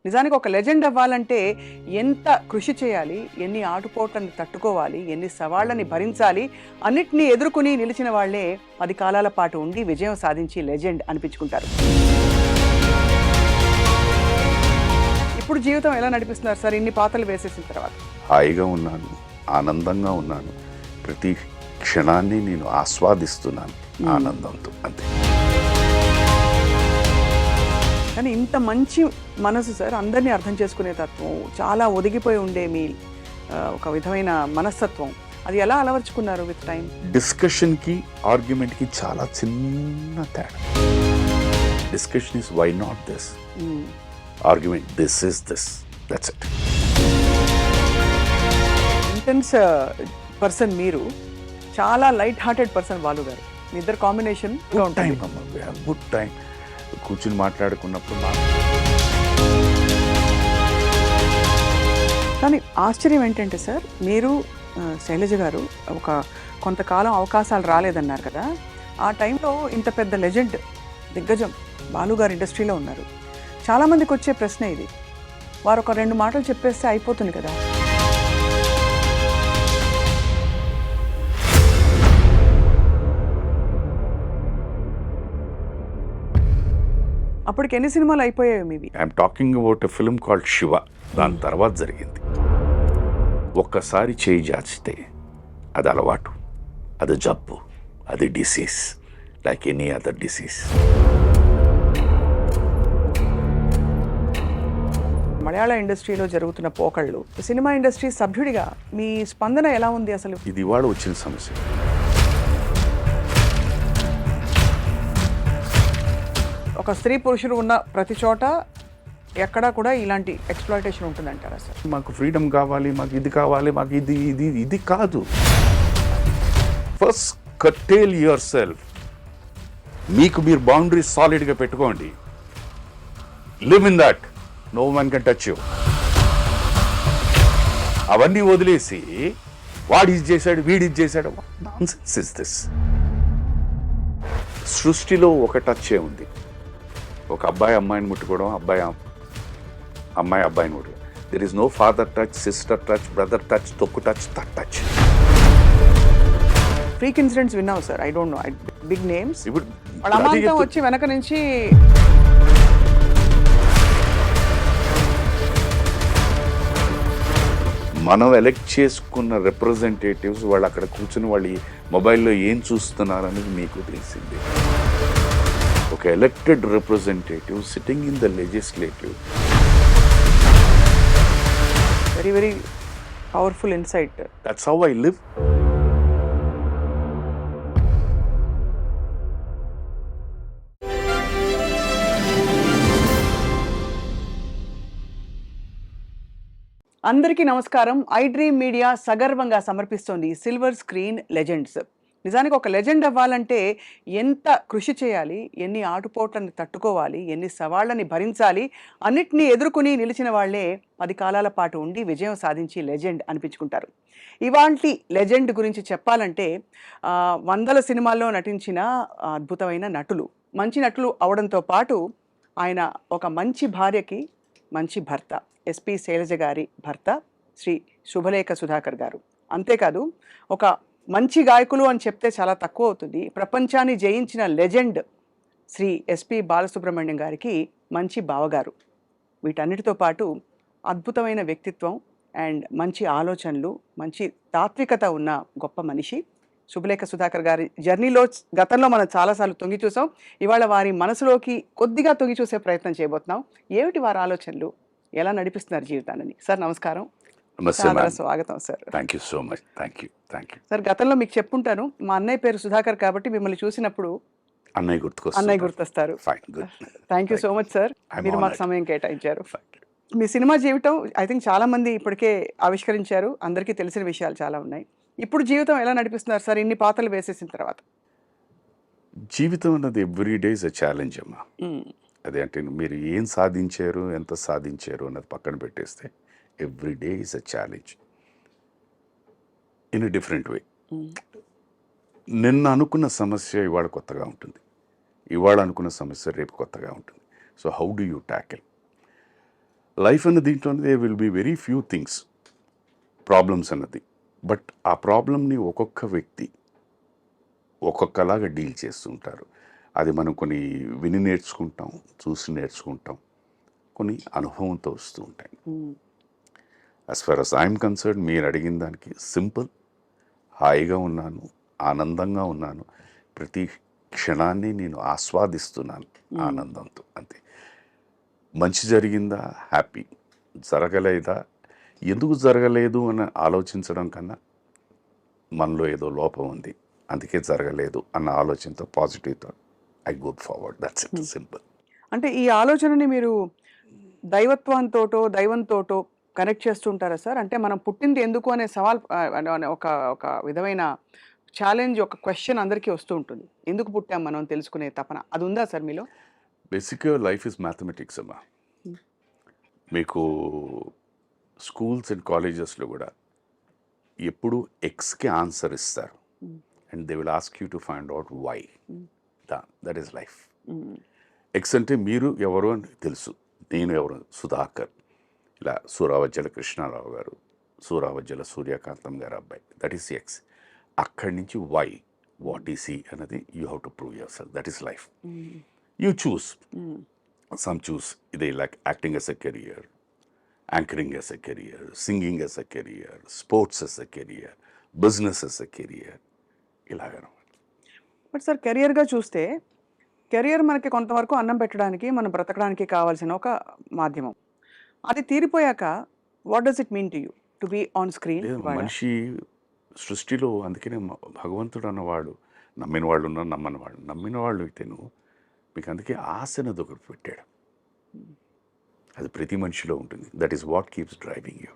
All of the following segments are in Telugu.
నిజానికి ఒక లెజెండ్ అవ్వాలంటే ఎంత కృషి చేయాలి, ఎన్ని ఆటుపోట్లను తట్టుకోవాలి, ఎన్ని సవాళ్ళని భరించాలి, అన్నిటినీ ఎదుర్కొని నిలిచిన వాళ్లే 10 కాలాల పాటు ఉండి విజయం సాధించి లెజెండ్ అనిపించుకుంటారు. ఇప్పుడు జీవితం ఎలా నడిపిస్తున్నారు సార్ ఇన్ని పాత్రలు వేసేసిన తర్వాత? హాయిగా ఉన్నాను, ఆనందంగా ఉన్నాను, ప్రతి క్షణాన్ని నేను ఆస్వాదిస్తున్నాను ఆనందంతో, అంతే. కానీ ఇంత మంచి మనసు సార్, అందరినీ అర్థం చేసుకునే తత్వం, చాలా ఒదిగిపోయి ఉండే మీ ఒక విధమైన మనస్తత్వం, అది ఎలా అలవర్చుకున్నారు విత్ టైం? డిస్కషన్కి ఆర్గ్యుమెంట్కి చాలా చిన్న తేడా. Discussion is why not this, argument this is this, that's it. Intense person మీరు, చాలా లైట్ హార్టెడ్ పర్సన్ బాలు గారు. మీ ఇద్దరు కాంబినేషన్ గుడ్ టైం కూర్చుని మాట్లాడుకున్నప్పుడు. కానీ ఆశ్చర్యం ఏంటంటే సార్, మీరు శైలజ గారు ఒక కొంతకాలం అవకాశాలు రాలేదన్నారు కదా, ఆ టైంలో ఇంత పెద్ద లెజెండ్ దిగ్గజం బాలు గారు ఇండస్ట్రీలో ఉన్నారు. చాలామందికి వచ్చే ప్రశ్న ఇది, వారు ఒక 2 మాటలు చెప్పేస్తే అయిపోతుంది కదా. అప్పటికి ఎన్ని సినిమాలు అయిపోయాయి మీవి? I'm talking about a film called Shiva. దాని తర్వాత జరిగింది. ఒక్కసారి చేయి జాచితే అది అలవాటు, అది జబ్బు, అది disease, like any other disease. Malayalam ఇండస్ట్రీలో జరుగుతున్న పోకళ్ళు, సినిమా ఇండస్ట్రీ సభ్యుడిగా మీ స్పందన ఎలా ఉంది అసలు? ఇది ఇవాళ వచ్చిన సమస్య. ఒక స్త్రీ పురుషుడు ఉన్న ప్రతి చోట ఎక్కడా కూడా ఇలాంటి ఎక్స్‌ప్లాయిటేషన్ ఉంటుందంటారా సార్? మాకు ఫ్రీడమ్ కావాలి, మాకు ఇది కావాలి, మాకు ఇది ఇది ఇది కాదు. First curtail yourself. మీకు మీరు బౌండరీస్ సాలిడ్గా పెట్టుకోండి. Live in that, no one can touch you. అవన్నీ వదిలేసి వాడు ఇది చేశాడు, వీడి ఇది చేశాడు, నాన్సెన్స్ ఇస్ దిస్. సృష్టిలో ఒక టచ్చే ఉంది. ఒక అబ్బాయి అమ్మాయిని ముట్టుకోవడం, అమ్మాయి అబ్బాయిని ముట్టుకోవడం. There is no father touch, sister touch, brother touch, తొక్కు touch, third touch. Freak incidents విన్నావు sir? I don't know, big names. ఇప్పుడు వాళ్ళ అమ్మాయితో వచ్చి వెనక నుంచి మనం ఎలక్ట్ చేసుకున్న రిప్రజెంటేటివ్స్ వాళ్ళు అక్కడ కూర్చుని వాళ్ళు మొబైల్లో ఏం చూస్తున్నారు అనేది మీకు తెలిసిందే. ఒక elected representative sitting in the legislative. Very very powerful insight. That's how I live. అందరికీ నమస్కారం. ఐ డ్రీమ్ మీడియా సగర్వంగా సమర్పిస్తోంది సిల్వర్ స్క్రీన్ లెజెండ్స్. నిజానికి ఒక లెజెండ్ అవ్వాలంటే ఎంత కృషి చేయాలి, ఎన్ని ఆటుపోట్లను తట్టుకోవాలి, ఎన్ని సవాళ్ళని భరించాలి, అన్నిటినీ ఎదుర్కొని నిలిచిన వాళ్లే 10 కాలాల పాటు ఉండి విజయం సాధించి లెజెండ్ అనిపించుకుంటారు. ఇవాల్టి లెజెండ్ గురించి చెప్పాలంటే, వందల సినిమాల్లో నటించిన అద్భుతమైన నటులు, మంచి నటులు అవడంతో పాటు ఆయన ఒక మంచి భార్యకి మంచి భర్త. ఎస్పి శైలజ గారి భర్త శ్రీ శుభలేఖ సుధాకర్ గారు. అంతేకాదు, ఒక మంచి గాయకులు అని చెప్తే చాలా తక్కువ అవుతుంది, ప్రపంచాన్ని జయించిన లెజెండ్ శ్రీ ఎస్పి బాలసుబ్రహ్మణ్యం గారికి మంచి బావగారు. వీటన్నిటితో పాటు అద్భుతమైన వ్యక్తిత్వం అండ్ మంచి ఆలోచనలు, మంచి తాత్వికత ఉన్న గొప్ప మనిషి శుభలేఖ సుధాకర్ గారి జర్నీలో గతంలో మనం చాలాసార్లు తొంగి చూసాం. ఇవాళ వారి మనసులోకి కొద్దిగా తొంగి చూసే ప్రయత్నం చేయబోతున్నాం. ఏమిటి వారి ఆలోచనలు, ఎలా నడిపిస్తున్నారు జీవితాన్ని? సార్ నమస్కారం. స్వాగతం sir. Thank you so much. Thank you sir. గతంలో మీకు చెప్పుంటాను, మా అన్నయ్య పేరు సుధాకర్ కాబట్టి మిమ్మల్ని చూసినప్పుడు అన్నయ్య గుర్తొస్తారు. Thank you so much sir, మీరు మాకు సమయం కేటాయించారు. మీ సినిమా జీవితం ఐ థింక్ చాలా మంది ఇప్పటికే ఆవిష్కరించారు, అందరికీ తెలిసిన విషయాలు చాలా ఉన్నాయి. ఇప్పుడు జీవితం ఎలా నడిపిస్తున్నారు సార్ ఇన్ని పాత్రలు వేసేసిన తర్వాత? జీవితం అన్నది every day is a challenge అమ్మా. అదే అంటే మీరు ఏం సాధించారు, ఎంత సాధించారు అన్నది పక్కన పెట్టేస్తే every day is a challenge in a different way. నిన్న అనుకున్న సమస్య ఇవాళ కొత్తగా ఉంటుంది, ఇవాళ అనుకున్న సమస్య రేపు కొత్తగా ఉంటుంది. So how do you tackle life అన్న దీంట్లోనే they will be very few things problems అన్నది. బట్ ఆ ప్రాబ్లమ్ని ఒక్కొక్క వ్యక్తి ఒక్కొక్కలాగా డీల్ చేస్తుంటారు. అది మనం కొన్ని విని నేర్చుకుంటాం, చూసి నేర్చుకుంటాం, కొన్ని అనుభవంతో వస్తూ ఉంటాయి. As far as I'm concern, మీరు అడిగిన దానికి సింపుల్, హాయిగా ఉన్నాను, ఆనందంగా ఉన్నాను, ప్రతి క్షణాన్ని నేను ఆస్వాదిస్తున్నాను ఆనందంతో, అంతే. మంచి జరిగిందా, హ్యాపీ. జరగలేదా, ఎందుకు జరగలేదు అని ఆలోచించడం కన్నా మనలో ఏదో లోపం ఉంది, అందుకే జరగలేదు అన్న ఆలోచనతో positive thought I go forward, that's it, simple. అంటే ఈ ఆలోచనని మీరు దైవంతోటో కనెక్ట్ చేస్తుంటారా సార్? అంటే మనం పుట్టింది ఎందుకు అనే సవాల్ ఒక ఒక విధమైన ఛాలెంజ్, ఒక క్వశ్చన్ అందరికీ వస్తూ ఉంటుంది. ఎందుకు పుట్టాం మనం తెలుసుకునే తపన, అది ఉందా సార్ మీలో? బేసిక్గా లైఫ్ ఇస్ మ్యాథమెటిక్స్ అమ్మా. మీకు స్కూల్స్ అండ్ కాలేజెస్లో కూడా ఎప్పుడు ఎక్స్కి ఆన్సర్ ఇస్తారు, and they will ask you to find out why. That is life. Ex అంటే మీరు ఎవరు అని తెలుసు, నేను ఎవరు, సుధాకర్, ఇలా సూరావజ్జల కృష్ణారావు గారు, సూరావజ్జల సూర్యకాంతం గారు అబ్బాయి, దట్ ఈస్ ఎక్స్. అక్కడి నుంచి వై, వాట్ ఈస్ ఈ అన్నది you have to prove yourself, that is life. You choose, some choose ఇదే like acting as a career, anchoring as a career, singing as a career, sports as a career, business as a career, ఇలాగనమాట. బట్ సార్, కెరియర్గా చూస్తే కెరియర్ మనకి కొంతవరకు అన్నం పెట్టడానికి, మనం బ్రతకడానికి కావాల్సిన ఒక మాధ్యమం. అది తీరిపోయాక what does it mean to you to be on screen? మనిషి సృష్టిలో అందుకనే భగవంతుడు అన్నవాడు, నమ్మిన వాళ్ళు ఉన్నారు, నమ్మని వాళ్ళు, నమ్మిన వాళ్ళు అయితేను మీకు అందుకే ఆశ అనేది ఒకటి పెట్టాడు. అది ప్రతి మనిషిలో ఉంటుంది. That is what keeps driving you.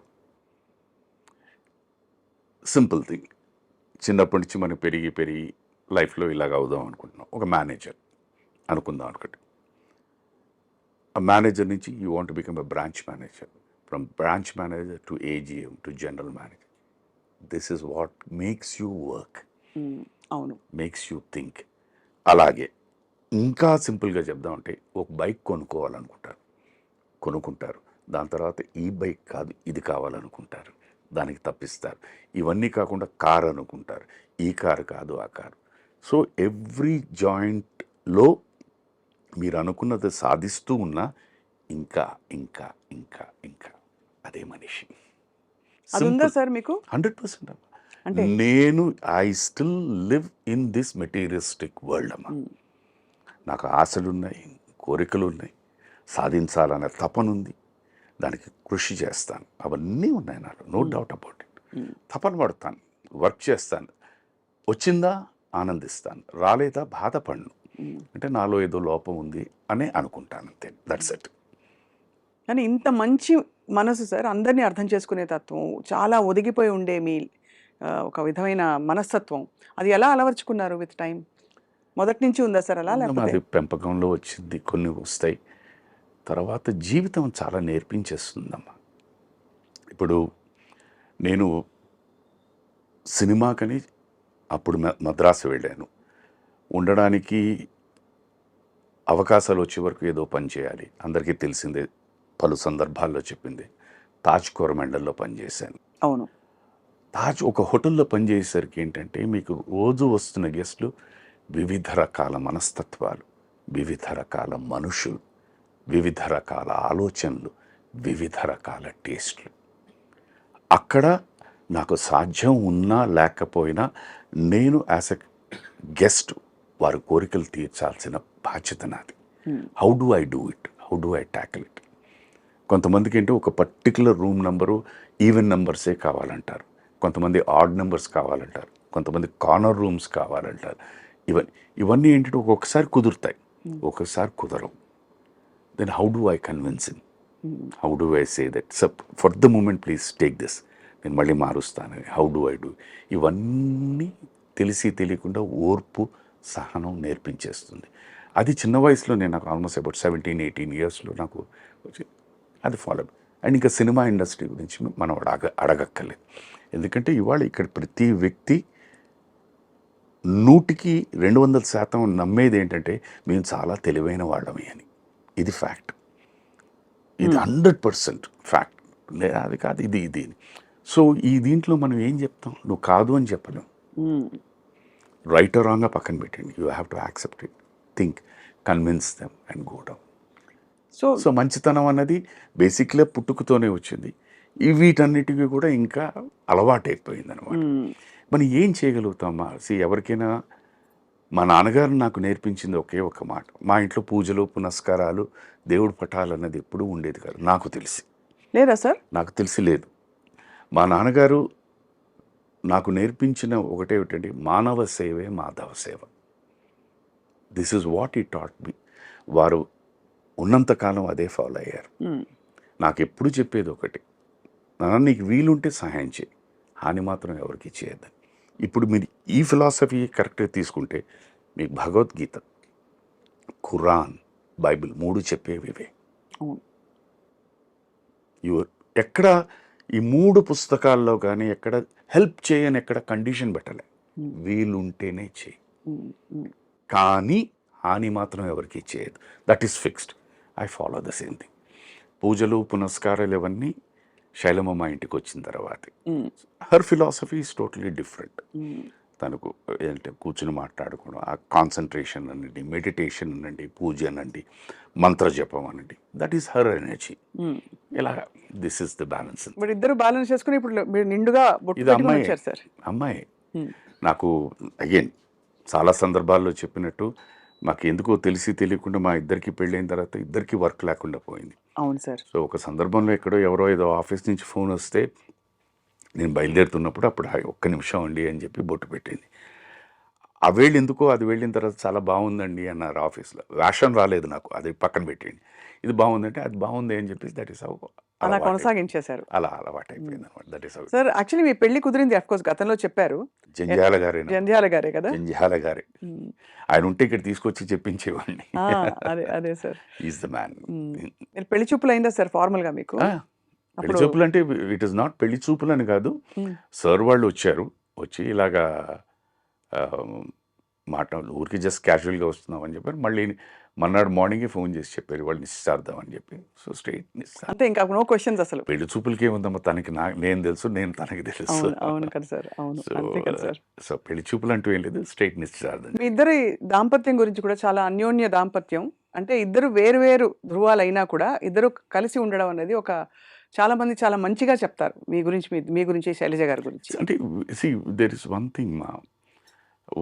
Simple thing, చిన్నప్పటి నుంచి మనం పెరిగి లైఫ్లో ఇలాగ అవుదాం అనుకుంటున్నాం. ఒక మేనేజర్ అనుకుందాం అనుకోండి. ఆ మేనేజర్ నుంచి you want to become a branch manager, from branch manager to AGM to general manager. This is what makes you work, అవును, మేక్స్ యూ థింక్. అలాగే ఇంకా సింపుల్గా చెప్దామంటే, ఒక బైక్ కొనుక్కుంటారు, దాని తర్వాత ఈ బైక్ కాదు ఇది కావాలనుకుంటారు, దానికి తప్పిస్తారు. ఇవన్నీ కాకుండా కారు అనుకుంటారు, ఈ కారు కాదు ఆ కారు. సో ఎవ్రీ జాయింట్లో మీరు అనుకున్నది సాధిస్తూ ఉన్నా ఇంకా ఇంకా ఇంకా ఇంకా అదే మనిషి. అది ఉందా సార్ మీకు? 100%. అంటే నేను I still live in this materialistic world అమ్మా. నాకు ఆశలు ఉన్నాయి, కోరికలు ఉన్నాయి, సాధించాలనే తపన ఉంది, దానికి కృషి చేస్తాను, అవన్నీ ఉన్నాయి నాలో, నో డౌట్ అబౌట్ ఇట్. తపన పడతాను, వర్క్ చేస్తాను, వచ్చిందా ఆనందిస్తాను, రాలేదా బాధపడను. అంటే నాలో ఏదో లోపం ఉంది అని అనుకుంటాను, అంతే, దట్స్ ఇట్. కానీ ఇంత మంచి మనసు సార్, అందరినీ అర్థం చేసుకునే తత్వం, చాలా ఒదిగిపోయి ఉండే మీ ఒక విధమైన మనస్తత్వం, అది ఎలా అలవర్చుకున్నారు విత్ టైం? మొదటి నుంచి ఉందా సార్ అలా, లేకపోతే అది పెంపకంలో వచ్చింది, కొన్ని వస్తాయి, తర్వాత జీవితం చాలా నేర్పించేస్తుందమ్మా. ఇప్పుడు నేను సినిమాకని అప్పుడు మద్రాసు వెళ్ళాను. ఉండడానికి అవకాశాలు వచ్చే వరకు ఏదో పని చేయాలి, అందరికీ తెలిసిందే, పలు సందర్భాల్లో చెప్పింది. తాజ్ కోరమండల్లో పనిచేశాను. అవును, తాజ్ ఒక హోటల్లో పనిచేసేసరికి ఏంటంటే, మీకు రోజు వస్తున్న గెస్టులు వివిధ రకాల మనస్తత్వాలు, వివిధ రకాల మనుషులు, వివిధ రకాల ఆలోచనలు, వివిధ రకాల టేస్ట్లు. అక్కడ నాకు సాధ్యం ఉన్నా లేకపోయినా నేను యాజ్ ఎ గెస్ట్ వారి కోరికలు తీర్చాల్సిన బాధ్యత నాది. How do I do it, how do I tackle it? కొంతమందికి ఏంటో ఒక పర్టికులర్ రూమ్ నెంబరు ఈవెన్ నెంబర్సే కావాలంటారు, కొంతమంది ఆడ్ నెంబర్స్ కావాలంటారు, కొంతమంది కార్నర్ రూమ్స్ కావాలంటారు. ఇవన్నీ ఏంటంటే ఒక్కొక్కసారి కుదురుతాయి, ఒక్కొక్కసారి కుదరవు. Then how do I convince him, how do I say that for the moment please take this, నేను మళ్ళీ మారుస్తానని. How do I do? ఇవన్నీ తెలిసి తెలియకుండా ఓర్పు, సహనం నేర్పించేస్తుంది. అది చిన్న వయసులో నేను, నాకు ఆల్మోస్ట్ అబౌట్ 17-18 ఇయర్స్లో నాకు వచ్చి అది ఫాలో. అండ్ ఇంకా సినిమా ఇండస్ట్రీ గురించి మనం అడగక్కర్లేదు, ఎందుకంటే ఇవాళ ఇక్కడ ప్రతి వ్యక్తి 100% 200% నమ్మేది ఏంటంటే మేము చాలా తెలివైన వాళ్ళమే అని. ఇది ఫ్యాక్ట్, ఇది 100% ఫ్యాక్ట్, లేదా అది కాదు, ఇది ఇది. సో ఈ దీంట్లో మనం ఏం చెప్తాం? నువ్వు కాదు అని చెప్పలేం. రైట్ ఆర్ రాంగ్గా పక్కన పెట్టండి. You have to accept it, think, convince them and go down. So మంచితనం అన్నది బేసిక్గా పుట్టుకతోనే వచ్చింది. వీటన్నిటికీ కూడా ఇంకా అలవాటైపోయింది అనమాట. మనం ఏం చేయగలుగుతామా? ఎవరికైనా మా నాన్నగారు నాకు నేర్పించింది ఒకే ఒక మాట. మా ఇంట్లో పూజలు పునస్కారాలు దేవుడి పటాలు అన్నది ఎప్పుడూ ఉండేది కాదు నాకు తెలిసి. లేదా సార్? నాకు తెలిసి లేదు. మా నాన్నగారు నాకు నేర్పించిన ఒకటేమిటండి, మానవ సేవే మాధవ సేవ. This is what he taught me. వారు ఉన్నంతకాలం అదే ఫాలో అయ్యారు. నాకు ఎప్పుడు చెప్పేది ఒకటి, నాన్న నీకు వీలుంటే సహాయం చేయి, హాని మాత్రం ఎవరికి చేయొద్దని. ఇప్పుడు మీరు ఈ ఫిలాసఫీ కరెక్ట్గా తీసుకుంటే మీకు భగవద్గీత, ఖురాన్, బైబిల్ 3 చెప్పేవి ఇవే. ఎక్కడ ఈ 3 పుస్తకాల్లో కానీ ఎక్కడ హెల్ప్ చేయని ఎక్కడ కండిషన్ పెట్టలే, వీలుంటేనే చేయి, కానీ హాని మాత్రం ఎవరికి చేయదు. That is fixed. I follow the same thing. పూజలు పునస్కారాలు ఇవన్నీ శైలమ్మ మా ఇంటికి వచ్చిన తర్వాత. Her philosophy is totally different. తనకు ఏంటంటే కూర్చుని మాట్లాడుకోవడం, ఆ కాన్సన్ట్రేషన్ అనండి, మెడిటేషన్ అనండి, పూజ అనండి, మంత్రజపం అనండి, దట్ ఈస్ హర్ ఎనర్జీ. ఇలా దిస్ ఇస్ ద బ్యాలెన్స్. ఇద్దరు బ్యాలెన్స్ చేసుకుని ఇప్పుడు మీరు నిండుగా ఇది అమ్మాయి నాకు అగైన్ చాలా సందర్భాల్లో చెప్పినట్టు, మాకు ఎందుకో తెలిసి తెలియకుండా మా ఇద్దరికి పెళ్ళైన తర్వాత ఇద్దరికి వర్క్ లేకుండా పోయింది. అవును సార్. సో ఒక సందర్భంలో ఎక్కడో ఎవరో ఏదో ఆఫీస్ నుంచి ఫోన్ వస్తే నేను బయలుదేరుతున్నప్పుడు అప్పుడు ఒక్క నిమిషం అండి అని చెప్పి బొట్టు పెట్టింది. ఆ వేళ్ళు ఎందుకో అది వెళ్ళిన తర్వాత చాలా బాగుందండి అన్నారు ఆఫీస్లో. వేషం రాలేదు నాకు, అది పక్కన పెట్టేయండి. ఇది బాగుందంటే అది బాగుంది అని చెప్పేసి దట్ ఈస్ హౌ అలా కొనసాగించేశారు. అలా అలవాటు అయిపోయింది అనమాట. That is how. Sir actually మీ పెళ్లి కుదిరింది అఫ్ కోర్స్ గతంలో చెప్పారు, జంధ్యాల గారే కదా. జంధ్యాల గారే. ఆయన ఉంటే ఇక్కడ తీసుకొచ్చి చెప్పించేవాడిని. అదే సార్, ఈజ్ ద మ్యాన్. పెళ్లి చూపులు అయిందా సార్ ఫార్మల్ గా మీకు? పెళ్లి చూపులు అంటే ఇట్ ఇస్ నాట్ పెళ్లి చూపులు అని కాదు. సార్ వాళ్ళు వచ్చి ఇలాగా ఊరికి జస్ట్ క్యాజువల్గా వస్తున్నాం అని చెప్పారు. మళ్ళీ మన్నాడు మార్నింగే ఫోన్ చేసి చెప్పారు వాళ్ళు నిశ్చితార్థం అని చెప్పి. సో స్ట్రైట్ నిశ్చితార్థం, అంటే ఇంకా నో క్వశ్చన్స్ అసలు. పెళ్లి చూపులకి ఏముందమ్మా, తనకి నేను తెలుసు, నేను తనకి తెలుసు. అవును కదా సార్, అవును. సో పెళ్లి చూపులు అంటూ ఏం లేదు, స్ట్రైట్ నిశ్చితార్థం. మీ ఇద్దరి దాంపత్యం గురించి కూడా చాలా అన్యోన్య దాంపత్యం. అంటే ఇద్దరు వేరు ధృవాలు అయినా కూడా ఇద్దరు కలిసి ఉండడం అనేది ఒక చాలా మంది చాలా మంచిగా చెప్తారు మీ గురించి శైలజ గారి గురించి. అంటే see there is one thing మా,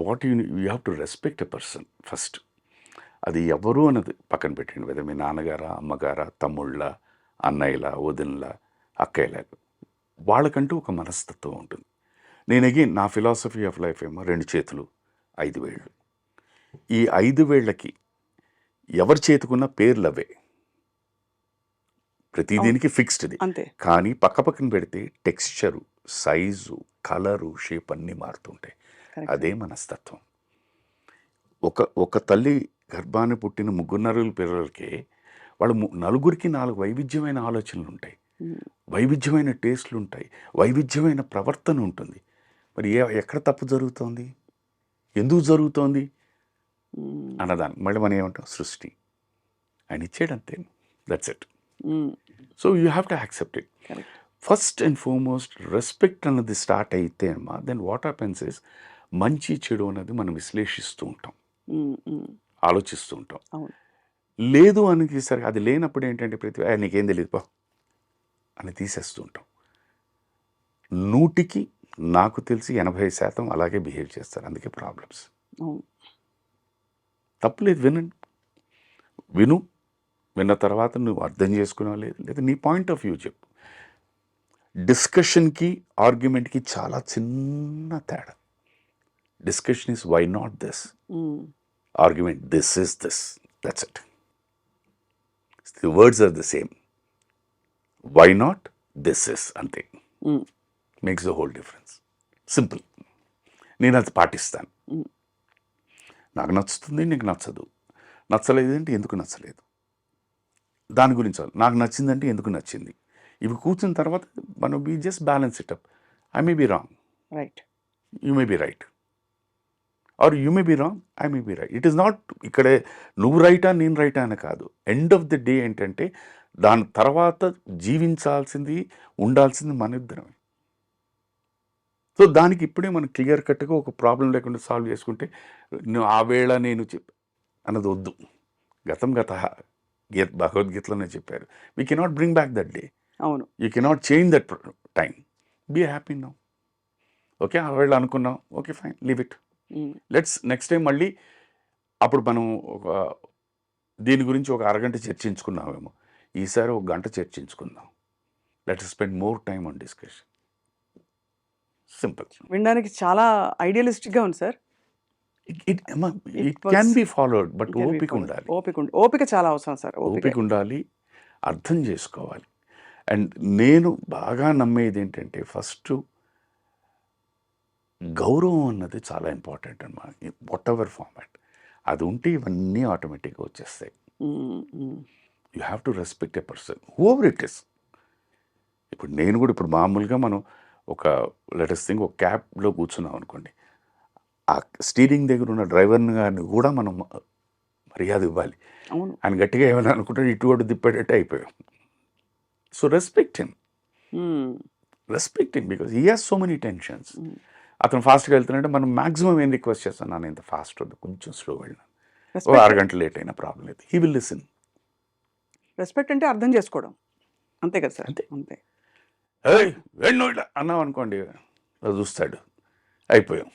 what you have to respect a person first. అది ఎవరు అన్నది పక్కన పెట్టండి, లేదా మీ నాన్నగారా, అమ్మగారా, తమ్ముళ్ళ, అన్నయ్యల, వదినల, అక్కయ్యల, వాళ్ళకంటూ ఒక మనస్తత్వం ఉంటుంది. నేను అగైన్ నా ఫిలాసఫీ ఆఫ్ లైఫ్ ఏమో 2 చేతులు 5 వేళ్ళు. ఈ 5 వేళ్ళకి ఎవరి చేతుకున్న పేర్లు అవే, ప్రతి దీనికి ఫిక్స్డ్ది. కానీ పక్కన పెడితే టెక్స్చరు, సైజు, కలరు, షేప్ అన్నీ మారుతుంటాయి. అదే మనస్తత్వం. ఒక తల్లి గర్భాన్ని పుట్టిన 3 పిల్లలకి వాళ్ళు 4 4 వైవిధ్యమైన ఆలోచనలు ఉంటాయి, వైవిధ్యమైన టేస్ట్లు ఉంటాయి, వైవిధ్యమైన ప్రవర్తన ఉంటుంది. మరి ఎక్కడ తప్పు జరుగుతోంది, ఎందుకు జరుగుతోంది అన్నదాన్ని మళ్ళీ మనం ఏమంటాం, సృష్టి ఆయన ఇచ్చాడు అంతే, that's it. So you have to accept it. First and foremost respect అన్నది స్టార్ట్ అయితే అమ్మా, దెన్ వాట్ హ్యాపెన్స్ ఇస్ మంచి చెడు అనేది మనం విశ్లేషిస్తూ ఉంటాం, ఆలోచిస్తూ ఉంటాం. లేదు అని సరే అది లేనప్పుడు ఏంటంటే ప్రతి నీకేం తెలియదు పో అని తీసేస్తూ ఉంటాం. 100కి నాకు తెలిసి 80% అలాగే బిహేవ్ చేస్తారు. అందుకే ప్రాబ్లమ్స్. తప్పులేదు, విన్న తర్వాత నువ్వు అర్థం చేసుకున్నావు లేదా నీ పాయింట్ ఆఫ్ వ్యూ చెప్పు. డిస్కషన్కి ఆర్గ్యుమెంట్కి చాలా చిన్న తేడా. Discussion is why not this, argument this is this, that's it. The words are the same. Why not, this is, అంతే. Makes the whole difference. Simple. నేను అది పాటిస్తాను. నాకు నచ్చుతుంది, నీకు నచ్చదు. నచ్చలేదు అంటే ఎందుకు నచ్చలేదు, దాని గురించి నాకు నచ్చిందంటే ఎందుకు నచ్చింది. ఇవి కూర్చున్న తర్వాత మనం be just balance it up. I may be wrong, right, you may be right. Or you may be wrong, I may be right. It is not ఇక్కడే నువ్వు రైటా నేను రైటా అని కాదు. ఎండ్ ఆఫ్ ది డే ఏంటంటే దాని తర్వాత జీవించాల్సింది ఉండాల్సింది మన ఇద్దరమే. సో దానికి ఇప్పుడే మనం క్లియర్ కట్గా ఒక ప్రాబ్లం లేకుండా సాల్వ్ చేసుకుంటే నువ్వు ఆ వేళ నేను అన్నది వద్దు. గతం గత భగవద్గీతలోనే చెప్పారు, we cannot bring back that day, అవును. You cannot change that time. Be happy now. Okay, ఆ వేళ అనుకున్నాం, okay fine, leave it. Let's next time మళ్ళీ అప్పుడు మనం ఒక దీని గురించి ఒక అరగంట చర్చించుకున్నామేమో, ఈసారి ఒక గంట చర్చించుకుందాం. Let spend more time on discussion. Simple. వినడానికి చాలా ఐడియలిస్టిక్గా ఉంది sir. It can be followed, but ఓపిక ఉండాలి. ఓపిక చాలా అవసరం సార్. ఓపిక ఉండాలి, అర్థం చేసుకోవాలి. అండ్ నేను బాగా నమ్మేది ఏంటంటే ఫస్ట్ గౌరవం అన్నది చాలా ఇంపార్టెంట్ అన్నమాట. వాట్ ఎవర్ ఫార్మాట్ అది ఉంటే ఇవన్నీ ఆటోమేటిక్గా వచ్చేస్తాయి. You have to respect a person whoever it is. ఇప్పుడు నేను కూడా ఇప్పుడు మామూలుగా మనం ఒక లెటెస్ట్ థింగ్ ఒక క్యాబ్లో కూర్చున్నాం అనుకోండి, ఆ స్టీరింగ్ దగ్గర ఉన్న డ్రైవర్ని గారిని కూడా మనం మర్యాద ఇవ్వాలి. అవును. ఆయన గట్టిగా ఏమైనా అనుకుంటే ఇటు అటు తిప్పేటట్టు అయిపోయాం. So respect him because he has so many tensions. అతను ఫాస్ట్గా వెళ్తున్నాడంటే మనం మ్యాక్సిమం ఏం రిక్వెస్ట్ చేస్తాను, నాన్న ఇంత ఫాస్ట్ వద్దు, కొంచెం స్లో వెళ్ళినాను, ఓ అరగంట లేట్ అయినా ప్రాబ్లం లేదు, హీ విల్ లిసన్. రెస్పెక్ట్ అంటే అర్థం చేసుకోవడం, అంతే కదా సార్. అంతే. అంతే. వెళ్ళను ఇట్లా అన్నాం అనుకోండి, అది చూస్తాడు, అయిపోయాం.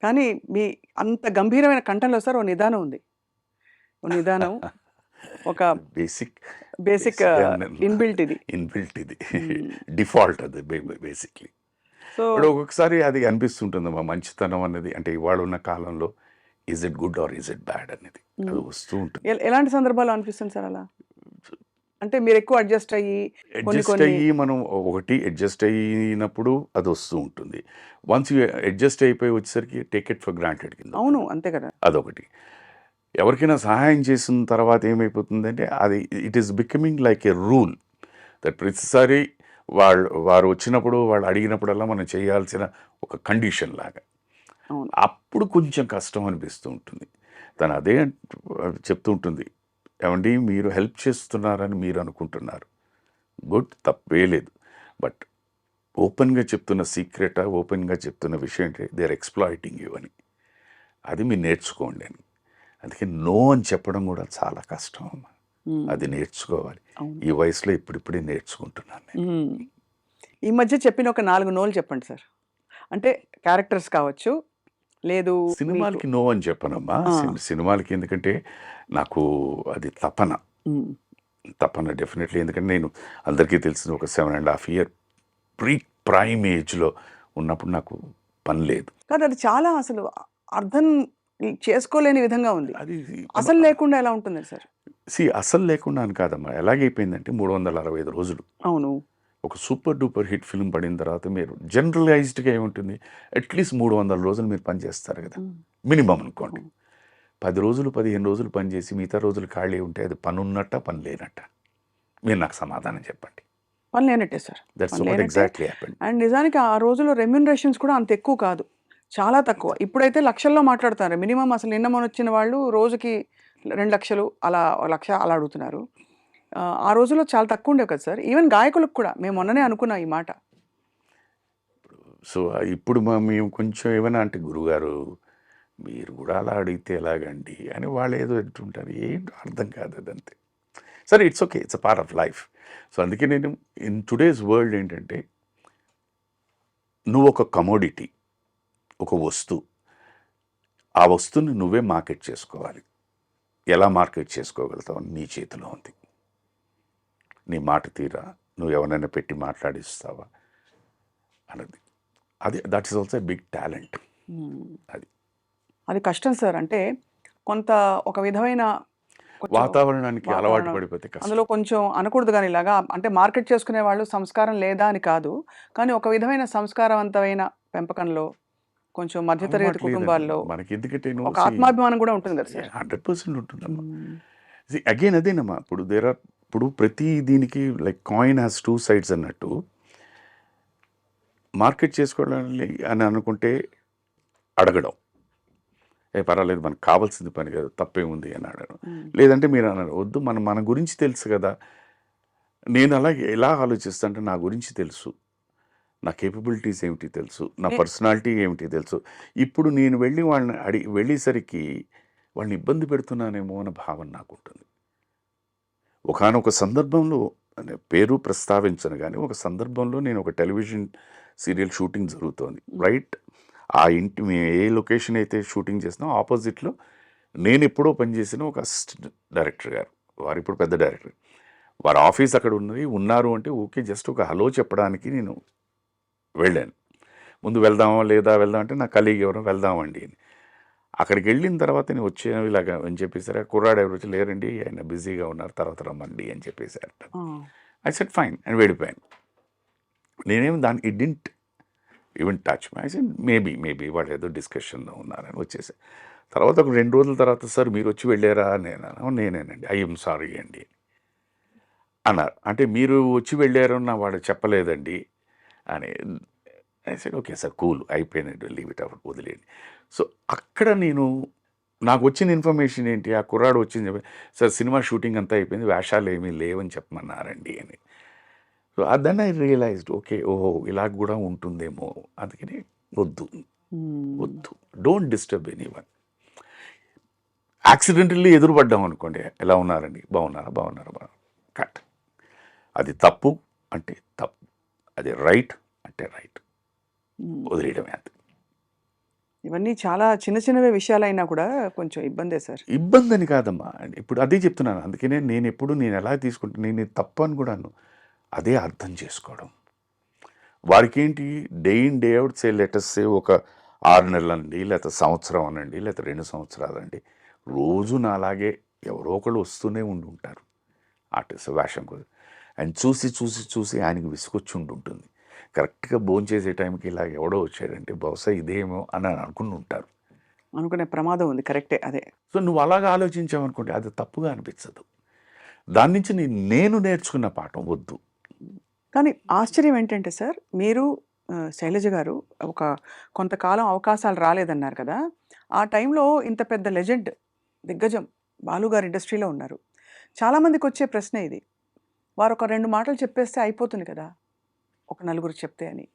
కానీ మీ అంత గంభీరమైన కంఠంలో సార్ ఓ నిదానం ఉంది. ఓ నిదానం, ఒక బేసిక్ ఇన్బిల్ట్ ఇది డిఫాల్ట్ అది బేసిక్లీ. సో ఇప్పుడు ఒక్కొక్కసారి అది అనిపిస్తుంటుంది మా మంచితనం అనేది, అంటే ఇవాళ ఉన్న కాలంలో is it good or is it bad అనేది అది వస్తూ ఉంటుంది. ఎలాంటి సందర్భాలు అనిపిస్తుంది సార్ అలా? అంటే మీరు ఎక్కువ అడ్జస్ట్ అయ్యి మనం ఒకటి అడ్జస్ట్ అయినప్పుడు అది వస్తూ ఉంటుంది. వన్స్ యూ అడ్జస్ట్ అయిపోయి వచ్చేసరికి టేక్ ఇట్ ఫర్ గ్రాంటెడ్ కింద. అవును, అంతే కదా. అదొకటి. ఎవరికైనా సహాయం చేసిన తర్వాత ఏమైపోతుందంటే అది it is becoming like A rule that ప్రతిసారి వారు వచ్చినప్పుడు వాళ్ళు అడిగినప్పుడల్లా మనం చేయాల్సిన ఒక కండిషన్ లాగా. అప్పుడు కొంచెం కష్టం అనిపిస్తూ ఉంటుంది. తను అదే చెప్తూ ఉంటుంది, ఏమండి మీరు హెల్ప్ చేస్తున్నారని మీరు అనుకుంటున్నారు, గుడ్, తప్పే లేదు, బట్ ఓపెన్గా చెప్తున్న సీక్రెట్, ఓపెన్గా చెప్తున్న విషయం ఏంటి, దే ఆర్ ఎక్స్ప్లాయిటింగ్ యూ అని. అది మీరు నేర్చుకోండి అని. అందుకే నో అని చెప్పడం కూడా చాలా కష్టం అమ్మ, అది నేర్చుకోవాలి. ఈ వయసులో ఇప్పుడిప్పుడే నేర్చుకుంటున్నాను. ఈ మధ్య చెప్పిన ఒక 4 నోలు చెప్పండి సార్. అంటే క్యారెక్టర్స్ కావచ్చు, లేదు సినిమాలకి నో అని చెప్పనమ్మా. సినిమాలకి ఎందుకంటే నాకు అది తపన డెఫినెట్లీ. ఎందుకంటే నేను అందరికీ తెలిసిన ఒక 7.5 year ప్రైమ్ ఏజ్లో ఉన్నప్పుడు నాకు పని లేదు. కానీ అది చాలా అసలు అర్థం చేసుకోలేని విధంగా ఉంది. అది అసలు లేకుండా ఎలా ఉంటుంది సార్? అసలు లేకుండా అని కాదమ్మా, ఎలాగైపోయిందంటే 365 రోజులు. అవును. ఒక సూపర్ డూపర్ హిట్ ఫిల్మ్ పడిన తర్వాత మీరు జనరలైజ్డ్గా ఏముంటుంది, అట్లీస్ట్ 300 రోజులు మీరు పనిచేస్తారు కదా, మినిమం అనుకోండి. 10 రోజులు 15 రోజులు పనిచేసి మిగతా రోజులు ఖాళీ ఉంటే అది పని ఉన్నట్ట పని లేనట్ట? మీరు నాకు సమాధానం చెప్పండి. పని లేనట్టే sir. That's what exactly happened. And నిజానికి ఆ రోజుల్లో రెమ్యూనరేషన్స్ కూడా అంత ఎక్కువ కాదు, చాలా తక్కువ. ఇప్పుడైతే లక్షల్లో మాట్లాడుతున్నారు. మినిమం అసలు నిన్న మొన్న వచ్చిన వాళ్ళు రోజుకి 2 లక్షలు అలా 1 లక్ష అలా అడుగుతున్నారు. ఆ రోజుల్లో చాలా తక్కువ ఉండేవి కదా సార్. ఈవెన్ గాయకులకు కూడా మేము మొన్ననే అనుకున్నాం ఈ మాట. సో ఇప్పుడు మేము కొంచెం ఏమైనా అంటే, గురుగారు మీరు కూడా అలా అడిగితే ఎలాగండి అని వాళ్ళు ఏదో అంటుంటారు, ఏంటో అర్థం కాదు అదంతే. సరే, it's okay, it's a part of life. So అందుకే నేను ఇన్ టుడేస్ వరల్డ్ ఏంటంటే, నువ్వు ఒక కమోడిటీ, ఒక వస్తువు, ఆ వస్తువుని నువ్వే మార్కెట్ చేసుకోవాలి. ఎలా మార్కెట్ చేసుకోగలుగుతావు నీ చేతిలో ఉంది. నీ మాట తీరా, నువ్వు ఎవరైనా పెట్టి మాట్లాడిస్తావా అన్నది, అది that is also big talent. అది కష్టం సార్. అంటే కొంత ఒక విధమైన వాతావరణానికి అలవాటు పడిపోతే అందులో కొంచెం అనకూడదు, కానీ ఇలాగా అంటే మార్కెట్ చేసుకునే వాళ్ళు సంస్కారం లేదా అని కాదు, కానీ ఒక విధమైన సంస్కారవంతమైన పెంపకంలో కొంచెం మధ్యతరగతి కుటుంబాల్లో మనకి ఎందుకంటే ఒక ఆత్మాభిమానం కూడా ఉంటుంది కదా సార్. 100% ఉంటుందమ్మా. అగైన్ అదేనమ్మా, ఇప్పుడు ప్రతి దీనికి లైక్ కాయిన్ హ్యాస్ 2 sides అన్నట్టు, మార్కెట్ చేసుకోవడానికి అని అనుకుంటే అడగడం, పర్వాలేదు మనకు కావాల్సింది పని కదా, తప్పేముంది అని అడగడం. లేదంటే మీరు అన్నారు వద్దు, మన గురించి తెలుసు కదా. నేను అలా ఎలా ఆలోచిస్తా అంటే నా గురించి తెలుసు, నా కేపబిలిటీస్ ఏమిటి తెలుసు, నా పర్సనాలిటీ ఏమిటి తెలుసు. ఇప్పుడు నేను వెళ్ళి వాళ్ళని వెళ్ళేసరికి వాళ్ళని ఇబ్బంది పెడుతున్నానేమో అన్న భావన నాకు ఉంటుంది. ఒకానొక సందర్భంలో పేరు ప్రస్తావించను కానీ ఒక సందర్భంలో నేను ఒక టెలివిజన్ సీరియల్ షూటింగ్ జరుగుతోంది, రైట్. ఆ ఇంటి మేము ఏ లొకేషన్ అయితే షూటింగ్ చేస్తున్నాం ఆపోజిట్లో నేను ఎప్పుడో పనిచేసిన ఒక అసిస్టెంట్ డైరెక్టర్ గారు, వారు ఇప్పుడు పెద్ద డైరెక్టర్, వారి ఆఫీస్ అక్కడ ఉన్నారు అంటే ఓకే, జస్ట్ ఒక హలో చెప్పడానికి నేను వెళ్ళాను. ముందు వెళ్దామా లేదా అంటే నా కలీగ్ ఎవరో వెళ్దామండి అని. అక్కడికి వెళ్ళిన తర్వాత నేను వచ్చాను ఇలాగా అని చెప్పేసారు. కుర్రాడు ఎవరు వచ్చి లేరండి ఆయన బిజీగా ఉన్నారు తర్వాత రమ్మండి అని చెప్పేశారు. ఐ సెడ్ ఫైన్ అని వెళ్ళిపోయాను. నేనేమి దాన్ని it didn't even touch my. I said maybe వాళ్ళు ఏదో డిస్కషన్లో ఉన్నారని వచ్చేసారు. తర్వాత ఒక 2 రోజుల తర్వాత సార్ మీరు వచ్చి వెళ్ళారా నేనేనండి, ఐఎమ్ సారీ అండి అన్నారు. అంటే మీరు వచ్చి వెళ్ళారు నా వాడు చెప్పలేదండి అని. I said okay sir cool, అయిపోయినట్టు లీవ్ ఇట్ అవుట్, వదిలేయండి. సో అక్కడ నాకు వచ్చిన ఇన్ఫర్మేషన్ ఏంటి, ఆ కుర్రాడు వచ్చింది చెప్పి సార్ సినిమా షూటింగ్ అంతా అయిపోయింది, వేషాలు ఏమీ లేవని చెప్పమన్నారండి అని. So then I realized okay, ఓహో ఇలా కూడా ఉంటుందేమో. అందుకని వద్దు, డోంట్ డిస్టర్బ్ ఎనీవన్. యాక్సిడెంటల్లీ ఎదురుపడ్డాం అనుకోండి, ఎలా ఉన్నారండి, బాగున్నారా కట్. అది తప్పు అంటే తప్పు, అది రైట్ అంటే రైట్, వదిలేయడమే. అంతే. ఇవన్నీ చాలా చిన్న చిన్నవే విషయాలైనా కూడా కొంచెం ఇబ్బందే సార్. ఇబ్బంది అని కాదమ్మా, ఇప్పుడు అదే చెప్తున్నాను. అందుకనే నేను ఎలా తీసుకుంటాను, నేను తప్పు అని కూడాను అదే అర్థం చేసుకోవడం. వారికి ఏంటి day in day out letters ఒక 6 నెలలండి, లేకపోతే సంవత్సరం అనండి, లేకపోతే 2 సంవత్సరాలండి, రోజు నాలాగే ఎవరో ఒకళ్ళు వస్తూనే ఉంటారు ఆర్టిస్ట్ వేషం కోసం. ఆయన చూసి ఆయనకి విసుకొచ్చి ఉంటుంది. కరెక్ట్గా భోంచేసే టైంకి ఇలా ఎవడో వచ్చాడంటే బహుశా ఇదేమో అని అనుకుని ఉంటారు, అనుకునే ప్రమాదం ఉంది. కరెక్టే అదే. సో నువ్వు అలాగా ఆలోచించావనుకోండి అది తప్పుగా అనిపించదు. దాని నుంచి నేను నేర్చుకున్న పాఠం వద్దు. కానీ ఆశ్చర్యం ఏంటంటే సార్, మీరు శైలజ గారు కొంతకాలం అవకాశాలు రాలేదన్నారు కదా, ఆ టైంలో ఇంత పెద్ద లెజెండ్ దిగ్గజం బాలుగారు ఇండస్ట్రీలో ఉన్నారు. చాలామందికి వచ్చే ప్రశ్న ఇది, వారు ఒక 2 మాటలు చెప్పేస్తే అయిపోతుంది కదా ఒక నలుగురు చెప్తే అని.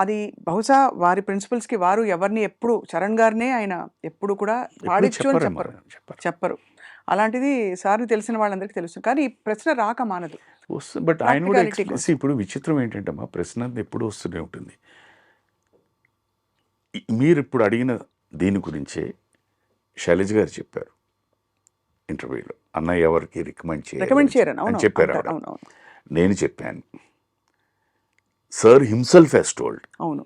అది బహుశా వారి ప్రిన్సిపల్స్కి వారు ఎవరిని ఎప్పుడు చరణ్ గారినే ఆయన ఎప్పుడు కూడా పాడించు అని చెప్పరు. అలాంటిది సార్ని తెలిసిన వాళ్ళందరికీ తెలుసు. కానీ ఈ ప్రశ్న రాక మానదు. బట్ ఆయన కూడా ఇప్పుడు విచిత్రం ఏంటంటే మా ప్రశ్న ఎప్పుడు వస్తూనే ఉంటుంది. మీరు ఇప్పుడు అడిగిన దీని గురించే శైలజ గారు చెప్పారు ఇంటర్వ్యూలో, అన్నయ్య ఎవరికి రికమెండ్ చేయరని చెప్పారు. నేను చెప్పాను, సార్ హిమ్సెల్ఫ్ హెస్ టోల్డ్, అవును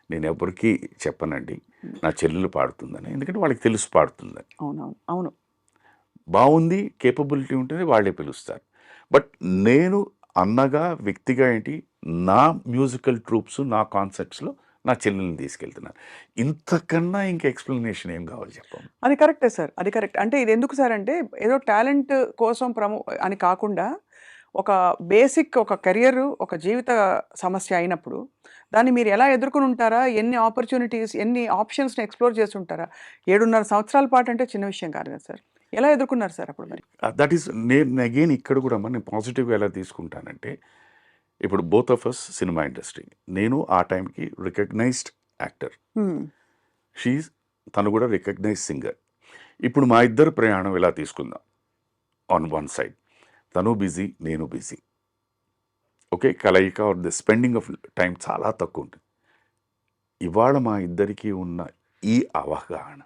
నేను ఎవరికి చెప్పనండి నా చెల్లెలు పాడుతుందని, ఎందుకంటే వాళ్ళకి తెలుసు పాడుతుందని. అవును బాగుంది, కేపబిలిటీ ఉంటుంది, వాళ్ళే పిలుస్తారు. బట్ నేను అన్నగా వ్యక్తిగా ఏంటి, నా మ్యూజికల్ ట్రూప్స్ నా కాన్సర్ట్స్లో నా చెల్లెల్ని తీసుకెళ్తున్నాను. ఇంతకన్నా ఇంకా ఎక్స్ప్లెనేషన్ ఏం కావాలి చెప్పండి. అది కరెక్టే సార్, అది కరెక్ట్. అంటే ఇది ఎందుకు సార్ అంటే ఏదో టాలెంట్ కోసం అని కాకుండా ఒక బేసిక్ ఒక కెరియర్ ఒక జీవిత సమస్య అయినప్పుడు దాన్ని మీరు ఎలా ఎదుర్కొని ఉంటారా, ఎన్ని ఆపర్చునిటీస్ ఎన్ని ఆప్షన్స్ని ఎక్స్ప్లోర్ చేసి ఉంటారా. 7.5 సంవత్సరాల పాటు అంటే చిన్న విషయం కాదు కదా సార్. ఎలా ఎదుర్కొన్నారు సార్ అప్పుడు? మరి దట్ ఈస్ నేను అగైన్ ఇక్కడ కూడా నేను పాజిటివ్గా ఎలా తీసుకుంటానంటే, ఇప్పుడు both of us cinema industry, నేను ఆ టైంకి రికగ్నైజ్డ్ యాక్టర్, తను కూడా రికగ్నైజ్డ్ సింగర్. ఇప్పుడు మా ఇద్దరు ప్రయాణం ఎలా తీసుకుందాం, ఆన్ వన్ సైడ్ తను బిజీ నేను బిజీ, ఓకే, కలయిక or the spending of time చాలా తక్కువ ఉంటుంది. ఇవాళ మా ఇద్దరికీ ఉన్న ఈ అవగాహన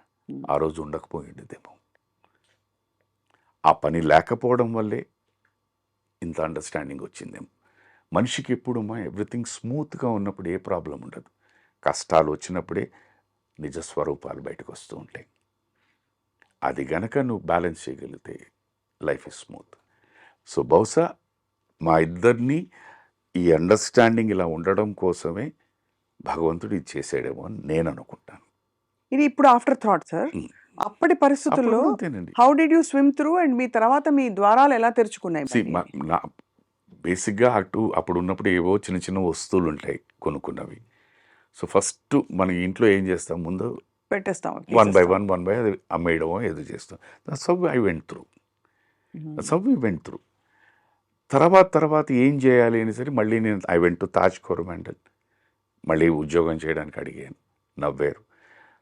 ఆ రోజు ఉండకపోయిందేమో. ఆ పని లేకపోవడం వల్లే ఇంత అండర్స్టాండింగ్ వచ్చిందేమో. మనిషికి ఎప్పుడు ఎవ్రీథింగ్ స్మూత్గా ఉన్నప్పుడు ఏ ప్రాబ్లం ఉండదు, కష్టాలు వచ్చినప్పుడే నిజస్వరూపాలు బయటకు వస్తూ ఉంటాయి. అది గనక నువ్వు బ్యాలెన్స్ చేయగలిగితే లైఫ్ ఇస్ స్మూత్. సో బహుశా మా ఇద్దరిని ఈ అండర్స్టాండింగ్ ఇలా ఉండడం కోసమే భగవంతుడు ఇది చేసాడేమో అని నేను అనుకుంటాను. ఇది ఇప్పుడు ఆఫ్టర్ థాట్ సార్. అప్పటి పరిస్థితుల్లో how did you swim through and మీ తర్వాత మీ ద్వారాలు ఎలా తెరుచుకున్నాయి? బేసిక్గా అప్పుడు ఉన్నప్పుడు ఏవో చిన్న చిన్న వస్తువులు ఉంటాయి కొనుక్కున్నవి. సో ఫస్ట్ మన ఇంట్లో ఏం చేస్తాం, ముందు పెట్టేస్తాం, వన్ బై తీసేస్తాం. వన్ అది అమ్మేయడమో ఏదో చేస్తాం. That's how I went through. That's how we went through. తర్వాత ఏం చేయాలి అని సరే మళ్ళీ నేను I went to Taj Coromandel. మళ్ళీ ఉద్యోగం చేయడానికి అడిగాను, నవ్వారు.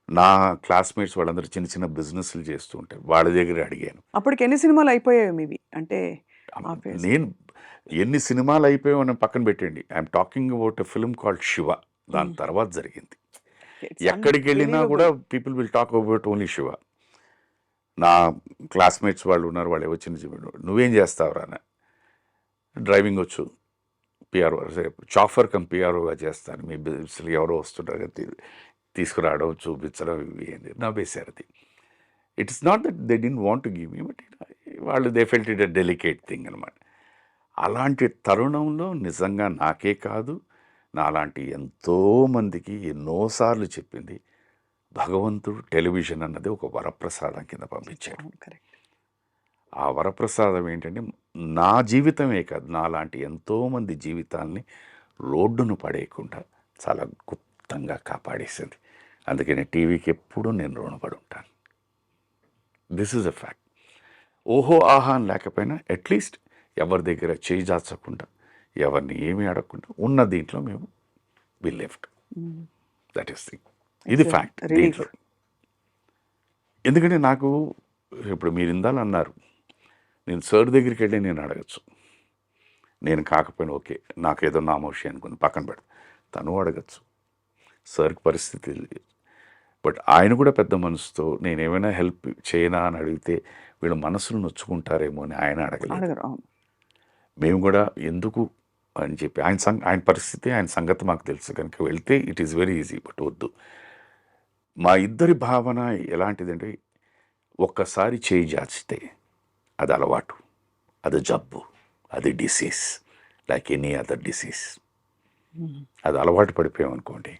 నా క్లాస్మేట్స్ వాళ్ళందరూ చిన్న చిన్న బిజినెస్లు చేస్తూ ఉంటారు, వాళ్ళ దగ్గర అడిగాను. అప్పటికి ఎన్ని సినిమాలు అయిపోయాయి మీవి? అంటే ఆ phase. నేను ఎన్ని సినిమాలు అయిపోయావు అని పక్కన పెట్టండి, I'm talking about a film called Shiva. దాని తర్వాత జరిగింది. It's ఎక్కడికి వెళ్ళినా కూడా people will talk about only Shiva. నా క్లాస్మేట్స్ వాళ్ళు ఉన్నారు, వాళ్ళు వచ్చిన నువ్వేం చేస్తావురా అని. డ్రైవింగ్ వచ్చు, పిఆర్ఓ చాఫర్ కమ్ పిఆర్ఓగా చేస్తాను, మీ బిజినెస్లు ఎవరో వస్తుంటారు కదా, తీసుకురావడం చూపించడం ఇవి ఏంటి నవ్వేశారు. అది it is not that they didn't want to give me, but వాళ్ళు they felt it a delicate thing అనమాట. అలాంటి తరుణంలో నిజంగా నాకే కాదు, నాలాంటి ఎంతోమందికి ఎన్నోసార్లు చెప్పింది, భగవంతుడు టెలివిజన్ అన్నది ఒక వరప్రసాదం కింద పంపించాడు. కరెక్ట్. ఆ వరప్రసాదం ఏంటంటే నా జీవితమే కాదు, నాలాంటి ఎంతోమంది జీవితాల్ని రోడ్డును పడేయకుండా చాలా గుప్తంగా కాపాడేసింది. అందుకని టీవీకి ఎప్పుడూ నేను రుణపడి ఉంటాను. This is a fact. ఓహో ఆహా అని లేకపోయినా అట్లీస్ట్ ఎవరి దగ్గర చేయి జాచకుండా, ఎవరిని ఏమీ అడగకుండా ఉన్న దీంట్లో మేము వి లెఫ్ట్. That is thing. ఇది ఫ్యాక్ట్ దీంట్లో. ఎందుకంటే నాకు ఇప్పుడు మీరు ఇందాలు అన్నారు, నేను సార్ దగ్గరికి వెళ్ళి నేను అడగచ్చు, నేను కాకపోయినా ఓకే నాకేదో నామోషి అనుకుని పక్కన పెడతా, తను అడగచ్చు, సార్కి పరిస్థితి తెలియదు. బట్ ఆయన కూడా పెద్ద మనసుతో నేను ఏమైనా హెల్ప్ చేయనా అని అడిగితే వీళ్ళు మనసులు నొచ్చుకుంటారేమో అని ఆయన అడగలేదు. మేము కూడా ఎందుకు అని చెప్పి ఆయన పరిస్థితి, ఆయన సంగతి మాకు తెలుసు కనుక వెళ్తే it is very easy. But వద్దు. మా ఇద్దరి భావన ఎలాంటిదంటే, ఒక్కసారి చేయి జాచితే అది అలవాటు, అది జబ్బు, అది disease, like any other disease. అది అలవాటు పడిపోయామనుకోండి,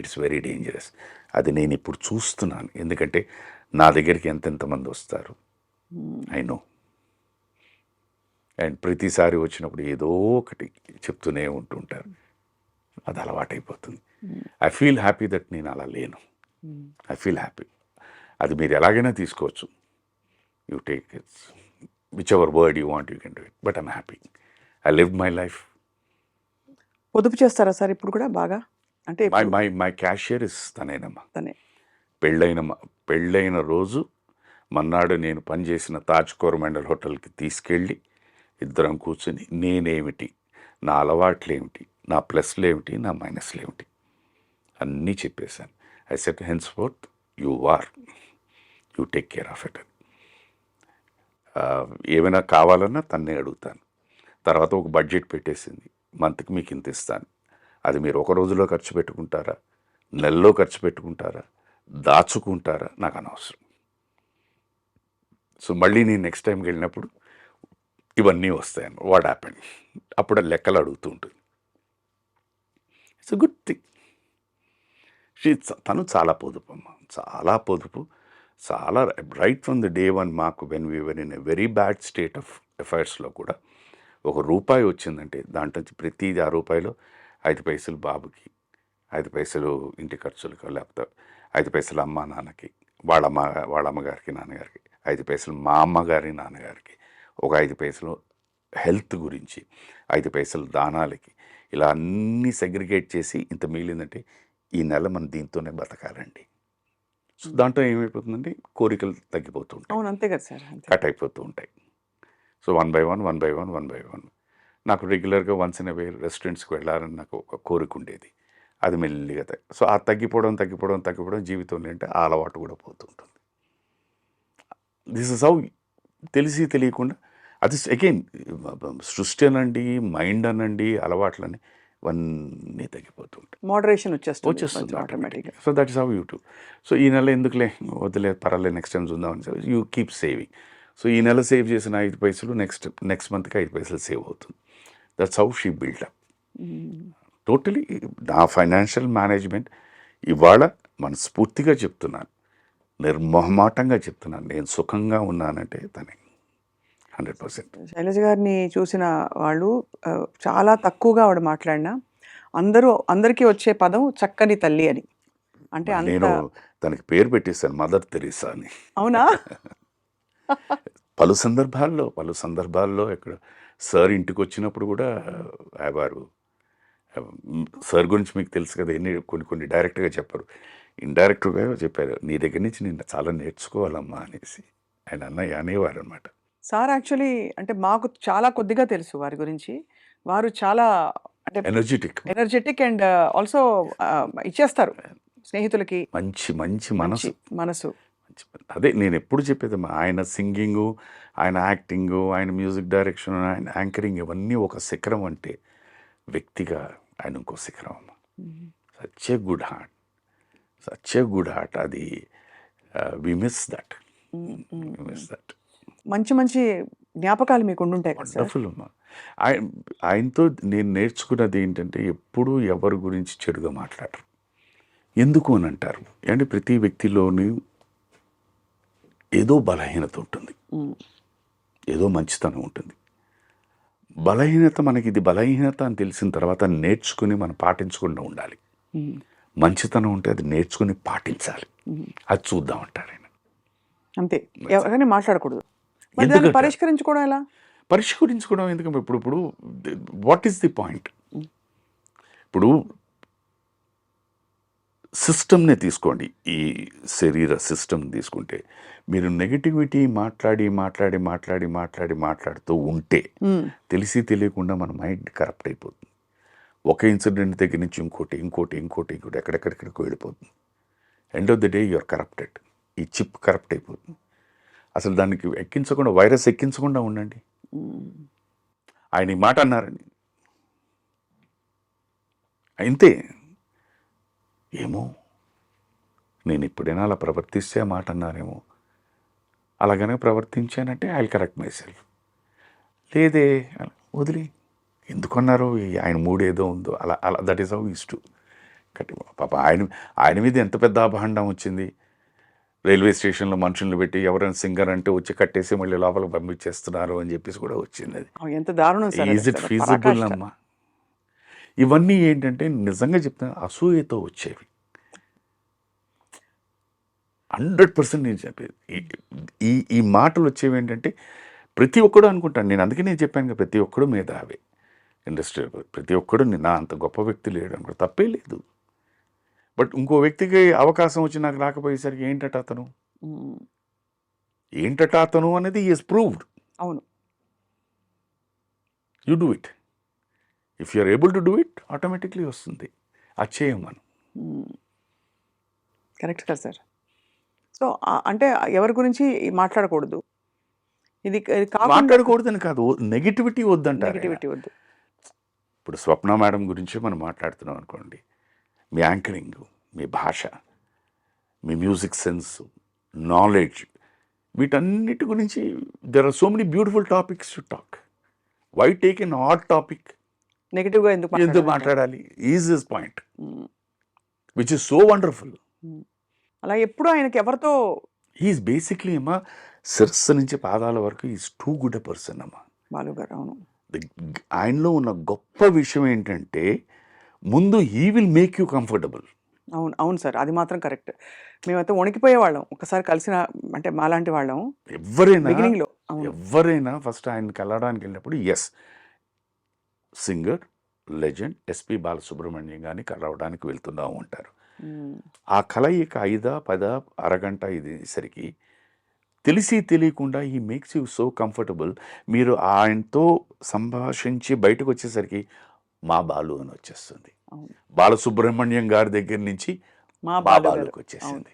ఇట్స్ వెరీ డేంజరస్. అది నేను ఇప్పుడు చూస్తున్నాను. ఎందుకంటే నా దగ్గరికి ఎంతెంతమంది వస్తారు, ఐ నో. అండ్ ప్రతిసారి వచ్చినప్పుడు ఏదో ఒకటి చెప్తూనే ఉంటుంటారు, అది అలవాటైపోతుంది. ఐ ఫీల్ హ్యాపీ దట్ నేను అలా లేను. I feel happy. అది మీరు ఎలాగైనా తీసుకోవచ్చు, you take its which ever word you want, you can do it, but I'm happy. I live my life. పొదుపు చేస్తారా సార్ ఇప్పుడు కూడా బాగా? అంటే మై క్యాషియర్ ఇస్ తనేనమ్మా. తనే. పెళ్ళైన రోజు మన్నాడు నేను పనిచేసిన తాజ్ కోరమాండల్ హోటల్కి తీసుకెళ్ళి ఇద్దరం కూర్చొని నేనేమిటి, నా అలవాట్లు ఏమిటి, నా ప్లస్లు ఏమిటి, నా మైనస్లు ఏమిటి అన్నీ చెప్పేశాను. I set hence fourth you take care of it. ఏమైనా కావాలన్నా తన్నే అడుగుతాను. తర్వాత ఒక బడ్జెట్ పెట్టేసింది, మంత్కి మీకు ఇంత ఇస్తాను, అది మీరు ఒక రోజులో ఖర్చు పెట్టుకుంటారా, నెలలో ఖర్చు పెట్టుకుంటారా, దాచుకుంటారా, నాకు అనవసరం. సో మళ్ళీ నేను నెక్స్ట్ టైంకి వెళ్ళినప్పుడు ఇవన్నీ వస్తాయని వాట్ హ్యాపెండ్, అప్పుడు లెక్కలు అడుగుతూ ఉంటుంది. It's a good thing. తను చాలా పొదుపు అమ్మ, చాలా పొదుపు, చాలా right from the day one. మాకు when we were in a very bad state of అఫైర్స్లో కూడా ₹1 వచ్చిందంటే దాంట్లో ప్రతి ₹6 5 పైసలు బాబుకి, 5 పైసలు ఇంటి ఖర్చులకు, లేకపోతే 5 పైసలు అమ్మ నాన్నకి, వాళ్ళ అమ్మగారికి నాన్నగారికి, 5 పైసలు మా అమ్మగారి నాన్నగారికి, ఒక 5 పైసలు హెల్త్ గురించి, 5 పైసలు దానాలకి, ఇలా అన్నీ సెగ్రిగేట్ చేసి ఇంత మిగిలిందంటే ఈ నెల మనం దీంతోనే బతకాలండి. సో దాంట్లో ఏమైపోతుందంటే కోరికలు తగ్గిపోతూ ఉంటాయి. అవును, అంతే కదా సార్, కట్ అయిపోతూ ఉంటాయి. సో 1 by 1 నాకు రెగ్యులర్గా వన్స్ ఇన్ అవే రెస్టారెంట్స్కి వెళ్ళాలని నాకు ఒక కోరిక ఉండేది. అది మెల్లిగా సో ఆ తగ్గిపోవడం జీవితంలో అంటే ఆ అలవాటు కూడా పోతుంటుంది. దిస్ ఇస్ హౌ తెలిసి తెలియకుండా అది అగైన్ సృష్టి అనండి, మైండ్ అనండి, అలవాట్లని ఇవన్నీ తగ్గిపోతూ ఉంటాయి. మోడరేషన్ వచ్చేస్తుంది ఆటోమేటిక్గా. So that is how you to. So ఈ నెల ఎందుకులే, వద్దులే, పర్వాలేదు, నెక్స్ట్ టైం చూద్దామని యూ కీప్ సేవింగ్. సో ఈ నెల సేవ్ చేసిన 5 పైసలు నెక్స్ట్ మంత్కి 5 పైసలు సేవ్ అవుతుంది. That's how she build up. Totally నా ఫైనాన్షియల్ మేనేజ్మెంట్ ఇవాళ మనస్ఫూర్తిగా చెప్తున్నాను, నిర్మోహమాటంగా చెప్తున్నాను, నేను సుఖంగా ఉన్నానంటే తనే 100%. శైలజ గారిని చూసిన వాళ్ళు చాలా తక్కువగా ఆవిడ మాట్లాడినా అందరికీ వచ్చే పదం చక్కని తల్లి అని. అంటే అంత నేను తనకి పేరు పెట్టేశాను మదర్ తెరీసా అని. అవునా? పలు సందర్భాల్లో ఇక్కడ సార్ ఇంటికి వచ్చినప్పుడు కూడా వారు సార్ గురించి మీకు తెలుసు కదా, కొన్ని డైరెక్ట్గా చెప్పారు, ఇండైరెక్ట్గా చెప్పారు, నీ దగ్గర నుంచి నేను చాలా నేర్చుకోవాలమ్మా అనేసి ఆయన అనేవారు అనమాట. సార్ యాక్చువల్లీ అంటే మాకు చాలా కొద్దిగా తెలుసు వారి గురించి. వారు చాలా అంటే ఎనర్జెటిక్ అండ్ ఆల్సో ఇచ్చేస్తారు స్నేహితులకి. మంచి మంచి మనసు. అదే నేను ఎప్పుడు చెప్పేదమ్మా, ఆయన సింగింగు, ఆయన యాక్టింగు, ఆయన మ్యూజిక్ డైరెక్షన్, ఆయన యాంకరింగ్, ఇవన్నీ ఒక శిఖరం అంటే వ్యక్తిగా ఆయన ఇంకో శిఖరం అమ్మ. Such a good heart. అది వి మిస్ దట్. మంచి మంచి జ్ఞాపకాలు మీకు ఉండుంటాయి కదా సార్? వండర్ఫుల్ అమ్మా. ఆయనతో నేను నేర్చుకున్నది ఏంటంటే ఎప్పుడూ ఎవరి గురించి చెడుగా మాట్లాడరు. ఎందుకు అని అంటారు అంటే ప్రతి వ్యక్తిలోని ఏదో బలహీనత ఉంటుంది, ఏదో మంచితనం ఉంటుంది. బలహీనత మనకి ఇది బలహీనత అని తెలిసిన తర్వాత నేర్చుకుని మనం పాటించకుండా ఉండాలి. మంచితనం ఉంటే అది నేర్చుకుని పాటించాలి. అది చూద్దాం అంటారు ఆయన. అంతే, ఎవరైనా మాట్లాడకూడదు. మరి దాన్ని పరిష్కరించుకోవడం ఎలా? పరిష్కరించుకోవడం ఎందుకంటే ఇప్పుడు వాట్ ఈస్ ది పాయింట్? ఇప్పుడు సిస్టమ్నే తీసుకోండి, ఈ శరీర సిస్టమ్ తీసుకుంటే మీరు నెగటివిటీ మాట్లాడుతూ ఉంటే తెలిసి తెలియకుండా మన మైండ్ కరప్ట్ అయిపోతుంది. ఒక ఇన్సిడెంట్ దగ్గర నుంచి ఇంకోటి ఎక్కడెక్కడికి వెళ్ళిపోతుంది. End of the day you're corrupted. ఈ చిప్ కరప్ట్ అయిపోతుంది. అసలు దానికి వైరస్ ఎక్కించకుండా ఉండండి. ఆయన ఈ మాట అన్నారని అంతే. ఏమో నేను ఎప్పుడైనా అలా ప్రవర్తిస్తే మాట అన్నారేమో, అలాగనే ప్రవర్తించానంటే ఐ కరెక్ట్ మై సెల్ఫ్. లేదే వదిలి ఎందుకన్నారు, ఆయన మూడేదో ఉందో అలా that is how use to కట్టి. పాప ఆయన మీద ఎంత పెద్ద అభాండం వచ్చింది. రైల్వే స్టేషన్లో మనుషులను పెట్టి ఎవరైనా సింగర్ అంటే వచ్చి కట్టేసి మళ్ళీ లోపలికి పంపించేస్తున్నారు అని చెప్పేసి కూడా వచ్చింది. అది ఎంత దారుణం సార్. ఈజ్ ఇట్ ఫీజిబుల్ అమ్మా? ఇవన్నీ ఏంటంటే నిజంగా చెప్తాను అసూయతో వచ్చేవి. 100% నేను చెప్పేది ఈ మాటలు వచ్చేవి ఏంటంటే ప్రతి ఒక్కడు అనుకుంటాను నేను. అందుకే నేను చెప్పాను కదా, ప్రతి ఒక్కడు మేధావే ఇండస్ట్రీలో, ప్రతి ఒక్కడు నా అంత గొప్ప వ్యక్తి లేడు అనుకో, తప్పే లేదు. బట్ ఇంకో వ్యక్తికి అవకాశం వచ్చి నాకు రాకపోయేసరికి ఏంటట అతను అనేది ఈజ్ ప్రూవ్డ్. అవును, you do it. If you're able to do it automatically వస్తుంది. అది చేయం మనం. కరెక్ట్ కదా సార్. సో అంటే ఎవరి గురించి మాట్లాడకూడదు, ఇది మాట్లాడకూడదని కాదు, నెగిటివిటీ వద్దంటారు. నెగిటివిటీ వద్దు. ఇప్పుడు స్వప్న మేడం గురించి మనం మాట్లాడుతున్నాం అనుకోండి, మీ యాంకరింగ్, మీ భాష, మీ మ్యూజిక్ సెన్స్, నాలెడ్జ్, వీటన్నిటి గురించి there are so many beautiful topics to talk. Why take an hot topic? నెగిటివ్గా ఎందుకు మాట్లాడాలి? Is this point which is so wonderful. అలా ఎప్పుడు ఆయనకి ఎవరితో ఈజ్ బేసిక్లీ అమ్మా శిరస్సు నుంచి పాదాల వరకు is too good a person అమ్మా బాలు గారు. అవును, ఆయనలో ఉన్న గొప్ప విషయం ఏంటంటే ముందు he will make you comfortable. అవును సార్, అది మాత్రం కరెక్ట్. మేమైతే వణికిపోయేవాళ్ళం ఒకసారి కలిసిన, అంటే మాలాంటి వాళ్ళం ఎవరైనా ఫస్ట్ ఆయన కలవడానికి వెళ్ళినప్పుడు as singer legend SP Balasubrahmanyam గారిని కలవడానికి వెళ్తున్నాము అంటారు. ఆ కలయిక 5-10 అరగంట ఇదేసరికి తెలిసి తెలియకుండా ఈ మేక్స్ యూ సో కంఫర్టబుల్. మీరు ఆయనతో సంభాషించి బయటకు వచ్చేసరికి మా బాలు అని వచ్చేస్తుంది. బాలసుబ్రహ్మణ్యం గారి దగ్గర నుంచి మా బాలుకి వచ్చేసింది.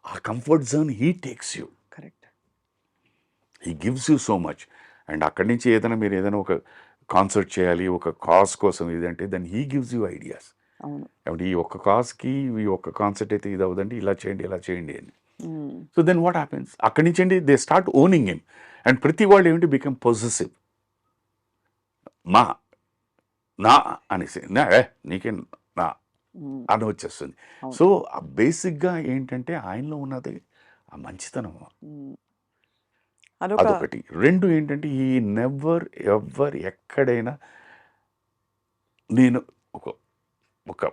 ఆ comfort zone he takes you. Correct. He gives you so much. And అక్కడి నుంచి మీరు ఏదైనా ఒక కాన్సర్ట్ చేయాలి, ఒక కాజ్ కోసం ఇదంటే then he gives you ideas. కాబట్టి ఈ ఒక్క కాజ్కి ఈ ఒక్క కాన్సర్ట్ అయితే ఇది అవుదండి, ఇలా చేయండి అని. సో దెన్ వాట్ హ్యాపెన్స్, అక్కడి నుంచి అండి they start owning him. And ప్రతి వాళ్ళు ఏమిటి బికమ్ పొజెసివ్. నా అనేసి నీకే నా అని వచ్చేస్తుంది. సో బేసిక్గా ఏంటంటే ఆయనలో ఉన్నది ఆ మంచితనం అదొకటి. రెండు ఏంటంటే ఈ ఎవర్ ఎక్కడైనా నేను ఒక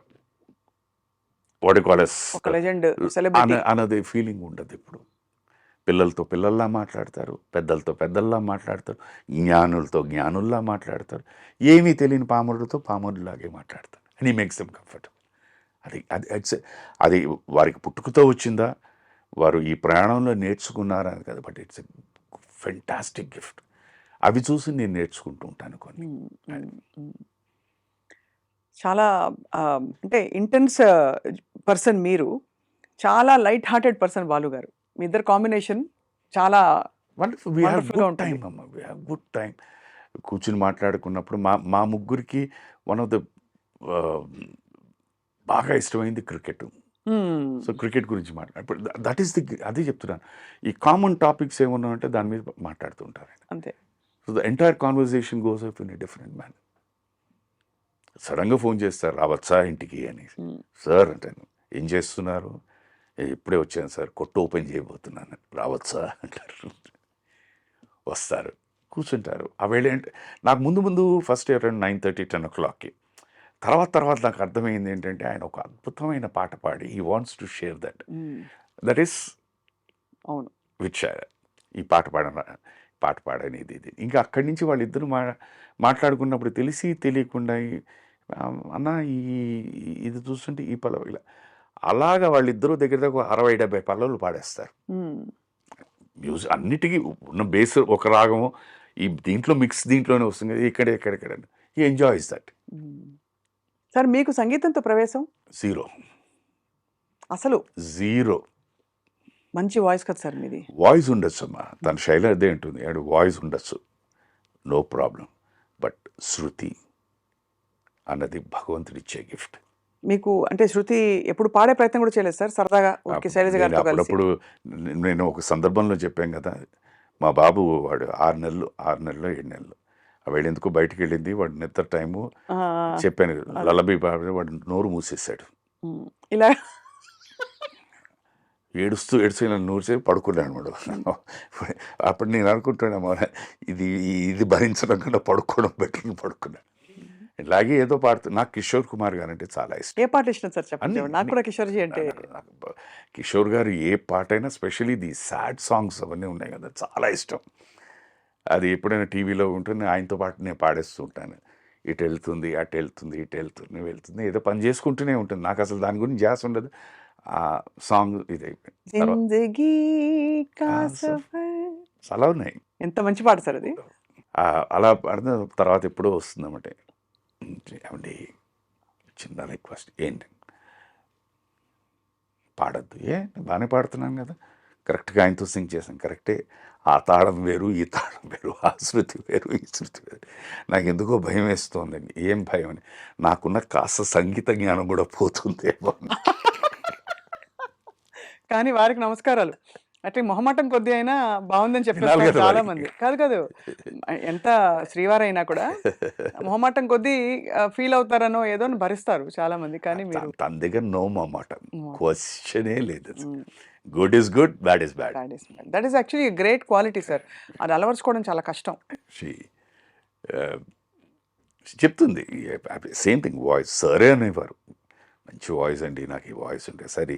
వాట్ కాల్ ఒక లెజెండ్ సెలబ్రిటీ. అన్నది ఫీలింగ్ ఉండదు ఇప్పుడు. పిల్లలతో పిల్లల్లా మాట్లాడతారు, పెద్దలతో పెద్దల్లా మాట్లాడతారు, జ్ఞానులతో జ్ఞానుల్లా మాట్లాడతారు, ఏమీ తెలియని పామరులతో పామరులాగే మాట్లాడతారు. అండ్ ఈ మేక్స్ దెమ్ కంఫర్టబుల్. అది అది అది వారికి పుట్టుకతో వచ్చిందా, వారు ఈ ప్రయాణంలో నేర్చుకున్నారని కదా, but it's a fantastic gift. అవి చూసి నేను నేర్చుకుంటూ ఉంటాను కొన్ని. చాలా అంటే ఇంటెన్స్ పర్సన్ మీరు, చాలా లైట్ హార్టెడ్ పర్సన్ బాలు గారు. మీ ఇద్దరు కాంబినేషన్ చాలా వండర్ఫుల్. వీ హ్యావ్ Wonderful గా గుడ్ ఉంటుంది. టైం అమ్మ, వీ హ్యావ్ గుడ్ టైం. కూర్చుని మాట్లాడుకున్నప్పుడు మా ముగ్గురికి వన్ ఆఫ్ ద బాగా ఇష్టమైంది క్రికెట్. సో క్రికెట్ గురించి మాట్లాడు, దట్ ఈస్ ది, అదే చెప్తున్నాను. ఈ కామన్ టాపిక్స్ ఏమన్నా అంటే దాని మీద మాట్లాడుతూ ఉంటారు. అంతే. So the entire conversation goes up in a different man. సడన్గా ఫోన్ చేస్తారు, రావచ్చా ఇంటికి అని. సార్ అంటాను, ఏం చేస్తున్నారు? ఇప్పుడే వచ్చాను సార్, కొట్టు ఓపెన్ చేయబోతున్నాను. రావచ్చా అంటారు. వస్తారు, కూర్చుంటారు. ఆ వేళ ఏంటి, నాకు ముందు ఫస్ట్ అరౌండ్ 9:30, 10 o'clockకి. తర్వాత నాకు అర్థమైంది ఏంటంటే, ఆయన ఒక అద్భుతమైన పాట పాడి he wants to share that is అవును. విచ్ ఈ పాట పాడనేది ఇది. ఇంకా అక్కడి నుంచి వాళ్ళిద్దరూ మాట్లాడుకున్నప్పుడు తెలిసి తెలియకుండా అన్న ఇది చూస్తుంటే ఈ పల్లవి ఇలా, అలాగా వాళ్ళిద్దరూ దగ్గర 60-70 పల్లవులు పాడేస్తారు. మ్యూజిక్ అన్నిటికీ ఉన్న బేస్ ఒక రాగము, ఈ దీంట్లో మిక్స్ దీంట్లోనే వస్తుంది కదా, ఎక్కడెక్కడ ఈ ఎంజాయ్స్ దట్. సార్ మీకు సంగీతంతో ప్రవేశం? జీరో. అసలు జీరో. మంచి వాయిస్ కదా సార్ మీది. వాయిస్ ఉండొచ్చు అమ్మా, తన శైలి అదే ఉంటుంది, అండ్ వాయిస్ ఉండొచ్చు, నో ప్రాబ్లం. బట్ శృతి అన్నది భగవంతుడిచ్చే గిఫ్ట్. మీకు అంటే శృతి ఎప్పుడు పాడే ప్రయత్నం కూడా చేయలేదు సార్? సరదాగా ఊరికే శైలజ గారితో కలిసి? అప్పుడప్పుడు నేను ఒక సందర్భంలో చెప్పాను కదా, మా బాబు వాడు 6 నెలలు 7 నెలలు వాడు ఎందుకు బయటికి వెళ్ళింది, వాడు నిద్ర టైము చెప్పాను, లలబీ పాడి వాడు నోరు మూసేశాడు. ఇలా ఏడుస్తూ ఇలా నోరు చేసి పడుకున్నాడు వాడు. అప్పుడు నేను అనుకుంటున్నాను, ఇది భరించడం కన్నా పడుకోవడం బెటర్. పడుకున్నాను. ఇలాగే ఏదో పాడుతుంది. నాకు కిషోర్ కుమార్ గారు అంటే చాలా ఇష్టం. ఏ పాట ఇష్టం సార్ చెప్పండి? నాకు కూడా కిషోర్జీ అంటే, కిషోర్ గారు ఏ పాట అయినా, స్పెషల్లీ ది సాడ్ సాంగ్స్ అవన్నీ ఉన్నాయి కదా, చాలా ఇష్టం. అది ఎప్పుడైనా టీవీలో ఉంటుంది, ఆయనతో పాటు నేను పాడేస్తూ ఉంటాను. ఇటు వెళ్తుంది, అటు వెళ్తుంది, ఇటు వెళ్తుంది, ఏదో పని చేసుకుంటూనే ఉంటుంది. నాకు అసలు దాని గురించి ధ్యాస ఉండదు. ఆ సాంగ్ ఇది జిందగీ కా సఫర్. చాలా ఉన్నాయి. ఎంత మంచి పాట సార్ అది. అలా పాడిన తర్వాత ఎప్పుడో వస్తుందన్నమాట, ఏమండి చిన్న రిక్వెస్ట్, ఏంటి పాడద్దు? నేను బాగానే పాడుతున్నాను కదా, కరెక్ట్గా ఆయనతో సింగ్ చేశాను, కరెక్టే. ఆ తాళం వేరు, ఈ తాళం వేరు, ఆ శృతి వేరు, ఈ శృతి వేరు. నాకు ఎందుకో భయం వేస్తోందండి. ఏం భయం అని, నాకున్న కాస్త సంగీత జ్ఞానం కూడా పోతుందేమో. కానీ వారికి నమస్కారాలు. అంటే మొహమాటం కొద్ది అయినా బాగుందని చెప్పారు చాలా మంది. కాదు ఎంత శ్రీవారైనా కూడా మొహమాటం కొద్దీ ఫీల్ అవుతారనో ఏదో భరిస్తారు చాలా మంది. కానీ మీరు తన దగ్గర నో మొహమాటం, క్వశ్చనే లేదు. Good is good, bad is bad. That is actually great quality sir. అది అలవర్చుకోవడం చాలా కష్టం. చెప్తుంది సేమ్ థింగ్, వాయిస్ సరే అనేవారు, మంచి వాయిస్ అండి, నాకు ఈ వాయిస్ ఉంటే సరే,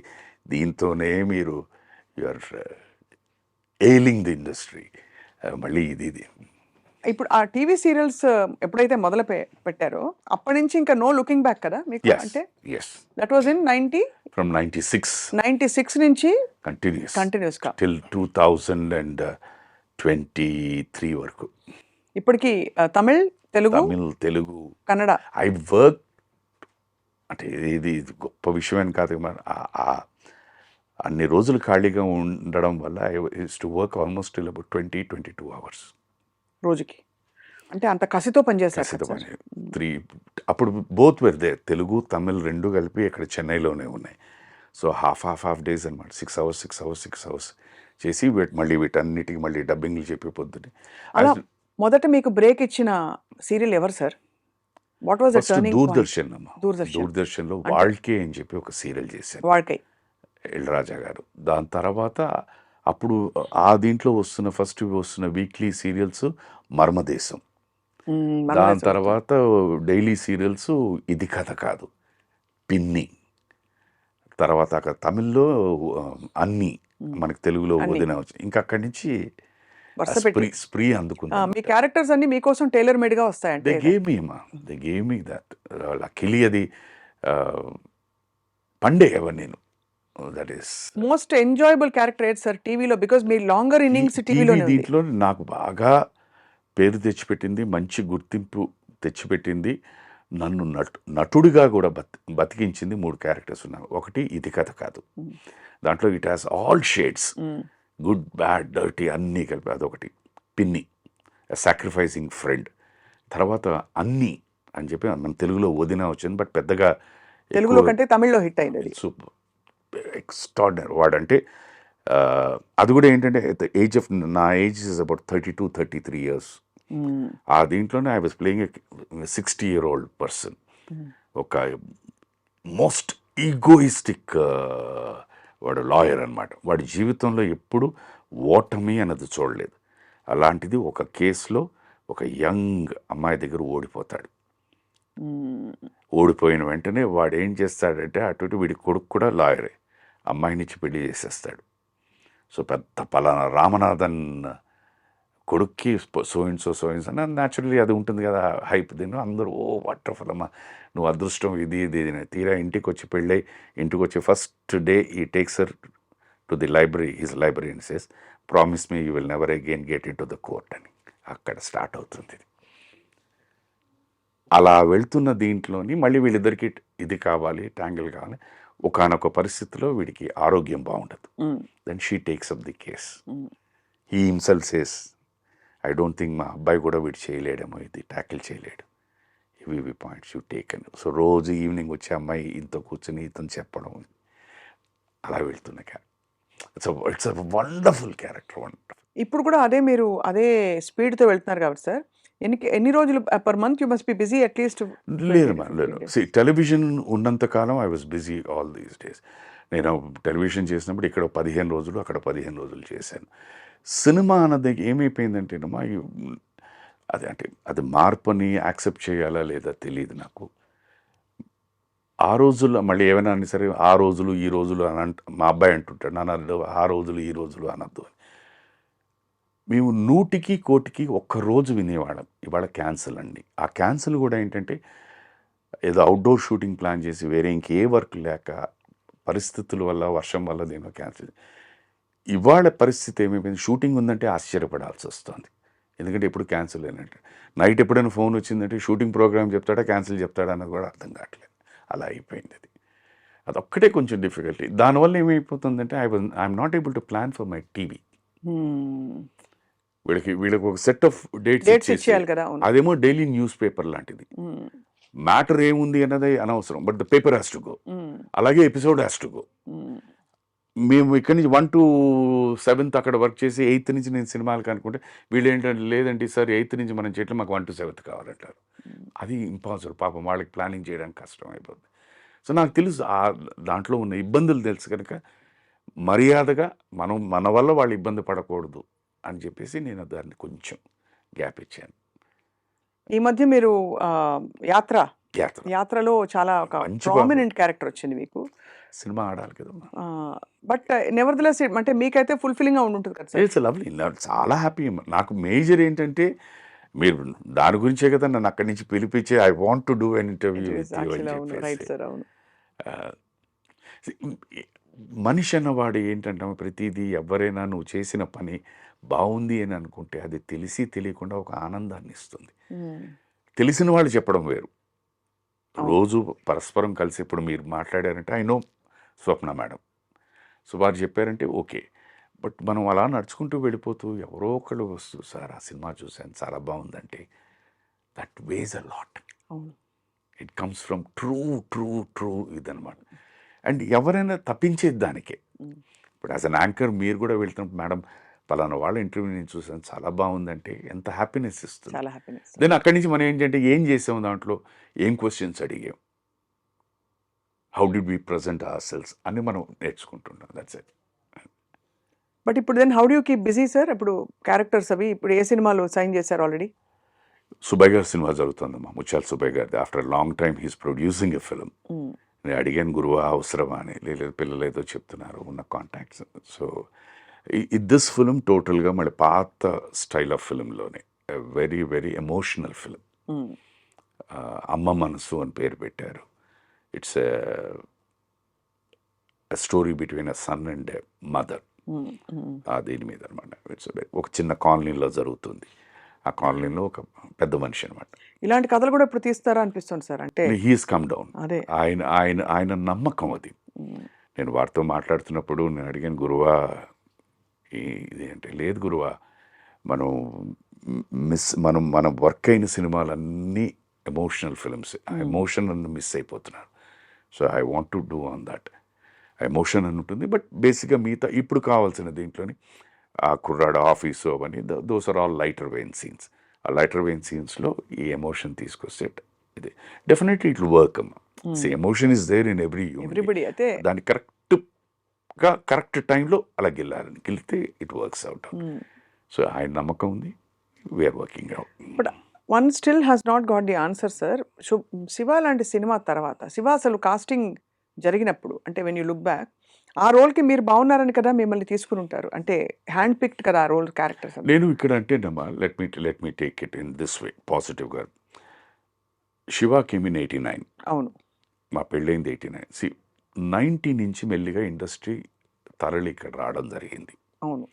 దీంతోనే మీరు యూఆర్ ఎయిలింగ్ ది ఇండస్ట్రీ. మళ్ళీ ఇది ఇప్పుడు ఆ టీవీ సీరియల్స్ ఎప్పుడైతే మొదలు పెట్టారో అప్పటి నుంచి ఇంకా నో లుకింగ్ బ్యాక్ కదా మీకు? అంటే దట్ వాజ్ ఇన్ from 96 నుంచి కంటిన్యూస్ till 2023 వరకు. ఇప్పటికి తమిళ్, తెలుగు, కన్నడ. ఐ వర్క్ అంటే ఇది గొప్ప విషయం అని కాదు, అన్ని రోజులు ఖాళీగా ఉండడం వల్ల I use to work almost till about 20-22 hours రోజుకి. అంటే అంత కసితో పనిచేస్తారు. అప్పుడు both where they, Telugu Tamil రెండు కలిపి ఇక్కడ చెన్నైలోనే ఉన్నాయి. సో హాఫ్ డేస్ అనమాట, 6 hours చేసి మళ్ళీ వీటన్నిటికి మళ్ళీ డబ్బింగ్లు చెప్పి పొద్దుని. అలా మొదట మీకు బ్రేక్ ఇచ్చిన సీరియల్ ఎవరు సార్? వాట్ వాజ్ దూరదర్శన్ అమ్మ. దూరదర్శన్లో వాళ్కే అని చెప్పి ఒక సీరియల్ చేశాను, వాళ్కై ఇళరాజా గారు. దాని తర్వాత అప్పుడు ఆ దీంట్లో ఫస్ట్ వస్తున్న వీక్లీ సీరియల్స్ మర్మదేశం, దాని తర్వాత డైలీ సీరియల్స్ ఇది కథ కాదు, పిన్ని, తర్వాత అక్కడ తమిళ్లో అన్ని, మనకి తెలుగులో అన్ని. వదిన వచ్చి ఇంకా అక్కడి నుంచి వరుస పెట్టి స్ప్రీ అందుకుంది. మీ క్యారెక్టర్స్ అన్ని మీకోసం టైలర్ మేడ్ గా దే వస్తాయంటే గేమ్ మీ దట్ లక్కీలీ అది పండే ఎవరు నేను that is most enjoyable character ఏది సార్ టీవీలో? బికాస్ మీ లాంగర్ ఇన్నింగ్స్ టీవీలో దీంట్లో నాకు బాగా పేరు తెచ్చిపెట్టింది, మంచి గుర్తింపు తెచ్చిపెట్టింది, నన్ను నటుడిగా కూడా బతికించింది 3 క్యారెక్టర్స్ ఉన్నాయి. ఒకటి ఇది కథ కాదు, దాంట్లో it has all shades, good bad dirty అన్నీ కలిపి అదొకటి. పిన్ని సాక్రిఫైసింగ్ ఫ్రెండ్. తర్వాత అన్నీ అని చెప్పి మన తెలుగులో వదిన వచ్చింది, బట్ పెద్దగా తెలుగులో కంటే తమిళ్లో హిట్ అయింది. సూపర్ ఎక్స్ట్రాడినరీ వాడంటే. అది కూడా ఏంటంటే ఏజ్ ఆఫ్ నా ఏజ్ ఇస్ అబౌట్ 32-33 years. ఆ దీంట్లోనే I was playing 60-year-old person. ఒక మోస్ట్ ఈగోయిస్టిక్ వాడు లాయర్ అనమాట. వాడి జీవితంలో ఎప్పుడు ఓటమి అన్నది చూడలేదు. అలాంటిది ఒక కేసులో ఒక యంగ్ అమ్మాయి దగ్గర ఓడిపోతాడు. ఓడిపోయిన వెంటనే వాడు ఏం చేస్తాడంటే అటు ఇటు వీడి కొడుకు కూడా లాయరే, అమ్మాయినిచ్చి పెళ్లి చేసేస్తాడు. సో పెద్ద పలానా రామనాథన్ కొడుక్కి సోయిన్స్ అని న్యాచురల్లీ అది ఉంటుంది కదా హైప్. దీన్ని అందరూ ఓ వాటర్ఫుల్ అమ్మా, నువ్వు అదృష్టం ఇది ఇది ఇది. తీరా ఇంటికి వచ్చి పెళ్ళై ఇంటికి వచ్చి ఫస్ట్ డే ఈ takes her to the library, his library and says promise me you will never again get in to the court అని. అక్కడ స్టార్ట్ అవుతుంది. అలా వెళ్తున్న దీంట్లోని మళ్ళీ వీళ్ళిద్దరికి ఇది కావాలి, ట్యాంగిల్ కావాలి. ఒకానొక పరిస్థితిలో వీడికి ఆరోగ్యం బాగుండదు. Then she takes up the case. He himself says I don't think మా అబ్బాయి కూడా వీడు చేయలేడేమో, ఇది ట్యాకిల్ చేయలేడు, ఇవి పాయింట్స్ యూ టేక్ అని. సో రోజు ఈవినింగ్ వచ్చే అమ్మాయి ఇంత కూర్చొని ఇతను చెప్పడం, అలా వెళ్తున్న character. It's a wonderful character, wonderful. ఇప్పుడు కూడా అదే మీరు అదే స్పీడ్తో వెళ్తున్నారు కాబట్టి సార్, ఎన్ని రోజులు per month you must be busy at least? లేదు, టెలివిజన్ ఉన్నంతకాలం I was busy all these days. నేను టెలివిజన్ చేసినప్పుడు ఇక్కడ 15 రోజులు, అక్కడ 15 రోజులు చేశాను. సినిమా అన్నది ఏమైపోయిందంటేనమ్మా, అది మార్పుని యాక్సెప్ట్ చేయాలా లేదా తెలియదు నాకు. ఆ రోజుల్లో మళ్ళీ ఏమైనా అని సరే ఆ రోజులు ఈ రోజులు అని మా అబ్బాయి అంటుంటాడు, నాన్న ఆ రోజులు ఈ రోజులు అనద్దు అని. మేము 100కి 1,000కి ఒక్కరోజు వినేవాళ్ళం. ఇవాళ క్యాన్సిల్ అండి. ఆ క్యాన్సిల్ కూడా ఏంటంటే ఏదో అవుట్డోర్ షూటింగ్ ప్లాన్ చేసి వేరే ఇంకే వర్క్ లేక పరిస్థితుల వల్ల, వర్షం వల్ల దేనో క్యాన్సిల్. ఇవాళ పరిస్థితి ఏమైపోయింది, షూటింగ్ ఉందంటే ఆశ్చర్యపడాల్సి వస్తుంది. ఎందుకంటే ఎప్పుడు క్యాన్సిల్ అయినట్టు. నైట్ ఎప్పుడైనా ఫోన్ వచ్చిందంటే షూటింగ్ ప్రోగ్రామ్ చెప్తాడా క్యాన్సిల్ చెప్తాడా అన్నది కూడా అర్థం కావట్లేదు. అలా అయిపోయింది అది. అదొక్కటే కొంచెం డిఫికల్టీ. దానివల్ల ఏమైపోతుందంటే I'm not able to plan for my TV. వీళ్ళకి ఒక సెట్ ఆఫ్ డేట్స్ ఇచ్చేయాలి కదా. అదేమో డైలీ న్యూస్ పేపర్ లాంటిది. మ్యాటర్ ఏముంది అన్నది అనవసరం, but the paper has to go. అలాగే ఎపిసోడ్ హ్యాస్ టు గో. మేము ఇక్కడి నుంచి 1 to 7 అక్కడ వర్క్ చేసి 8th నుంచి నేను సినిమాలకు అనుకుంటే వీళ్ళు ఏంటంటే లేదండి సార్ 8th నుంచి మనం చేయట్లేదు, మాకు 1 to 7 కావాలంటారు. అది ఇంపాసిబుల్. పాపం వాళ్ళకి ప్లానింగ్ చేయడానికి కష్టం అయిపోతుంది. సో నాకు తెలుసు దాంట్లో ఉన్న ఇబ్బందులు తెలుసు కనుక మర్యాదగా మన వల్ల వాళ్ళు ఇబ్బంది పడకూడదు అని చెప్పేసి నేను దాన్ని కొంచెం గ్యాప్ ఇచ్చాను. ఈ మధ్య మీరు యాత్రలో చాలా ఒక ప్రామినెంట్ క్యారెక్టర్ వచ్చింది మీకు. సినిమా ఆడాలి కదమ్మా. బట్ నెవర్దలెస్ అంటే మీకైతే ఫుల్ఫిల్లింగ్ గా ఉంటుంది కదా సార్? ఇట్స్ లవ్లీ, చాలా హ్యాపీ. నాకు మేజర్ ఏంటంటే మీరు దాని గురించే కదా నన్ను అక్కడి నుంచి పిలిపించి I want to do an interview. మనిషి అన్నవాడు ఏంటంటే ప్రతిదీ ఎవరైనా నువ్వు చేసిన పని బాగుంది అని అనుకుంటే అది తెలిసి తెలియకుండా ఒక ఆనందాన్ని ఇస్తుంది. తెలిసిన వాళ్ళు చెప్పడం వేరు. రోజు పరస్పరం కలిసి ఇప్పుడు మీరు మాట్లాడారంటే I know Swapna madam, so వారు చెప్పారంటే ఓకే. బట్ మనం అలా నడుచుకుంటూ వెళ్ళిపోతూ ఎవరో ఒకళ్ళు వస్తూ సార్ ఆ సినిమా చూశాను చాలా బాగుందంటే that ways a lot. It comes from true ఇదనమాట. అండ్ ఎవరైనా తప్పించేది దానికే. ఇప్పుడు యాజ్ అన్ యాంకర్ మీరు కూడా వెళ్తున్నప్పుడు మేడం పలానా వాళ్ళ ఇంటర్వ్యూ నేను చూసాను చాలా బాగుందంటే ఎంత హ్యాపీనెస్ ఇస్తుంది. దెన్ అక్కడి నుంచి మనం ఏంటంటే ఏం చేసాము, దాంట్లో ఏం క్వశ్చన్స్ అడిగాం, how did we present our selves అని మనం నేర్చుకుంటున్నాం. That's it. బట్ ఇప్పుడు then how do you keep busy sir? ఇప్పుడు క్యారెక్టర్స్ అవి ఇప్పుడు ఏ సినిమాలో సైన్ చేశారు ఆల్రెడీ? సుబ్బయ్య గారి సినిమా జరుగుతుందమ్మా, ముత్యాల సుబ్బయ్య గారిది. After long time he's producing a film. నేను అడిగాను గురువా అవసరమా అని, లేదు పిల్లలు ఏదో చెప్తున్నారు ఉన్న కాంటాక్ట్స్. సో దిస్ ఫిలిం టోటల్గా మళ్ళీ పాత స్టైల్ ఆఫ్ ఫిలింలోనే very very emotional film. Amma Manasu అని పేరు పెట్టారు. It's story between a son and mother. దీని మీద అనమాట. ఇట్స్ ఒక చిన్న కాలనీలో జరుగుతుంది. ఆ కాలనీలో ఒక పెద్ద మనిషి అనమాట. ఇలాంటి కథలు కూడా ఇప్పుడు తీస్తారా అనిపిస్తుంది సార్. అంటే హీస్ కమ్ డౌన్. అదే ఆయన ఆయన ఆయన నమ్మకం అది. నేను వారితో మాట్లాడుతున్నప్పుడు నేను అడిగాను, గురువా ఇది అంటే, లేదు గురువా, మనం మన వర్క్ అయిన సినిమాలన్నీ ఎమోషనల్ ఫిల్మ్స్. ఆ ఎమోషన్ అన్న మిస్ అయిపోతున్నారు. So I want to do on that. Emotion అని ఉంటుంది, బట్ బేసిక్గా మిగతా ఇప్పుడు కావాల్సిన దీంట్లోని ఆ కుర్రాడు ఆఫీసు అవన్నీ those are all lighter vein scenes. ఆ లైటర్ వెయిన్ సీన్స్లో ఈ ఎమోషన్ తీసుకొస్తే ఇది డెఫినెట్లీ ఇట్ విల్ వర్క్ అమ్మా. Emotion is there in everybody. అయితే దాన్ని కరెక్ట్ టైంలో అలా గెలిస్తే ఇట్ వర్క్స్ అవుట్. సో ఆయన నమ్మకం ఉంది. We're working out. But one still has not got the answer sir. Shiva లాంటి సినిమా తర్వాత శివ అసలు కాస్టింగ్ జరిగినప్పుడు, అంటే వెన్ యూ లుక్ బ్యాక్, ఆ రోల్కి మీరు బాగున్నారని కదా మిమ్మల్ని తీసుకుని ఉంటారు. అంటే హ్యాండ్ పిక్డ్ కదా ఆ రోల్ క్యారెక్టర్స్. నేను ఇక్కడ అంటేనమ్మా, let me take it in this way పాజిటివ్గా. Siva came in 89. అవును, మా పెళ్ళైంది 89. 90 నుంచి మెల్లిగా ఇండస్ట్రీ తరలి ఇక్కడ రావడం జరిగింది. అవును.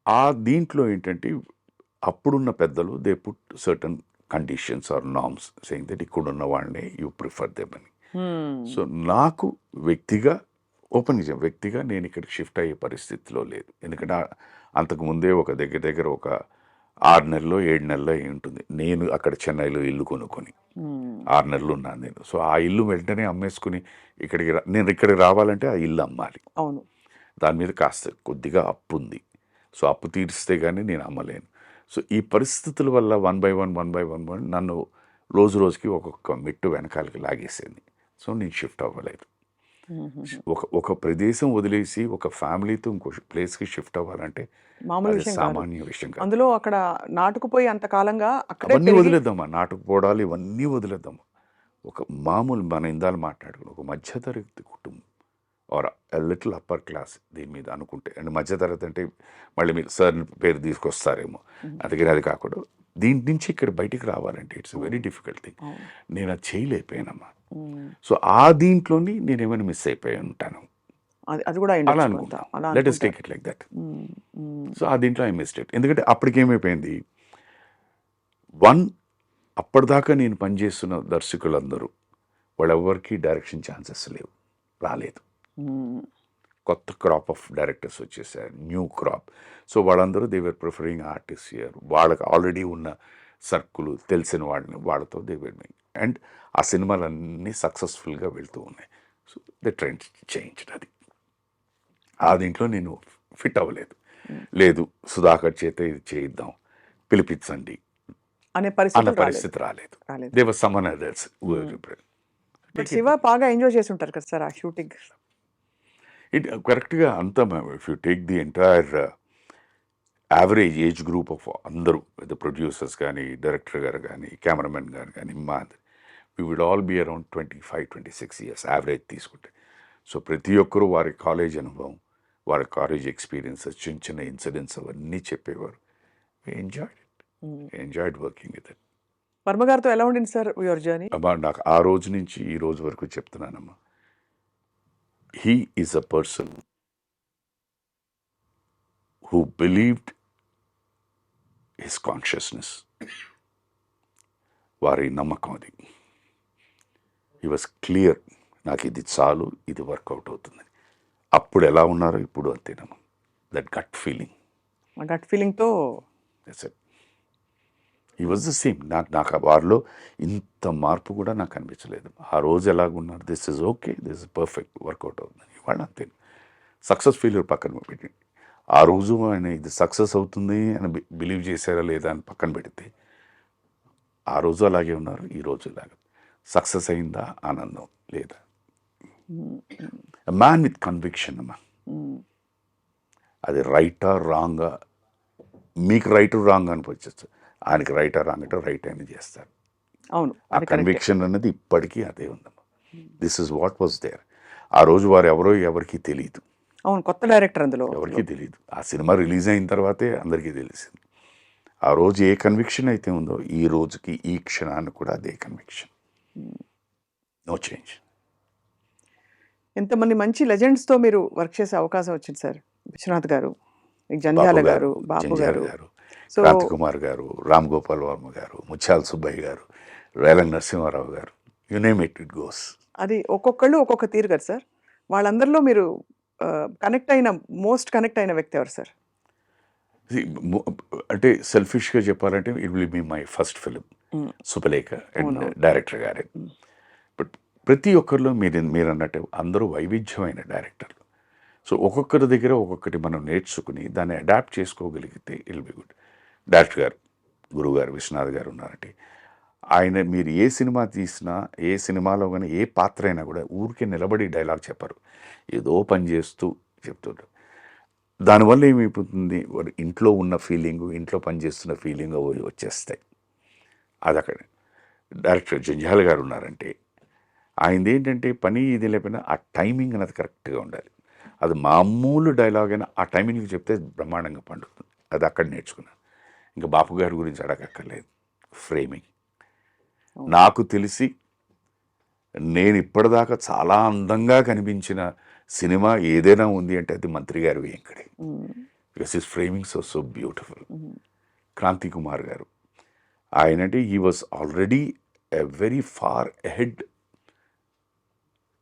ఆ దీంట్లో ఏంటంటే అప్పుడున్న పెద్దలు they put certain conditions or norms saying that ఇక్కడున్న వాళ్ళనే యూ ప్రిఫర్ దెమ్ అని. సో నాకు వ్యక్తిగా నేను ఇక్కడికి షిఫ్ట్ అయ్యే పరిస్థితిలో లేదు. ఎందుకంటే అంతకుముందే ఒక దగ్గర ఒక 6 నెలల్లో 7 నెలల్లో ఉంటుంది నేను అక్కడ చెన్నైలో ఇల్లు కొనుక్కొని 6 నెలలు ఉన్నాను నేను. సో ఆ ఇల్లు వెంటనే అమ్మేసుకుని నేను ఇక్కడికి రావాలంటే ఆ ఇల్లు అమ్మాలి. అవును. దాని మీద కాస్త కొద్దిగా అప్పు ఉంది. సో అప్పు తీరిస్తే కానీ నేను అమ్మలేను. సో ఈ పరిస్థితుల వల్ల వన్ బై వన్ నన్ను రోజుకి ఒక్కొక్క మెట్టు వెనకాలకి లాగేసేది. సో నేను షిఫ్ట్ అవ్వలేదు. ఒక ప్రదేశం వదిలేసి ఒక ఫ్యామిలీతో ఇంకో ప్లేస్కి షిఫ్ట్ అవ్వాలంటే సామాన్య విషయం కాదు. అందులో అక్కడ నాటుకుపోయి అంతకాలంగా అవన్నీ వదిలేద్దామా, నాటుకుపోవడాలు ఇవన్నీ వదిలేద్దామా. ఒక మామూలు మన ఇందాలు మాట్లాడుకుని ఒక మధ్యతరగతి కుటుంబం ఆర్ లిటిల్ అప్పర్ క్లాస్ దీని మీద అనుకుంటే, అండ్ మధ్యతరగతి అంటే మళ్ళీ మీరు సార్ పేరు తీసుకొస్తారేమో, అందుకని అది కాకుండా దీని నుంచి ఇక్కడ బయటికి రావాలంటే ఇట్స్ వెరీ డిఫికల్ట్ థింగ్. నేను అది చేయలేకపోయానమ్మా. సో ఆ దీంట్లోని నేను ఏమైనా మిస్ అయిపోయి ఉంటాను అది కూడా అలా అనుకుంటా. Let us take it like that. So ఆ దీంట్లో ఐ మిస్డ్ ఇట్. ఎందుకంటే అప్పటికేమైపోయింది, అప్పటిదాకా నేను పనిచేస్తున్న దర్శకులందరూ వాళ్ళెవ్వరికి డైరెక్షన్ ఛాన్సెస్ రాలేదు. కొత్త క్రాప్ ఆఫ్ డైరెక్టర్స్ వచ్చేసారు, న్యూ క్రాప్. సో వాళ్ళందరూ they were preferring artist here. వాళ్ళకి ఆల్రెడీ ఉన్న సర్కులు తెలిసిన వాళ్ళతో దే వర్ మేకింగ్, అండ్ ఆ సినిమాలన్నీ సక్సెస్ఫుల్గా వెళ్తూ ఉన్నాయి. So the trend change. అది ఆ దీంట్లో నేను ఫిట్ అవ్వలేదు. లేదు సుధాకర్ చేత ఇది చేయిద్దాం, పిలిపించండి అనే పరిస్థితి రాలేదు. They were someone others. Shiva బాగా ఎంజాయ్ చేసి ఉంటారు కదా సార్ ఆ షూటింగ్. కరెక్ట్గా అంతా if you take the entire average age group of అందరూ, ప్రొడ్యూసర్స్ కానీ, డైరెక్టర్ గారు కానీ, కెమెరామెన్ గారు కానీ, we would all be around 25-26 years average తీసుకుంటే. సో ప్రతి ఒక్కరూ వారి కాలేజ్ అనుభవం, వారి కాలేజ్ ఎక్స్పీరియన్సెస్, చిన్న ఇన్సిడెంట్స్ అవన్నీ చెప్పేవారు. Enjoyed working with it. Varma గారితో ఎలా ఉండింది సార్ యువర్ జర్నీ? అమ్మా నాకు ఆ రోజు నుంచి ఈ రోజు వరకు చెప్తున్నానమ్మా, he is a person who believed his consciousness. వారి నమ్మకం అది. he was clear, నాకు ఇది చాలు, ఇది వర్కౌట్ అవుతుందని. అప్పుడు ఎలా ఉన్నారో ఇప్పుడు అంతేనమ్మా. దట్ గట్ ఫీలింగ్, ఆ గట్ ఫీలింగ్తో he was the same. నాకు వారిలో ఇంత మార్పు కూడా నాకు అనిపించలేదు. ఆ రోజు ఎలాగున్నారు, this is okay, this is perfect, work out అవుతుంది. ఇవాళ అంతే. సక్సెస్ ఫెయిల్యూర్ పక్కన పెట్టి ఆ రోజు ఆయన ఇది సక్సెస్ అవుతుంది అని బిలీవ్ చేశారా లేదా అని పక్కన పెడితే, ఆ రోజు అలాగే ఉన్నారు, ఈ రోజు ఇలాగ. సక్సెస్ అయిందా, ఆనందం లేదా. మ్యాన్ విత్ కన్విక్షన్ అమ్మా. అది రైటా రాంగా, మీకు రైట్ రాంగ్ అనిపించచ్చు, ఆయనకి రైటా రాంగ్ అంటే రైట్ అని చేస్తారు. అవును, ఆ కన్విక్షన్ అన్నది ఇప్పటికీ అదే ఉందమ్మా. This is what was there. ఆ రోజు వారు ఎవరో ఎవరికి తెలియదు, అవును, కొత్త డైరెక్టర్ అందులో. ఎవరికి తెలియదు. ఆ సినిమా రిలీజ్ అయిన తర్వాతే అందరికీ తెలిసింది. ఆ రోజు ఏ కన్విక్షన్ అయితే ఉందో ఈ రోజుకి ఈ క్షణాన్ని కూడా అదే కన్విక్షన్. No change. ఎంతమంది మంచి లెజెండ్స్తో మీరు వర్క్ చేసే అవకాశం వచ్చింది సార్. విశ్వనాథ్ గారు, జంధ్యాల గారు, బాబు జంధ్యాల గారు. గారు, సో క్రాంతి కుమార్ గారు, రామ్ గోపాల్ వర్మ గారు, ముత్యాల సుబ్బయ్య గారు, రేలంగి నరసింహారావు గారు, you name it, it goes. అది ఒక్కొక్కళ్ళు ఒక్కొక్క తీరు కదా సార్. వాళ్ళందరిలో మీరు మోస్ట్ కనెక్ట్ అయిన వ్యక్తి ఎవరు సార్? అంటే సెల్ఫిష్గా చెప్పాలంటే it will be my first film Subhalekha and director గారే. బట్ ప్రతి ఒక్కరిలో మీరు అన్నట్టు అందరూ వైవిధ్యమైన డైరెక్టర్లు. సో ఒక్కొక్కరి దగ్గర ఒక్కొక్కటి మనం నేర్చుకుని దాన్ని అడాప్ట్ చేసుకోగలిగితే ఇట్ బి గుడ్. డైరెక్టర్ గారు, గురువు గారు, విశ్వనాథ్ గారు ఉన్నారంటే ఆయన మీరు ఏ సినిమా తీసినా, ఏ సినిమాలో కానీ ఏ పాత్ర అయినా కూడా ఊరికే నిలబడి డైలాగ్ చెప్పరు, ఏదో పని చేస్తూ చెప్తుంటారు. దానివల్ల ఏమైపోతుంది, వాడు ఇంట్లో ఉన్న ఫీలింగు, ఇంట్లో పనిచేస్తున్న ఫీలింగ్ వచ్చేస్తాయి. అది అక్కడ. డైరెక్టర్ జంధ్యాల గారు ఉన్నారంటే ఆయనది ఏంటంటే పని ఇది లేకపోయినా ఆ టైమింగ్ అనేది కరెక్ట్గా ఉండాలి. అది మామూలు డైలాగ్ అయినా ఆ టైమింగ్కి చెప్తే బ్రహ్మాండంగా పండుతుంది. అది అక్కడ నేర్చుకున్నాను. ఇంకా బాపు గారి గురించి అడగక్కర్లేదు. ఫ్రేమింగ్ నాకు తెలిసి నేను ఇప్పటిదాకా చాలా అందంగా కనిపించిన సినిమా ఏదైనా ఉంది అంటే అది మంత్రి గారు వెంకడే. Because his framings are so beautiful. Kranthi Kumar గారు ఆయనంటే he was already a very far ahead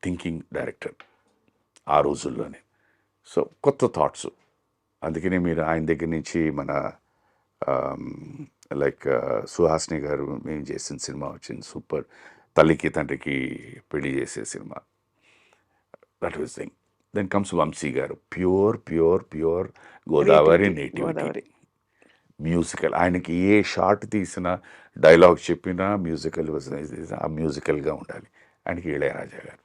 thinking director ఆ రోజుల్లోనే. సో కొత్త థాట్స్. అందుకనే మీరు ఆయన దగ్గర నుంచి మన లైక్ సుహాసిని గారు మేము చేసిన సినిమా వచ్చింది సూపర్, తల్లికి తండ్రికి పెళ్లి చేసే cinema, that was thing. Then comes Vamsi గారు, pure pure pure Godavari nativity. Musical, ఆయనకి ఏ షార్ట్ తీసినా డైలాగ్ చెప్పినా మ్యూజికల్ ఆ మ్యూజికల్గా ఉండాలి. ఆయనకి ఇళయరాజా గారు,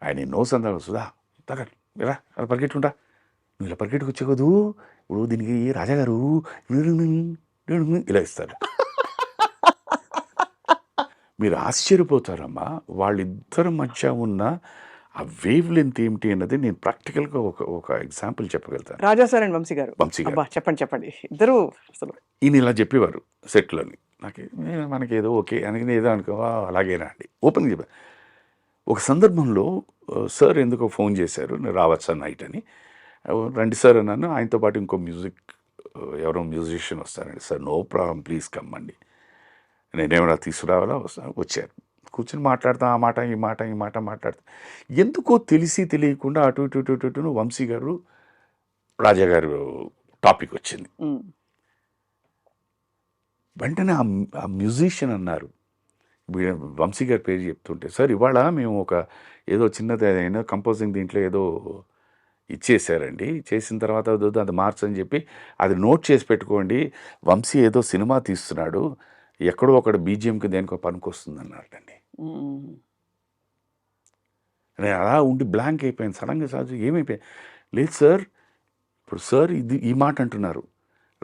ఆయన ఎన్నో సందర్భం సుధా తగ్గ ఇలా అలా పరిగెట్టుకుంటా, నువ్వు ఇలా పరిగెట్టుకు వచ్చేకదు, ఇప్పుడు దీనికి రాజాగారు ఇలా ఇస్తారు. మీరు ఆశ్చర్యపోతారమ్మా, వాళ్ళిద్దరి మధ్య ఉన్న ఆ వేవ్ లెంత్ ఏమిటి అన్నది నేను ప్రాక్టికల్గా ఒక ఎగ్జాంపుల్ చెప్పగలుగుతాను. రాజా సార్ అండ్ వంశీ గారు. వంశీ గారు చెప్పండి ఇద్దరు అసలు ఈయన ఇలా చెప్పేవారు సెట్లోని. మనకి ఏదో ఓకే అని ఏదో అనుకో అలాగేనా అండి ఓపెన్గా చెప్పారు. ఒక సందర్భంలో సార్ ఎందుకో ఫోన్ చేశారు, నేను రావచ్చా నైట్ అని. రండి సార్ అన్నాను. ఆయనతో పాటు ఇంకో ఎవరో మ్యూజిషియన్ వస్తారండి. సార్ నో ప్రాబ్లం, ప్లీజ్ కమ్మండి. నేనేమైనా తీసుకురావాలా? వచ్చారు. కూర్చొని మాట్లాడతాం, ఆ మాట ఈ మాట ఈ మాట మాట్లాడతాం. ఎందుకో తెలిసి తెలియకుండా అటు ఇటు ఇటు ఇటు వంశీ గారు రాజా గారు టాపిక్ వచ్చింది. వెంటనే ఆ మ్యూజిషియన్ అన్నారు, వంశీ గారి పేరు చెప్తుంటే, సార్ ఇవాళ మేము ఒక ఏదో చిన్నది అయినా కంపోజింగ్ దీంట్లో ఏదో ఇచ్చేసారండి, చేసిన తర్వాత అది మార్చని చెప్పి అది నోట్ చేసి పెట్టుకోండి, వంశీ ఏదో సినిమా తీస్తున్నాడు, ఎక్కడో ఒకటి బీజిఎంకి దేనికో పనికొస్తుంది అన్నారండి. నేను అలా ఉండి బ్లాంక్ అయిపోయాను. సడన్గా సార్ ఏమైపోయాను, లేదు సార్ ఇప్పుడు సార్ ఇది ఈ మాట అంటున్నారు,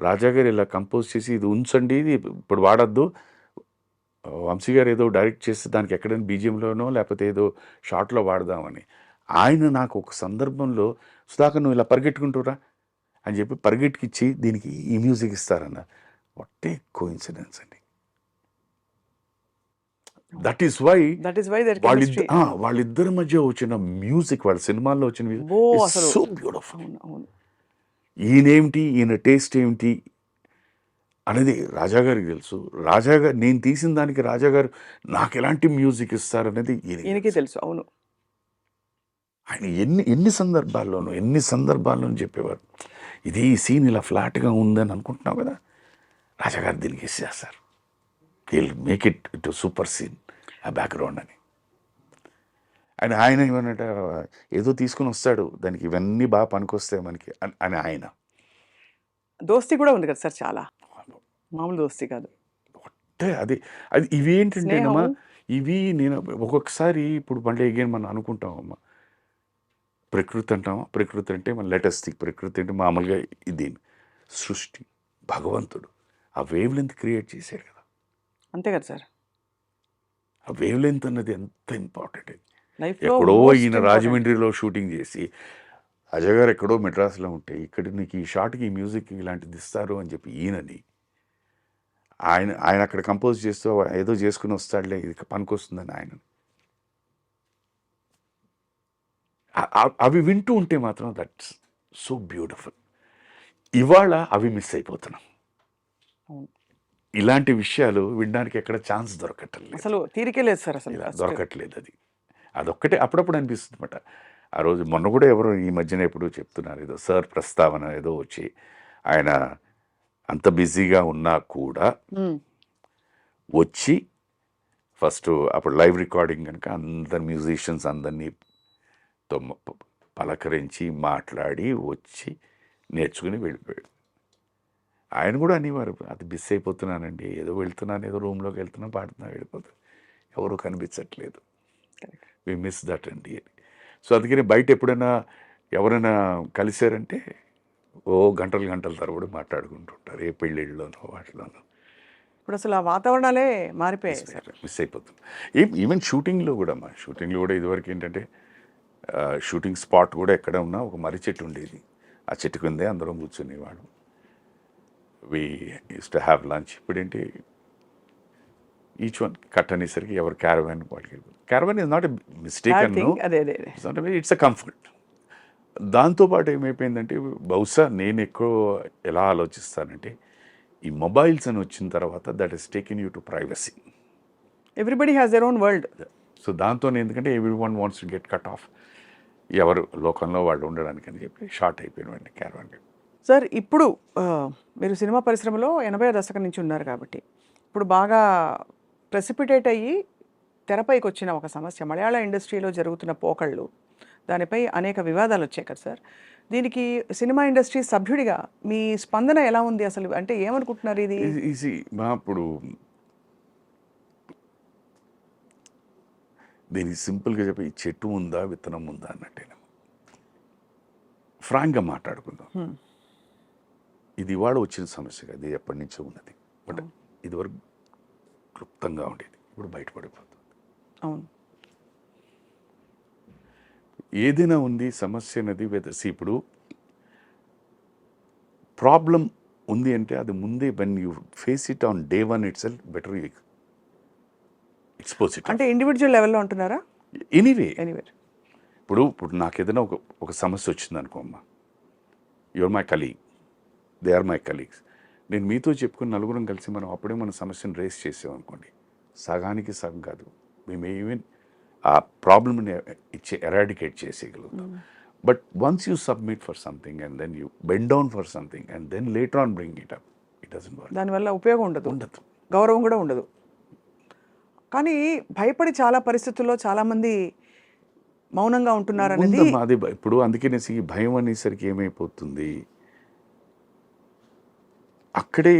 రాజా గారు ఇలా కంపోజ్ చేసి ఇది ఉంచండి, ఇది ఇప్పుడు వాడద్దు, వంశీ గారు ఏదో డైరెక్ట్ చేస్తే దానికి ఎక్కడైనా బీజిఎంలోనో లేకపోతే ఏదో షార్ట్లో వాడదామని. ఆయన నాకు ఒక సందర్భంలో సుధాకర్ నువ్వు ఇలా పరిగెట్టుకుంటురా అని చెప్పి పరిగెట్టుకిచ్చి దీనికి ఈ మ్యూజిక్ ఇస్తారన్న. వాట్ ఏ కోఇన్సిడెన్స్ అండి. దట్ ఈస్ వై వాళ్ళిద్దరి మధ్య వచ్చిన మ్యూజిక్, వాళ్ళ సినిమాల్లో వచ్చిన మ్యూజిక్ సో బ్యూటిఫుల్. ఈయనేమిటి, ఈయన టేస్ట్ ఏమిటి అనేది రాజాగారికి తెలుసు. రాజాగారు నేను తీసిన దానికి రాజాగారు నాకు ఎలాంటి మ్యూజిక్ ఇస్తారనేది ఈయనకి తెలుసు. అవును, ఆయన ఎన్ని సందర్భాల్లోనూ చెప్పేవారు, ఇది ఈ సీన్ ఇలా ఫ్లాట్గా ఉందని అనుకుంటున్నావు కదా, రాజాగారు దీనికి ఇచ్చేస్తారు, will make it to super scene ఆ బ్యాక్గ్రౌండ్ అని. ఆయన ఏమన్నట ఏదో తీసుకుని వస్తాడు, దానికి ఇవన్నీ బాగా పనికొస్తాయి మనకి అని. ఆయన దోస్తీ కూడా ఉంది కదా సార్, చాలా మామూలు దోస్తీ కాదు. అది ఇవి ఏంటంటేనమ్మా, ఇవి నేను ఒక్కొక్కసారి ఇప్పుడు మళ్ళీ ఎగైన్ మనం అనుకుంటామమ్మా, ప్రకృతి అంటామా, ప్రకృతి అంటే మన లేటెస్ట్ ప్రకృతి అంటే మామూలుగా ఇది సృష్టి, భగవంతుడు ఆ వేవ్ లెంత్ క్రియేట్ చేశాడు కదా, అంతే కదా సార్. ఆ వేవ్ లెంత్ అన్నది ఎంత ఇంపార్టెంట్. లైఫ్లో ఎక్కడో మోస్ట్ ఈయన ఇంపార్టెంట్. రాజమండ్రిలో షూటింగ్ చేసి అజయ్ గారు ఎక్కడో మెడ్రాస్లో ఉంటే ఇక్కడ నీకు ఈ షాట్కి ఈ మ్యూజిక్ ఇలాంటిది ఇస్తారు అని చెప్పి ఈయనని ఆయన ఆయన అక్కడ కంపోజ్ చేస్తూ ఏదో చేసుకుని వస్తాడులే ఇది పనికొస్తుందని ఆయన అవి వింటూ ఉంటే మాత్రం దట్స్ సో బ్యూటిఫుల్. ఇవాళ అవి మిస్ అయిపోతున్నాం. అవును. ఇలాంటి విషయాలు వినడానికి ఎక్కడ ఛాన్స్ దొరకట్లేదు, అసలు తీరికే లేదు సార్ అసలు. ఇలా దొరకట్లేదు. అదొక్కటే అప్పుడప్పుడు అనిపిస్తుంది అనమాట. ఆ రోజు మొన్న కూడా ఎవరో ఈ మధ్యన ఎప్పుడు చెప్తున్నారు, ఏదో సార్ ప్రస్తావన ఏదో వచ్చి ఆయన అంత బిజీగా ఉన్నా కూడా వచ్చి ఫస్ట్ అప్పుడు లైవ్ రికార్డింగ్ కనుక అందరు మ్యూజిషియన్స్ అందరినీ పలకరించి మాట్లాడి వచ్చి నేర్చుకుని వెళ్ళిపోయాడు. ఆయన కూడా అనేవారు, అది మిస్ అయిపోతున్నానండి, ఏదో వెళ్తున్నాను, ఏదో రూమ్లోకి వెళ్తున్నాను, పాడుతున్నాను, వెళ్ళిపోతాను, ఎవరు కనిపించట్లేదు, వి మిస్ దట్ అండి అని. సో అందుకని బయట ఎప్పుడైనా ఎవరైనా కలిశారంటే ఓ గంటలు గంటల తరబడి మాట్లాడుకుంటుంటారు, ఏ పెళ్ళిళ్ళలోనో వాటిలోనో. ఇప్పుడు అసలు ఆ వాతావరణాలే మారిపోయాయి సార్. మిస్ అయిపోతుంది. ఈవెన్ షూటింగ్లో కూడా ఇదివరకు ఏంటంటే షూటింగ్ స్పాట్ కూడా ఎక్కడ ఉన్నా ఒక మర్రి చెట్టు ఉండేది, ఆ చెట్టు కిందే అందరం కూర్చునేవాడు, వి యూస్ టు హ్యావ్ లంచ్. ఇప్పుడేంటి ఈచ్ వన్ కట్ అనేసరికి ఎవరు క్యారవాన్ వాళ్ళకి. Caravan is not a mistake అన్నో, ఇట్స్ ఎ కంఫర్ట్. దాంతోపాటు ఏమైపోయిందంటే బహుశా నేను ఎక్కువ ఎలా ఆలోచిస్తానంటే ఈ మొబైల్స్ అని వచ్చిన తర్వాత that is taken you to privacy. Everybody has their own world. So దాంతో ఎందుకంటే every one wants to get cut off, ఎవరు లోకంలో వాళ్ళు ఉండడానికి అని చెప్పి షార్ట్ అయిపోయిన క్యారవాన్. సార్ ఇప్పుడు మీరు సినిమా పరిశ్రమలో 80వ దశకం నుంచి ఉన్నారు కాబట్టి ఇప్పుడు బాగా ప్రెసిపిటేట్ అయ్యి తెరపైకి వచ్చిన ఒక సమస్య మలయాళ ఇండస్ట్రీలో జరుగుతున్న పోకళ్ళు, దానిపై అనేక వివాదాలు వచ్చాయి కదా సార్. దీనికి సినిమా ఇండస్ట్రీ సభ్యుడిగా మీ స్పందన ఎలా ఉంది అసలు? అంటే ఏమనుకుంటున్నారు ఇది? ఈజీ మా ఇప్పుడు దీనికి సింపుల్గా చెప్పి ఈ చెట్టు ఉందా విత్తనం ఉందా అన్నట్టేనా, ఫ్రాంక్గా మాట్లాడుకుందాం. ఇది ఇవాళ వచ్చిన సమస్య కాదు, ఇది ఎప్పటి నుంచో ఉన్నది. బట్ ఇదివరకు క్లుప్తంగా ఉండేది, ఇప్పుడు బయటపడిపోతుంది. అవును, ఏదైనా ఉంది సమస్య అనేది ఇప్పుడు ప్రాబ్లం ఉంది అంటే అది ముందే when you face it on day one it self better you expose it. అంటే ఇండివిజువల్ లెవెల్లో అంటున్నారా? ఎనీవే ఇప్పుడు నాకు ఏదైనా ఒక సమస్య వచ్చింది అనుకో అమ్మా, your my colleague, they are my colleagues, నేను మీతో చెప్పుకుని నలుగురం కలిసి మనం అప్పుడే మన సమస్యను రేస్ చేసామనుకోండి, సగానికి సగం కాదు మేము ఈవెన్ ఆ ప్రాబ్లమ్ని ఎరాడికేట్ చేసేయగలుగుతాం. But once you submit for something and then you bend down for something and then later on bring it up, it doesn't work. దానివల్ల ఉపయోగం ఉండదు, గౌరవం కూడా ఉండదు. కానీ భయపడి చాలా పరిస్థితుల్లో చాలామంది మౌనంగా ఉంటున్నారు అనేది అది. ఇప్పుడు అందుకనేసి ఈ భయం అనేసరికి ఏమైపోతుంది, అక్కడే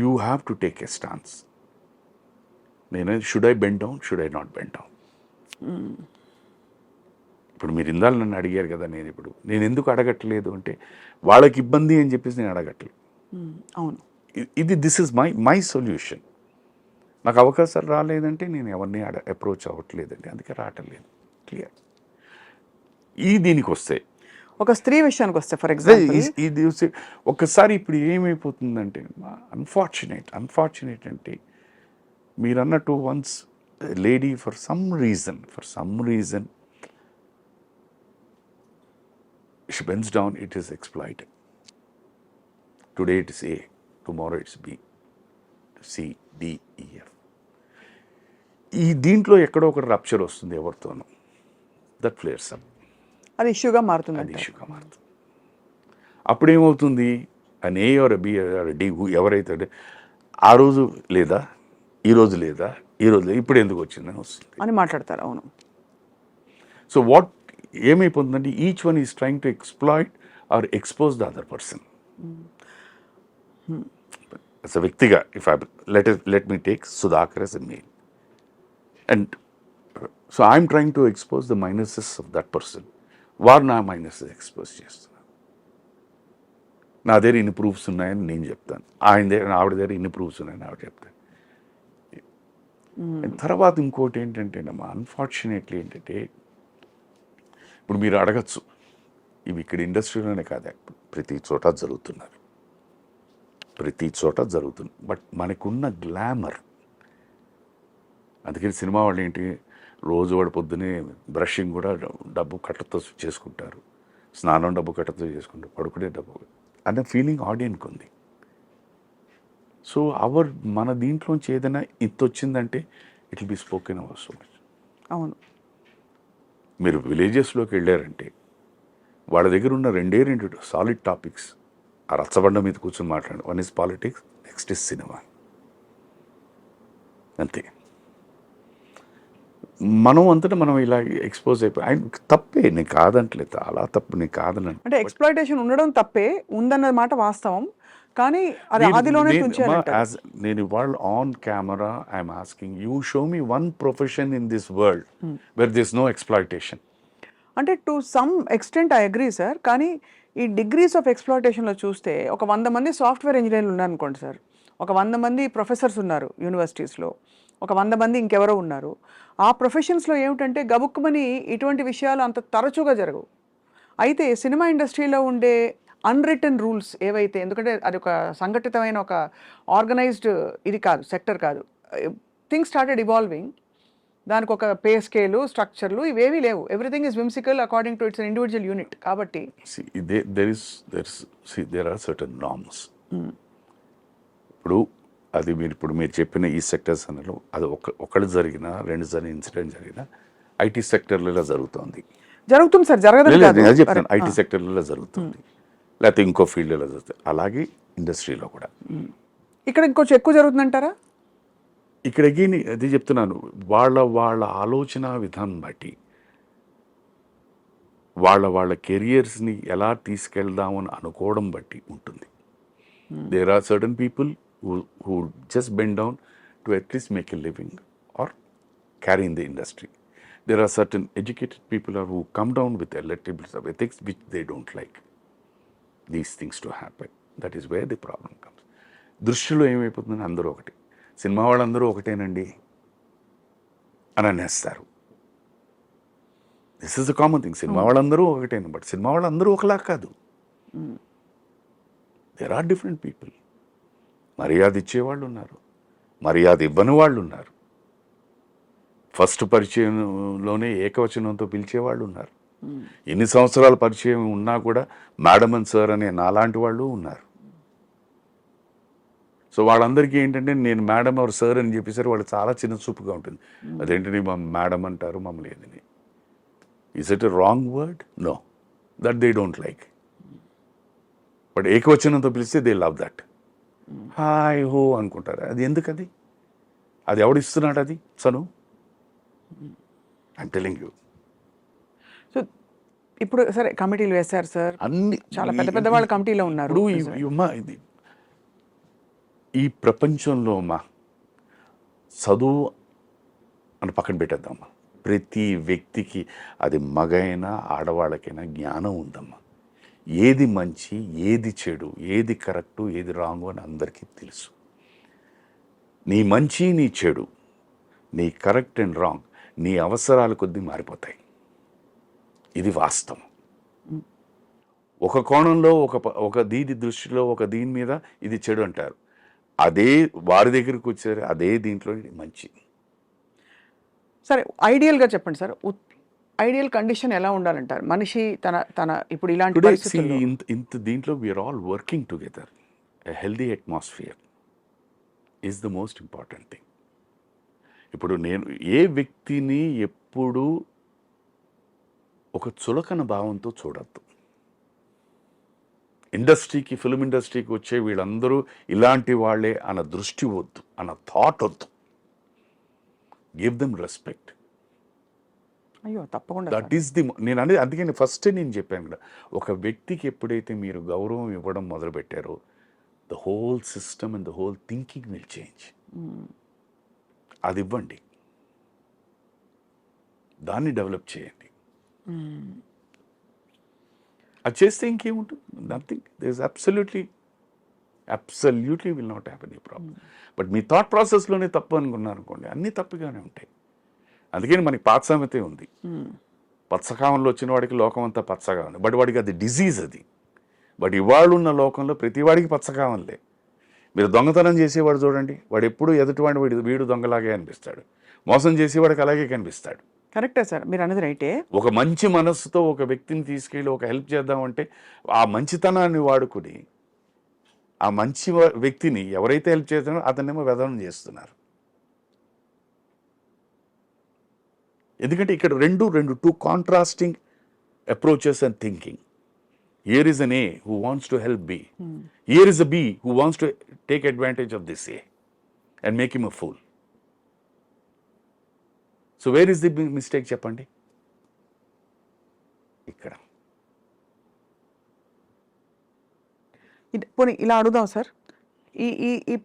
you have to take a stance. నేను should I bend down, should I not bend down. ఇప్పుడు మీరు ఇందాక నన్ను అడిగారు కదా, నేను ఎందుకు అడగట్లేదు అంటే వాళ్ళకి ఇబ్బంది అని చెప్పేసి నేను అడగట్లేదు. అవును, దిస్ ఇస్ మై సొల్యూషన్. నాకు అవకాశాలు రాలేదంటే నేను ఎవరిని అప్రోచ్ అవ్వట్లేదండి, అందుకే రావట్లేదు. క్లియర్. దీనికి వస్తే ఒక స్త్రీ విషయానికి వస్తే ఫర్ ఎగ్జాంపుల్ ఇది ఒక్కసారి ఇప్పుడు ఏమైపోతుందంటే అన్ఫార్చునేట్ అంటే మీరు అన్నట్టు once lady for some reason she bends down, it is exploited. Today it is A, tomorrow it's B, C, D, E, F. దీంట్లో ఎక్కడో ఒక రప్చర్ వస్తుంది ఎవరితోనో, దట్ ఫ్లేర్స్ అప్, అది ఇష్యూగా మారుతుంది. అప్పుడు ఏమవుతుంది, an A or a B or a D ఎవరైతే ఆ రోజు లేదా ఈ రోజు లేదా ఇప్పుడు ఎందుకు వచ్చిందని వస్తుంది అని మాట్లాడతారు. అవును. సో వాట్ ఏమైపోతుందంటే each one is trying to exploit or expose the other person. as a వ్యక్తిగా if I let me take Sudhakar as a male and so I'm trying to expose the minuses of that person. వారు నా మైనసెస్ ఎక్స్పోజ్ చేస్తున్నారు. నా దగ్గర ఇన్ని ప్రూఫ్స్ ఉన్నాయని నేను చెప్తాను, ఆవిడ దగ్గర ఇన్ని ప్రూఫ్స్ ఉన్నాయని ఆవిడ చెప్తాను. తర్వాత ఇంకోటి ఏంటంటే అన్ఫార్చునేట్లీ ఏంటంటే ఇప్పుడు మీరు అడగచ్చు ఇవి ఇక్కడ ఇండస్ట్రీలోనే కాదు ప్రతి చోట జరుగుతున్నారు, ప్రతి చోట జరుగుతుంది. బట్ మనకున్న గ్లామర్, అందుకని సినిమా వాళ్ళు ఏంటి రోజు వాడు పొద్దునే బ్రషింగ్ కూడా డబ్బు కట్టతో చేసుకుంటారు, స్నానం డబ్బు కట్టతో చేసుకుంటారు, పడుకునే డబ్బు అనే ఫీలింగ్ ఆడియన్కి ఉంది. సో మన దీంట్లోంచి ఏదైనా ఇంత వచ్చిందంటే it will be spoken our so much. అవును. మీరు విలేజెస్లోకి వెళ్ళారంటే వాళ్ళ దగ్గర ఉన్న రెండు సాలిడ్ టాపిక్స్ ఆ రచ్చబండ మీద కూర్చొని మాట్లాడండి. One is politics, next is cinema. అంతే. మనం అంతటా మనం ఇలా ఎక్స్పోజ్ అయిపోయి ఆయన తప్పే, నేను కాదంటలేదు, చాలా తప్పు, నేను కాదనంటే. అంటే ఎక్స్‌ప్లాయిటేషన్ ఉండడం తప్పే, ఉందన్న మాట వాస్తవం. కానీ అది ఆదిలోనే తుంచారంటారు. నేను ఇవాళ on camera I'm asking you show me one profession in this world where this no exploitation. అంటే to some extent I agree sir. కానీ ఈ డిగ్రీస్ ఆఫ్ ఎక్స్‌ప్లాయిటేషన్‌లో చూస్తే ఒక 100 మంది సాఫ్ట్‌వేర్ ఇంజినీర్లు ఉన్నారనుకోండి సార్, ఒక 100 మంది ప్రొఫెసర్స్ ఉన్నారు యూనివర్సిటీస్‌లో, ఒక 100 మంది ఇంకెవరో ఉన్నారు. ఆ ప్రొఫెషన్స్‌లో ఏమిటంటే గబుక్కుమని ఇటువంటి విషయాలు అంత తరచుగా జరగవు. అయితే సినిమా ఇండస్ట్రీలో ఉండే అన్‌రిటెన్ రూల్స్ ఏవైతే, ఎందుకంటే అది ఒక సంఘటితమైన ఒక ఆర్గనైజ్డ్ ఇది కాదు, సెక్టర్ కాదు. Things started evolving. దానికి ఒక పే స్కేలు, స్ట్రక్చర్లు ఇవేవీ లేవు. Everything is whimsical according to it's individual unit. కాబట్టి దేర్ ఆర్ సర్టన్ నార్మ్స్. ఇప్పుడు అది మీరు చెప్పిన ఈ సెక్టర్స్ అన్నలో అది ఒకటి జరిగినా, రెండు జరిగిన ఇన్సిడెంట్ జరిగినా ఐటీ సెక్టర్లో ఇలా జరుగుతుంది సార్, జరగదు చెప్తాను. ఐటీ సెక్టర్లో జరుగుతుంది, లేకపోతే ఇంకో ఫీల్డ్లో జరుగుతుంది. అలాగే ఇండస్ట్రీలో కూడా. ఇక్కడ ఇంకొంచెం ఎక్కువ జరుగుతుందంటారా? ఇక్కడ అగైన్ అది చెప్తున్నాను, వాళ్ళ ఆలోచన విధానం బట్టి, వాళ్ళ కెరియర్స్ని ఎలా తీసుకెళ్దామని అనుకోవడం బట్టి ఉంటుంది. There are certain people who just bend down to at least make a living or carry in the industry. There are certain educated people who come down with a little bit of ethics which they don't like these things to happen. That is where the problem comes. దృష్టిలో ఏమైపోతుందని అందరూ ఒకటి, సినిమా వాళ్ళందరూ ఒకటేనండి అని అనేస్తారు. This is a common thing. Cinema వాళ్ళందరూ ఒకటేను, బట్ సినిమా వాళ్ళందరూ ఒకలా కాదు. There are different people. మర్యాద ఇచ్చేవాళ్ళు ఉన్నారు, మర్యాద ఇవ్వని వాళ్ళు ఉన్నారు, ఫస్ట్ పరిచయంలోనే ఏకవచనంతో పిలిచేవాళ్ళు ఉన్నారు, ఎన్ని సంవత్సరాల పరిచయం ఉన్నా కూడా మేడం అండ్ సార్ అనే నాలాంటి వాళ్ళు ఉన్నారు. సో వాళ్ళందరికీ ఏంటంటే నేను మేడం ఆర్ సార్ అని చెప్పేసరి వాళ్ళు చాలా చిన్న చూపుగా ఉంటుంది. అదేంటని మేడం అంటారు మమ్మల్ని ఏదని. Is it a wrong word? No, that they don't like. But ఏకవచనంతో పిలిస్తే దే లవ్ దట్. హాయ్ హో అనుకుంటారు. అది ఎందుకది? అది ఎవడిస్తున్నాడు? అది సను ఐమ్ టెలింగ్ యూ. సో ఇప్పుడు సరే కమిటీలు వేశారు సార్, అన్ని చాలా పెద్ద పెద్ద వాళ్ళ కమిటీలో ఉన్నారు. ఇది ఈ ప్రపంచంలో చదువు అని పక్కన పెట్టేద్దామా, ప్రతి వ్యక్తికి అది మగైనా ఆడవాళ్ళకైనా జ్ఞానం ఉందమ్మా. ఏది మంచి, ఏది చెడు, ఏది కరెక్టు, ఏది రాంగు అని అందరికీ తెలుసు. నీ మంచి, నీ చెడు, నీ కరెక్ట్ అండ్ రాంగ్ నీ అవసరాల కొద్దీ మారిపోతాయి. ఇది వాస్తవం. ఒక కోణంలో ఒక దీని దృష్టిలో ఒక దీని మీద ఇది చెడు అంటారు, అదే వారి దగ్గరికి వచ్చారు అదే దీంట్లో ఇది మంచి. సరే ఐడియల్గా చెప్పండి సార్, ఐడియల్ కండిషన్ ఎలా ఉండాలంటారు మనిషి తన ఇప్పుడు ఇలాంటి పరిస్థితుల్లో? ఇంత దీంట్లో we're all working together. A healthy atmosphere is the most important thing. ఇప్పుడు నేను ఏ వ్యక్తిని ఎప్పుడు ఒక చులకన భావంతో చూడద్దు. ఇండస్ట్రీకి, ఫిల్మ్ ఇండస్ట్రీకి వచ్చే వీళ్ళందరూ ఇలాంటి వాళ్ళే అన్న దృష్టి వద్దు, అన్న థాట్ వద్దు. Give them respect. అయ్యో తప్పకుండా. దట్ ఈస్ ది నేను అనేది. అందుకని ఫస్ట్ నేను చెప్పాను కదా, ఒక వ్యక్తికి ఎప్పుడైతే మీరు గౌరవం ఇవ్వడం మొదలుపెట్టారో the whole system and the whole thinking will change. అది ఇవ్వండి, దాన్ని డెవలప్ చేయండి. అది చేస్తే ఇంకేముంటుంది? Nothing. There is absolutely absolutely will not have any problem. But మీ థాట్ ప్రాసెస్లోనే తప్పు అనుకున్నారు అనుకోండి, అన్నీ తప్పుగానే ఉంటాయి. అందుకని మనకి పాత సామెతే ఉంది, పచ్చకామంలో వచ్చిన వాడికి లోకం అంతా పచ్చగా ఉంది, బట్ వాడికి అది డిజీజ్ అది. బట్ ఇవాళ ఉన్న లోకంలో ప్రతి వాడికి పచ్చకామంలే. మీరు దొంగతనం చేసేవాడు చూడండి, వాడు ఎప్పుడు ఎదుటివాడి వీడు దొంగలాగే అనిపిస్తాడు, మోసం చేసేవాడికి అలాగే కనిపిస్తాడు. కరెక్టే సార్, మీరు అన్నది రైటే. ఒక మంచి మనస్సుతో ఒక వ్యక్తిని తీసుకెళ్ళి ఒక హెల్ప్ చేద్దామంటే ఆ మంచితనాన్ని వాడుకుని ఆ మంచి వ్యక్తిని ఎవరైతే హెల్ప్ చేస్తున్నారో అతన్నేమో వెధనం చేస్తున్నారు. ఎందుకంటే ఇక్కడ రెండు two contrasting approaches and thinking. Here is an A who wants to help B. Here is a B who wants to take advantage of this A and make him a fool. So where is the mistake చెప్పండి? ఇక్కడ. పోనీ ఇలా అడుగుదాం సార్, ఈ ఈ ఈ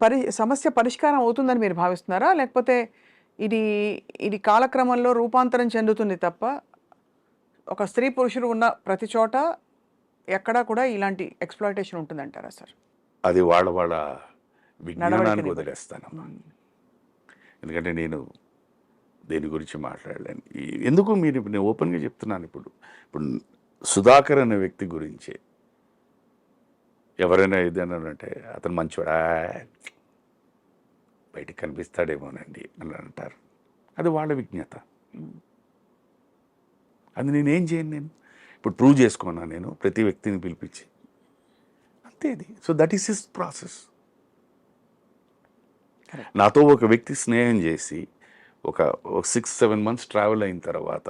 సమస్య పరిష్కారం అవుతుందని మీరు భావిస్తున్నారా, లేకపోతే ఇది కాలక్రమంలో రూపాంతరం చెందుతుంది తప్ప ఒక స్త్రీ పురుషుడు ఉన్న ప్రతి చోట ఎక్కడా కూడా ఇలాంటి ఎక్స్‌ప్లాయిటేషన్ ఉంటుందంటారా సార్? అది వాళ్ళ విజ్ఞానానికి వదిలేస్తానమ్మా. ఎందుకంటే నేను దేని గురించి మాట్లాడలేను. ఎందుకు నేను ఓపెన్గా చెప్తున్నాను. ఇప్పుడు సుధాకర్ అనే వ్యక్తి గురించి ఎవరైనా ఏదైనా అంటే అతను మంచివాడా, బయటికి కనిపిస్తాడేమోనండి అని అంటారు. అది వాళ్ళ విజ్ఞత. అది నేనేం చేయను. నేను ఇప్పుడు ప్రూవ్ చేసుకున్నా, నేను ప్రతి వ్యక్తిని పిలిపించి అంతే. అది so that is his process. నాతో ఒక వ్యక్తి స్నేహం చేసి ఒక 6-7 months ట్రావెల్ అయిన తర్వాత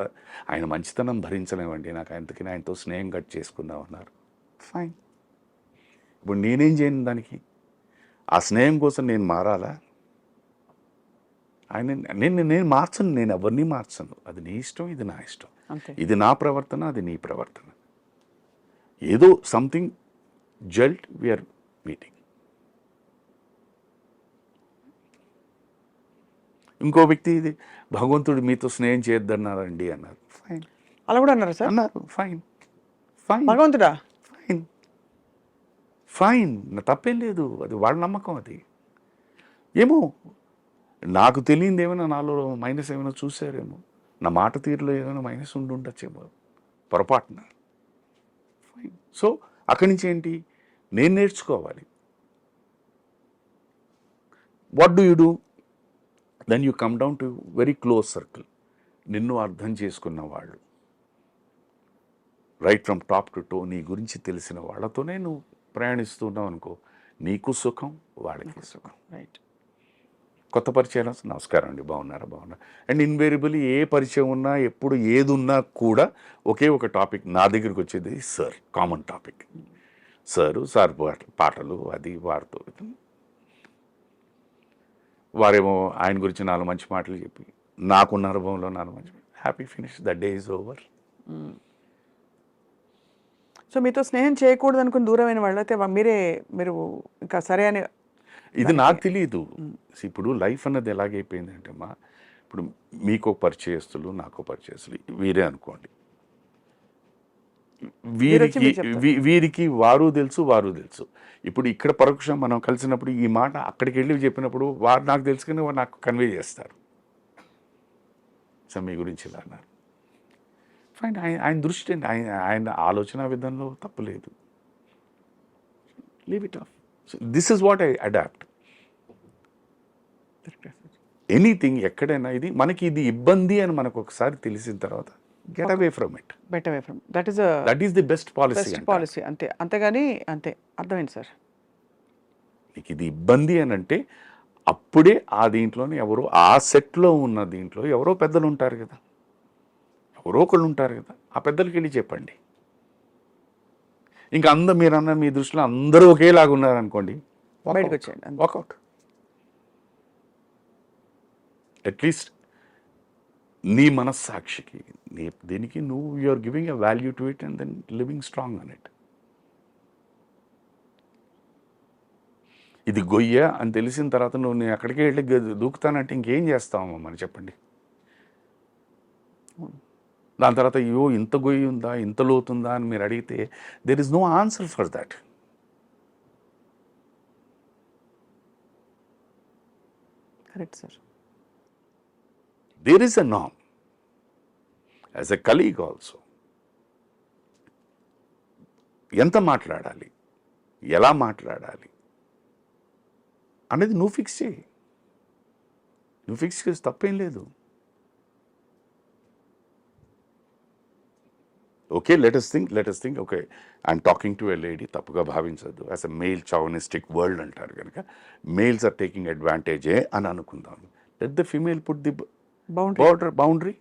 ఆయన మంచితనం భరించలేమండి, నాకు అందుకని ఆయనతో స్నేహం కట్ చేసుకుందాం అన్నారు. ఫైన్. ఇప్పుడు నేనేం చేయను దానికి? ఆ స్నేహం కోసం నేను మారాలా? నేను మార్చను, నేను ఎవరిని మార్చను. అది నీ ఇష్టం, ఇది నా ఇష్టం. ఇది నా ప్రవర్తన, అది నీ ప్రవర్తన. ఏదో సంథింగ్ జల్ట్ వీఆర్ మీటింగ్. ఇంకో వ్యక్తి ఇది భగవంతుడు మీతో స్నేహం చేయొద్దన్నారండి అన్నారు. ఫైన్. అలా కూడా అన్నారు సార్? అన్నారు. Fine fine. భగవంతుడా? ఫైన్ ఫైన్, తప్పేం లేదు. అది వాళ్ళ నమ్మకం. అది ఏమో నాకు తెలియదు, ఏమైనా నాలో మైనస్ ఏమైనా చూసారేమో, నా మాట తీరులో ఏమైనా మైనస్ ఉండొచ్చేమో పొరపాటున. ఫైన్. సో అక్కడి నుంచి ఏంటి, నేను నేర్చుకోవాలి. What do you do? Then you come down to very close circle. నిన్ను అర్థం చేసుకున్న వాళ్ళు, right from top to toe నీ గురించి తెలిసిన వాళ్ళతోనే నువ్వు ప్రయాణిస్తున్నావు అనుకో, నీకు సుఖం, వాళ్ళకి సుఖం. రైట్. కొత్త పరిచయం, నమస్కారం అండి, బాగున్నారా? బాగున్నా. అండ్ ఇన్వేరియబుల్లీ ఏ పరిచయం ఉన్నా, ఎప్పుడు ఏది ఉన్నా కూడా ఒకే ఒక టాపిక్ నా దగ్గరికి వచ్చేది, సార్. కామన్ టాపిక్ సార్ పాటలు, అది వారితో. వారేమో ఆయన గురించి 4 మంచి మాటలు చెప్పి, నాకున్న అనుభవంలో 4 మంచి, happy finish, the day is over. So మీతో స్నేహం చేయకూడదు అనుకుని దూరమైన వాళ్ళైతే మీరు ఇంకా సరే అని, ఇది నాకు తెలియదు. ఇప్పుడు లైఫ్ అన్నది ఎలాగైపోయిందంటే అమ్మా, ఇప్పుడు మీకు పరిచయస్తులు, నాకు పరిచయస్తులు వీరే అనుకోండి. వీరికి వారు తెలుసు. ఇప్పుడు ఇక్కడ పరోక్షం మనం కలిసినప్పుడు ఈ మాట అక్కడికి వెళ్ళి చెప్పినప్పుడు వారు నాకు తెలుసుకుని వారు నాకు కన్వే చేస్తారు. సో మీ గురించి ఇలా అన్నారు. ఫైన్. ఆయన దృష్టి, ఆయన ఆలోచన విధానంలో తప్పులేదు. Leave it off. So this is what I adopt. Anything ఎక్కడైనా ఇది మనకి ఇది ఇబ్బంది అని మనకు ఒకసారి తెలిసిన తర్వాత get away from it. That is the best policy. అంతేగాని అంతే. అర్థమైంది సార్. నీకు ఇది ఇబ్బంది అని అంటే అప్పుడే ఆ దీంట్లోనే ఎవరో, ఆ సెట్లో ఉన్న దీంట్లో ఎవరో పెద్దలు ఉంటారు కదా, ఎవరో ఒకళ్ళు ఉంటారు కదా, ఆ పెద్దలకి వెళ్ళి చెప్పండి. ఇంకా మీరన్న మీ దృష్టిలో అందరూ ఒకేలాగా ఉన్నారనుకోండి, బయటకు వచ్చేయండి, వాకౌట్. అట్లీస్ట్ నీ మనస్సాక్షికి, దీనికి నువ్వు you're giving a value to it and then living strong on it. ఇది గొయ్య అని తెలిసిన తర్వాత నువ్వు నేను అక్కడికి వెళ్ళి దూకుతానంటే ఇంకేం చేస్తామో మనం చెప్పండి. దాని తర్వాత అయ్యో ఇంత గొయ్యి ఉందా, ఇంత లోతుందా అని మీరు అడిగితే there is no answer for that. Correct sir. There is a norm. As a colleague also. ఎంత మాట్లాడాలి, ఎలా మాట్లాడాలి అనేది నువ్వు ఫిక్స్ చేయి. నువ్వు ఫిక్స్ చేసి తప్పేం లేదు. Okay, let's think okay, I'm talking to a lady, తప్పుగా భావించద్దు. As a male chauvinistic world అంటారు కనుక మేల్స్ ఆర్ టేకింగ్ అడ్వాంటేజే అని అనుకుందాం. Let the female put the boundary.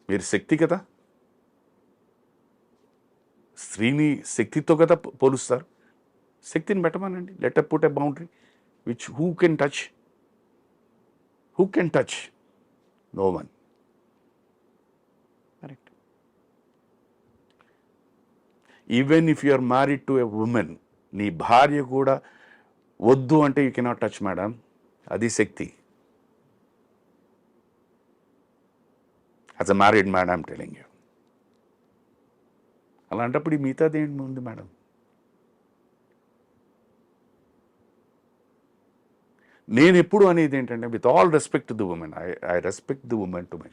మీరు శక్తి కదా, స్త్రీని శక్తితో కదా పోలుస్తారు. శక్తిని పెట్టమనండి. Let put a boundary which who can touch no one. Correct. Even if you are married to a woman, నీ భార్య కూడా వద్దు అంటే యూ కెనాట్ టచ్ మేడం. అది శక్తి. As a married man I'm telling you. అలాంటప్పుడు ఈ మిగతాది ఏంటి ఉంది మేడం? నేను ఎప్పుడు అనేది ఏంటంటే, with all respect the women, I respect the women to my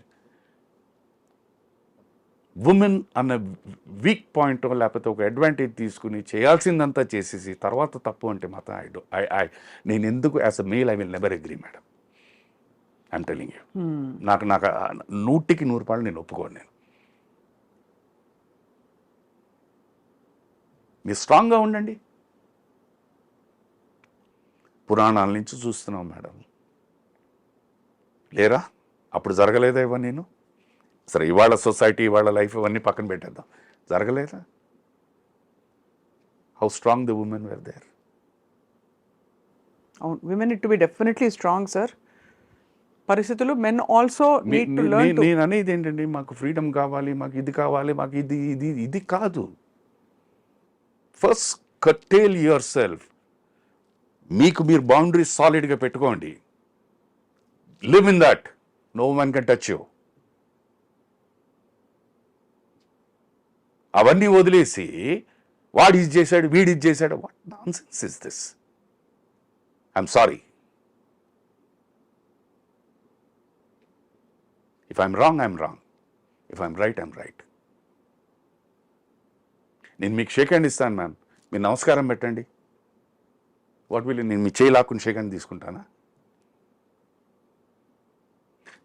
women అన్న వీక్ పాయింట్ లేకపోతే ఒక అడ్వాంటేజ్ తీసుకుని చేయాల్సిందంతా చేసేసి తర్వాత తప్పు అంటే మాత్రం నేను ఎందుకు as a male I will never agree madam. I'm telling you. నాకు 100% నేను ఒప్పుకోను. మీరు స్ట్రాంగ్గా ఉండండి. పురాణాల నుంచి చూస్తున్నాం మేడం. లేరా? అప్పుడు జరగలేదా ఇవన్నీ? నేను సరే, ఇవాళ సొసైటీ, ఇవాళ లైఫ్ ఇవన్నీ పక్కన పెట్టేద్దాం. జరగలేదా? How strong the women were there. అవును, women need to be definitely strong sir. పరిస్థితులు men also need to learn to. నేను అనేది ఏంటండి, మాకు ఫ్రీడమ్ కావాలి, మాకు ఇది కావాలి, మాకు ఇది కాదు. First curtail yourself. మీకు మీరు బౌండరీస్ సాలిడ్గా పెట్టుకోండి. Live in that. No one can touch you. అవన్నీ వదిలేసి వాడు ఇది చేశాడు, వీడు ఇది చేశాడు, what nonsense is this? I'm sorry. If I'm wrong, I'm wrong. If I'm right, I'm right. నేను మీకు షేక్ హ్యాండ్ ఇస్తాను మ్యామ్, మీరు నమస్కారం పెట్టండి. వాట్ విల్ నేను మీ చేయి లాక్కుని షేక్ హ్యాండ్ తీసుకుంటానా?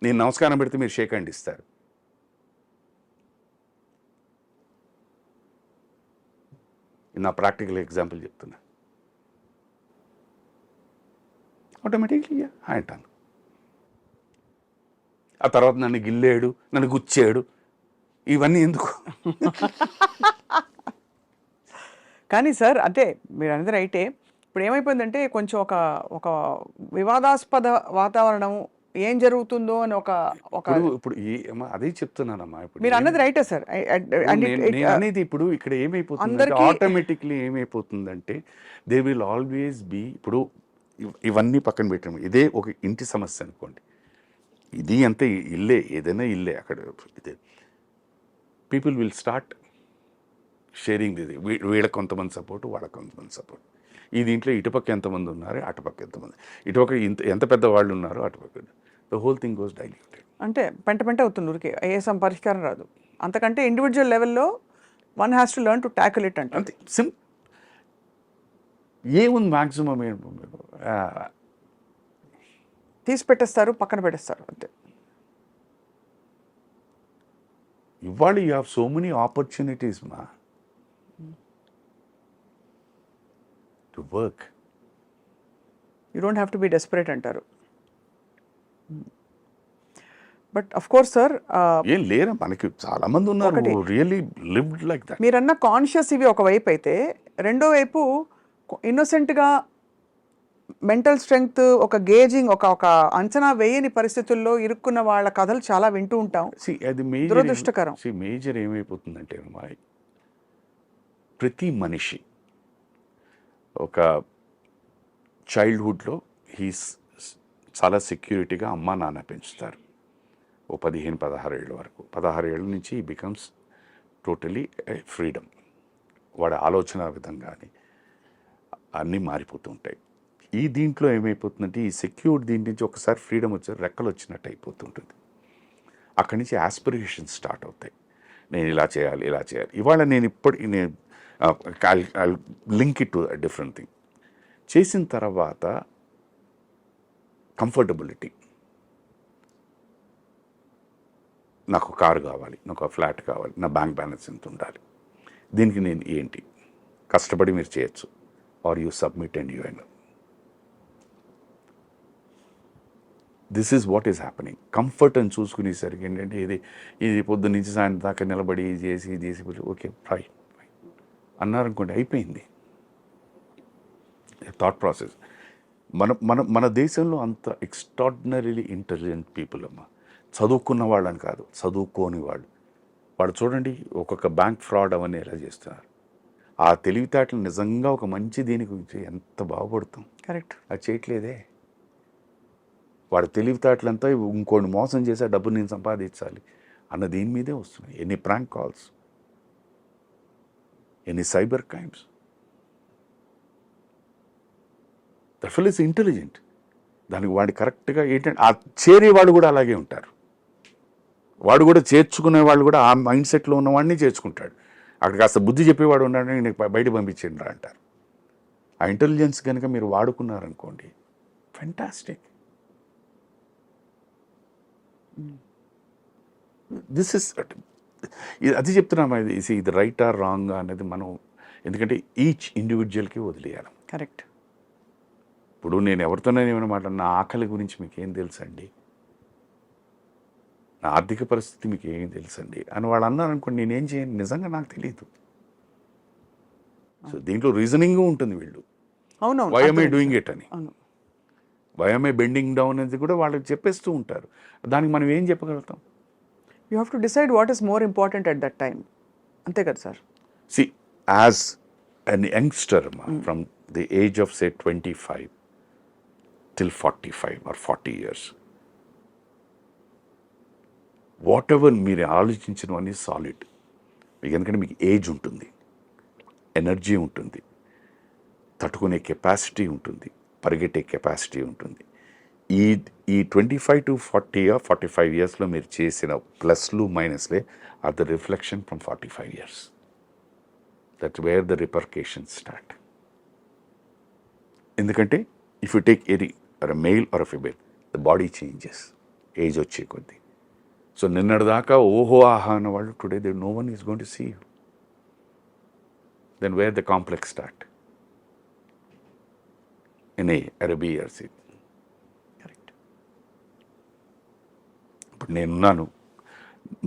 నేను నమస్కారం పెడితే మీరు షేక్ హ్యాండ్ ఇస్తారు. నా ప్రాక్టికల్ ఎగ్జాంపుల్ చెప్తున్నా. ఆటోమేటిక్లీ అంటాను. ఆ తర్వాత నన్ను గిల్లేడు, నన్ను గుచ్చాడు, ఇవన్నీ ఎందుకు? కానీ సార్, అంటే మీరు అనేది రైటే. ఇప్పుడు ఏమైపోయిందంటే కొంచెం ఒక వివాదాస్పద వాతావరణం, ఏం జరుగుతుందో అని ఇప్పుడు అదే చెప్తున్నానమ్మా. ఇప్పుడు మీరు అన్నది రైటే సార్. నేను అనేది ఇప్పుడు ఇక్కడ ఏమైపోతుంది, ఆటోమేటిక్లీ ఏమైపోతుందంటే దే విల్ ఆల్వేస్ బీ. ఇప్పుడు ఇవన్నీ పక్కన పెట్టాము, ఇదే ఒక ఇంటి సమస్య అనుకోండి. ఇది అంతే, ఇల్లే, ఏదైనా ఇల్లే. అక్కడ ఇదే పీపుల్ విల్ స్టార్ట్ షేరింగ్ ఇది. వీళ్ళకి కొంతమంది సపోర్టు, వాళ్ళకి కొంతమంది సపోర్ట్. ఈ దీంట్లో ఇటుపక్క ఎంతమంది ఉన్నారు, అటుపక్క ఎంతమంది, ఇటుపక్క ఎంత పెద్ద వాళ్ళు ఉన్నారు, అటుపక్క. The whole thing goes diluted. అంటే పెంట అవుతుంది ఊరికే, ఏ పరిష్కారం రాదు. అంతకంటే ఇండివిజువల్ లెవెల్లో one has to learn to tackle it. అంటే అంతే ఏముంది మ్యాక్సిమం తీసి పెట్టేస్తారు, పక్కన పెట్టేస్తారు అంతే. ఇవాళ you have so many opportunities మా to work. You don't have to be desperate అంటారు. బట్ అఫ్ కోర్స్ సార్, ఏం లేరా, మనకి చాలా మంది ఉన్నారు రియల్లీ లివ్డ్ లైక్ దట్. మీరన్న కాన్షియస్ ఇవి ఒకవైపు అయితే, రెండో వైపు ఇన్నోసెంట్గా మెంటల్ స్ట్రెంగ్త్, ఒక గేజింగ్, ఒక అంచనా వేయని పరిస్థితుల్లో ఇరుక్కున్న వాళ్ళ కథలు చాలా వింటూ ఉంటాం. అది దురదృష్టకరం. మేజర్ ఏమైపోతుందంటే, ప్రతి మనిషి ఒక చైల్డ్హుడ్లో చాలా సెక్యూరిటీగా అమ్మా నాన్న పెంచుతారు. ఓ 15-16 ఏళ్ళ వరకు. 16 ఏళ్ళ నుంచి ఈ బికమ్స్ టోటలీ ఫ్రీడమ్. వాడి ఆలోచన విధంగా అన్నీ మారిపోతూ ఉంటాయి. ఈ దీంట్లో ఏమైపోతుందంటే ఈ సెక్యూర్ దీని నుంచి ఒకసారి ఫ్రీడమ్ వచ్చి రెక్కలు వచ్చినట్టు అయిపోతుంటుంది. అక్కడి నుంచి ఆస్పిరేషన్స్ స్టార్ట్ అవుతాయి. నేను ఇలా చేయాలి, ఇలా చేయాలి. ఇవాళ నేను link it to different thing. చేసిన తర్వాత కంఫర్టబిలిటీ, నాకు కారు కావాలి, నాకు ఫ్లాట్ కావాలి, నా బ్యాంక్ బ్యాలెన్స్ ఎంత ఉండాలి, దీనికి నేను ఏంటి కష్టపడి మీరు చేయొచ్చు. Or you submit and you and this is what is happening. Comfort అని చూసుకునేసరికి ఏంటంటే ఇది పొద్దున్న నుంచి సాయంత్రం దాకా నిలబడి చేసి ఓకే ఫైన్ అన్నారనుకోండి, అయిపోయింది థాట్ ప్రాసెస్. మన దేశంలో అంత ఎక్స్ట్రాడినరీలీ ఇంటెలిజెంట్ పీపుల్ అమ్మ. చదువుకున్న వాళ్ళని కాదు, చదువుకోని వాళ్ళు చూడండి ఒక్కొక్క బ్యాంక్ ఫ్రాడ్ అవన్నీ ఎలా చేస్తున్నారు. ఆ తెలివితేటలు నిజంగా ఒక మంచి దీని గురించి ఎంత బాగుపడుతాం. కరెక్ట్. అది చేయట్లేదే. వాడి తెలివితేటలంతా ఇంకోటి మోసం చేసి ఆ డబ్బు నేను సంపాదించాలి అన్న దీని మీదే వస్తున్నాయి. ఎన్ని ప్రాంక్ కాల్స్, ఎన్ని cyber crimes. The fell is intelligent. దానికి వాడి కరెక్ట్గా ఏంటంటే ఆ చేరేవాడు కూడా అలాగే ఉంటారు. వాడు కూడా చేర్చుకునే వాళ్ళు కూడా ఆ మైండ్ సెట్లో ఉన్నవాడిని చేర్చుకుంటాడు. అక్కడ కాస్త బుద్ధి చెప్పేవాడు ఉన్నాడని నేను బయట పంపించండి అంటారు. ఆ ఇంటెలిజెన్స్ కనుక మీరు వాడుకున్నారనుకోండి, ఫెంటాస్టిక్. దిస్ ఇస్ అది చెప్తున్నామా, ఇది రైట్ ఆర్ రాంగ్ అనేది మనం, ఎందుకంటే ఈచ్ ఇండివిజువల్కి వదిలేయాలి. కరెక్ట్. ఇప్పుడు నేను ఎవరితోనే ఏమైనా మాట్లాడిన నా ఆకలి గురించి మీకు ఏం తెలుసండి, నా ఆర్థిక పరిస్థితి మీకు ఏం తెలుసండి అని వాళ్ళు అన్నారనుకోండి, నేనేం చేయను, నిజంగా నాకు తెలియదు. సో దీంట్లో రీజనింగ్ ఉంటుంది. వీళ్ళు అవునవును, why am I doing it అని, why am I bending down అనేది కూడా వాళ్ళకి చెప్పేస్తూ ఉంటారు. దానికి మనం ఏం చెప్పగలుగుతాం? You have to decide what is more important at that time. అంతే కదా sir. See as an youngster from the age of say 25 till 45 or 40 years, whatever మీరు ఆలోచించినవన్నీ సాలిడ్. మీకు ఎందుకంటే మీకు ఏజ్ ఉంటుంది, ఎనర్జీ ఉంటుంది, తట్టుకునే కెపాసిటీ ఉంటుంది, పరిగెట్టే కెపాసిటీ ఉంటుంది. ఈ 25 to 40 or 45 ఇయర్స్లో మీరు చేసిన ప్లస్లు మైనస్లే are the reflection from 45 years. That's where the repercussions start. ఎందుకంటే if you take any or a male or a female, the body changes age వచ్చే కొద్దీ. సో నిన్నటిదాకా ఓహో ఆహా అన్న వాళ్ళు today they no one is going to see you. Then where the complex start in అరబియర్స్. కరెక్ట్. ఇప్పుడు నేనున్నాను,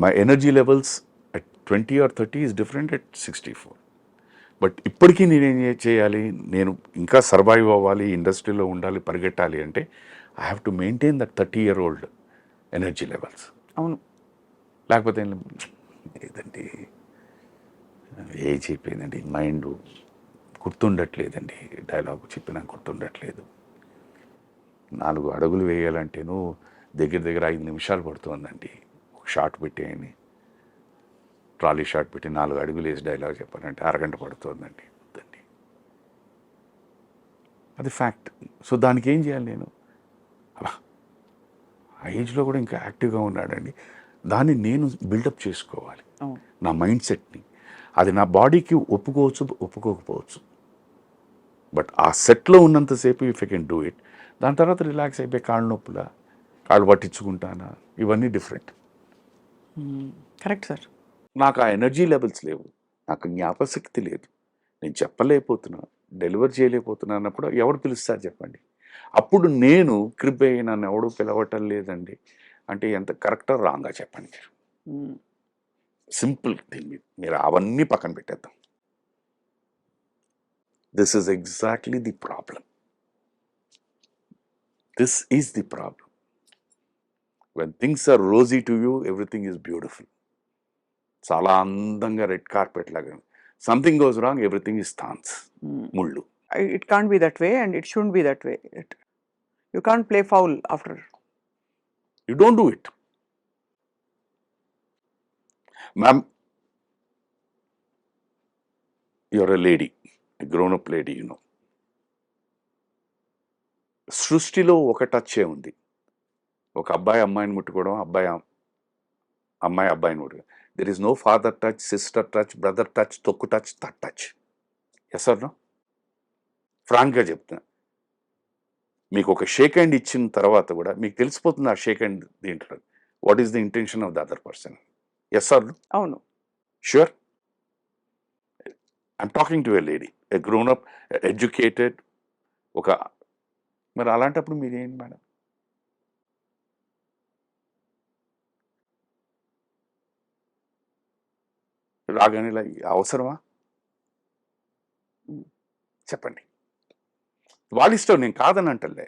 my energy levels at 20 or 30 is different at 64. But ఇప్పటికీ నేనేం చేయాలి, నేను ఇంకా సర్వైవ్ అవ్వాలి, ఇండస్ట్రీలో ఉండాలి, పరిగెట్టాలి అంటే I have to maintain that 30-year-old energy levels. అవును. లేకపోతే లేదండి, ఏజ్ అయిపోయిందండి, మైండ్ గుర్తుండట్లేదండి, డైలాగ్ చెప్పినా గుర్తుండట్లేదు. 4 అడుగులు వేయాలంటేను దగ్గర 5 నిమిషాలు పడుతుందండి. ఒక షార్ట్ పెట్టి అని ట్రాలీ షార్ట్ పెట్టి 4 అడుగులు వేసి డైలాగ్ చెప్పాలంటే అరగంట పడుతుందండి. వద్దండి, అది ఫ్యాక్ట్. సో దానికి ఏం చేయాలి నేను? అలా ఆ ఏజ్లో కూడా ఇంకా యాక్టివ్గా ఉన్నాడండి, దాన్ని నేను బిల్డప్ చేసుకోవాలి నా మైండ్ సెట్ని. అది నా బాడీకి ఒప్పుకోవచ్చు, ఒప్పుకోకపోవచ్చు. బట్ ఆ సెట్లో ఉన్నంతసేపు if I can do it, దాని తర్వాత రిలాక్స్ అయిపోయి కాళ్ళు నొప్పులా, కాళ్ళు పట్టించుకుంటానా, ఇవన్నీ డిఫరెంట్. Correct sir. నాకు ఆ ఎనర్జీ లెవెల్స్ లేవు, నాకు జ్ఞాపశక్తి లేదు, నేను చెప్పలేకపోతున్నా, డెలివర్ చేయలేకపోతున్నా అన్నప్పుడు ఎవరు పిలుస్తారు చెప్పండి? అప్పుడు నేను క్రిప్ అయ్యి నన్ను ఎవడు పిలవటం లేదండి అంటే ఎంత కరెక్టా రాంగా చెప్పండి మీరు? Simple thing. మీరు అవన్నీ పక్కన పెట్టేద్దాం. This is exactly the problem. This is the problem. When things are rosy to you, everything is beautiful. చాలా అందంగా రెడ్ కార్పెట్ లాగా. Something goes wrong, everything is thorns, ముళ్ళు. It can't be that way and it should be that way. You can't play foul after. You don't do it. Ma'am, you're a lady, a grown-up lady, you know. సృష్టిలో ఒక టచ్చే ఉంది. ఒక అబ్బాయి అమ్మాయిని ముట్టుకోవడం, అమ్మాయి అబ్బాయిని ముట్టుకోవడం. There is no father touch, sister touch, brother touch, తొక్కు touch, third touch. Yes or no? ఫ్రాంక్గా చెప్తున్నా. మీకు ఒక షేక్ హ్యాండ్ ఇచ్చిన తర్వాత కూడా మీకు తెలిసిపోతుంది ఆ షేక్ హ్యాండ్ దీంట్లో what is the intention of the other person. Yes or no? అవును. Sure. I'm talking to a lady, a grown up, educated. ఒక మరి అలాంటప్పుడు మీరు ఏంటి మేడం? రాగానే ఇలా అవసరమా? చెప్పండి. వాళ్ళ ఇష్టం, నేను కాదని అంటలే.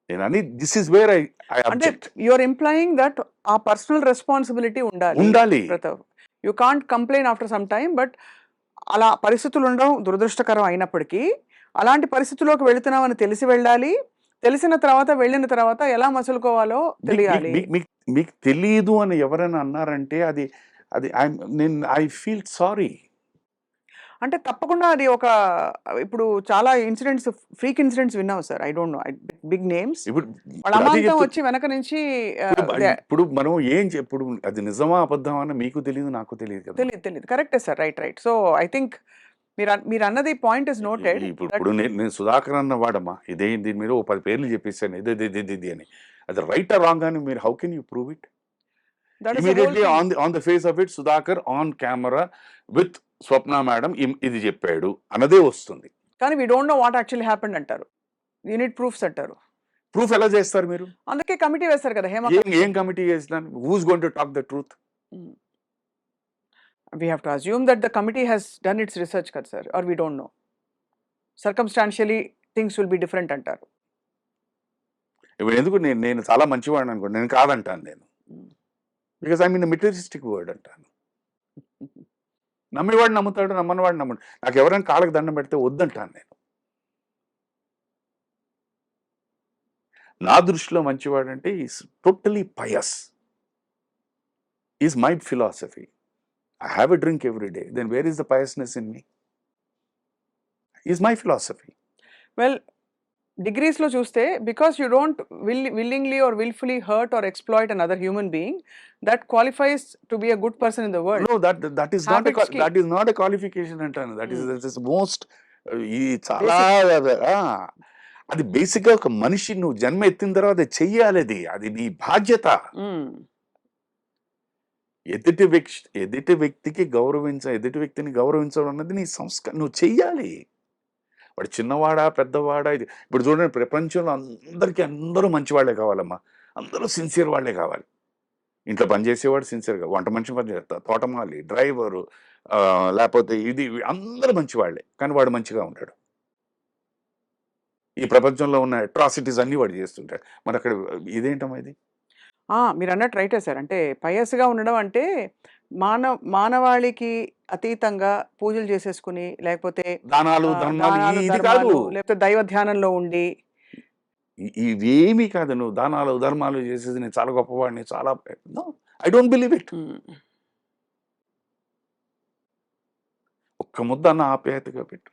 నేను అని దిస్ ఇస్ వేర్ ఐ అంటే అబ్జెక్ట్. యూఆర్ ఇంప్లాయింగ్ దట్ ఆ పర్సనల్ రెస్పాన్సిబిలిటీ ఉండాలి. You can't complain after some time. But అలా పరిస్థితులు ఉండడం దురదృష్టకరం అయినప్పటికీ అలాంటి పరిస్థితుల్లోకి వెళుతున్నామని తెలిసి వెళ్ళాలి. తెలిసిన తర్వాత వెళ్ళిన తర్వాత ఎలా మసులుకోవాలో తెలియాలి. మీకు తెలియదు అని ఎవరైనా అన్నారంటే అది అది ఐ ఫీల్ సారీ. అంటే తప్పకుండా అది ఒక ఇప్పుడు చాలా ఇన్సిడెంట్స్, ఫ్రీక్ ఇన్సిడెంట్స్ విన్నాం sir. I don't know big names. ఇప్పుడు వాళ్ళ అమాంతం వచ్చి వెనక నుంచి ఇప్పుడు మనం ఇప్పుడు అది నిజమా అబద్ధమా అని మీకు తెలియదు, నాకు తెలియదు కదా. తెలియదు. కరెక్టే sir. Right. So I think మీరు అన్నది పాయింట్ ఇస్ నోటెడ్. ఇప్పుడు నేను సుధాకర్ అన్న వాడమ్మా, ఇదే దీని మీద ఓ 10 పేర్లు చెప్పేసాను ఇది అని. అది రైట్ ఆర్ రాంగ్ అని మీరు how can you prove it? Immediately on the face of it Sudhakar on camera with Swapna madam ఇది చెప్పాడు అన్నదే వస్తుంది. కానీ we don't know what actually happened అంటారు. యూనిట్ ప్రూఫ్స్ అంటారు. ప్రూఫ్ ఎలా చేస్తారు మీరు? అందుకే కమిటీ వేస్తారు కదా. ఏం కమిటీ చేసినాను? Who's going to talk the truth? We have to assume that the committee has done its research కదా sir, or we don't know. Circumstantially things will be different అంటారు. ఇప్పుడు ఎందుకు నేను చాలా మంచివాడిని అనుకోండి, నేను కాదంటాను నేను. Because I mean materialistic word అంటాను. నమ్మేవాడు నమ్ముతాడు, నమ్మనివాడు నమ్మడు. నాకు ఎవరైనా కాళ్ళకి దండం పెడితే వద్దంటాను నేను. నా దృష్టిలో మంచివాడు అంటే is totally pious. Is my philosophy. I have a drink every day. Then where is the piousness in me? Is my philosophy. Well, degrees lo chuste, because you don't willingly or willfully hurt or exploit another human being, that qualifies to be a good person in the world. No, that is not a qualification antanu. That is most చాలా అది బేసిక్ గా ఒక మనిషి నువ్వు జన్మ ఎత్తిన తర్వాత చెయ్యాలి. అది నీ బాధ్యత. ఎదుటి వ్యక్తిని గౌరవించడం అన్నది నీ సంస్కారం. నువ్వు చెయ్యాలి. వాడు చిన్నవాడా పెద్దవాడా ఇది ఇప్పుడు చూడండి, ప్రపంచంలో అందరూ మంచివాళ్లే కావాలమ్మా. అందరూ సిన్సియర్ వాళ్లే కావాలి. ఇంట్లో పనిచేసేవాడు సిన్సియర్గా, వంట మనిషి పని చేస్తారు, తోటమాలి, డ్రైవరు, లేకపోతే ఇది అందరూ మంచివాళ్లే. కానీ వాడు మంచిగా ఉంటాడు. ఈ ప్రపంచంలో ఉన్న అట్రాసిటీస్ అన్ని వాడు చేస్తుంటాడు. మరి అక్కడ ఇదేంటమ్మా ఇది? మీరు అన్నట్టు రైటే సార్. అంటే పయస్గా ఉండడం అంటే మానవాళికి అతీతంగా పూజలు చేసేసుకుని, లేకపోతే దానాలు లేకపోతే దైవ ధ్యానంలో ఉండి, ఇవేమీ కాదు. నువ్వు దానాలు ధర్మాలు చేసేది నేను చాలా గొప్పవాడిని, చాలా ఐ డోంట్ బిలీవ్ ఇట్. ఒక్క ముద్ద అన్న ఆప్యాయతగా పెట్టు.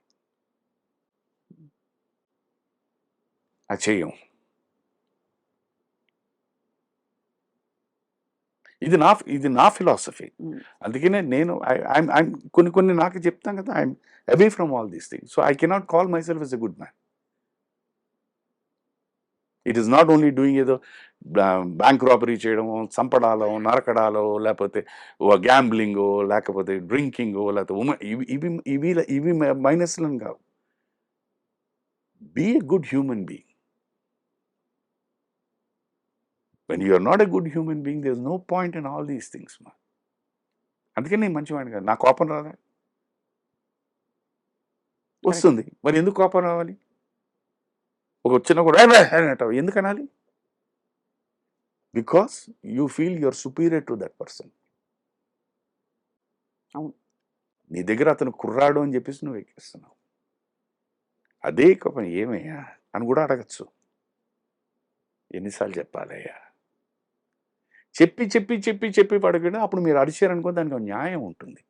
అది చెయ్యం. ఇది నా ఫిలాసఫీ. అందుకనే నేను కొన్ని నాకు చెప్తాను కదా, I'm away from all these things. So I cannot call myself as a good man. It is not only doing ఏదో బ్యాంక్ రాబరీ చేయడమో, చంపడాలో, నరకడాలో, లేకపోతే గ్యాంబ్లింగో, లేకపోతే డ్రింకింగో, లేకపోతే ఇవి మైనస్లను కావు. Be a good human being. When you are not a good human being, there is no point in all these things, man. అందుకని నేను మంచివాడిని కాదు. నా కోపం రాదా? వస్తుంది. మరి ఎందుకు కోపం రావాలి? ఒక చిన్న కూడా అంటావు, ఎందుకు అనాలి? Because you feel you're superior to that person. అవును. నీ దగ్గర అతను కుర్రాడు అని చెప్పేసి నువ్వు ఎక్కిస్తున్నావు. అదే కోపం ఏమయ్యా అని కూడా అడగచ్చు. ఎన్నిసార్లు చెప్పాలయ్యా? చెప్పి పడకుండా అప్పుడు మీరు అరిచారనుకో, దానికి ఒక న్యాయం ఉంటుంది,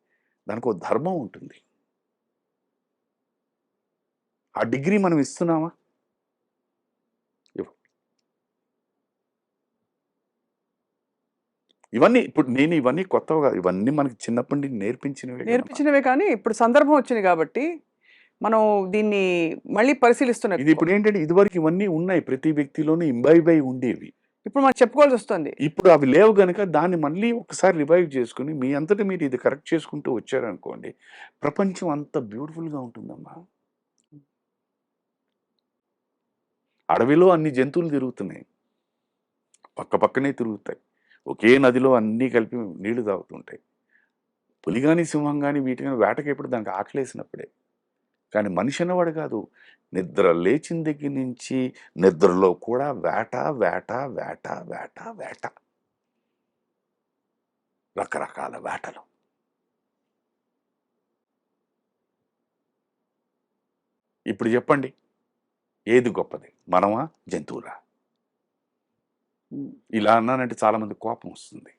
దానికి ఒక ధర్మం ఉంటుంది. ఆ డిగ్రీ మనం ఇస్తున్నామా? ఇవన్నీ ఇప్పుడు నేను ఇవన్నీ కొత్తగా కాదు, ఇవన్నీ మనకి చిన్నప్పటి నుంచి నేర్పించినవే కదమ్మా. నేర్పించినవే కానీ ఇప్పుడు సందర్భం వచ్చింది కాబట్టి మనం దీన్ని మళ్ళీ పరిశీలిస్తున్నాం. ఇది ఇప్పుడు ఏంటంటే ఇదివరకు ఇవన్నీ ఉన్నాయి, ప్రతి వ్యక్తిలోనూ ఇంబైబై ఉండేవి. ఇప్పుడు మనం చెప్పుకోవాల్సి వస్తుంది. ఇప్పుడు అవి లేవు గనుక దాన్ని మళ్ళీ ఒకసారి రివైవ్ చేసుకుని మీ అంతటా మీరు ఇది కరెక్ట్ చేసుకుంటూ వచ్చారనుకోండి, ప్రపంచం అంత బ్యూటిఫుల్గా ఉంటుందమ్మా. అడవిలో అన్ని జంతువులు తిరుగుతున్నాయి, పక్క పక్కనే తిరుగుతాయి, ఒకే నదిలో అన్నీ కలిపి నీళ్లు తాగుతుంటాయి. పులి కానీ సింహం కానీ వీటి కానీ వేటకెప్పుడు దానికి ఆకలేసినప్పుడే. కానీ మనిషి అన్నవాడు కాదు, నిద్ర లేచిన దగ్గర నుంచి నిద్రలో కూడా వేట వేట వేట వేట వేట, రకరకాల వేటలు. ఇప్పుడు చెప్పండి, ఏది గొప్పది, మనమా జంతువులా? ఇలా అన్నానంటే చాలా మంది కోపం వస్తుంది.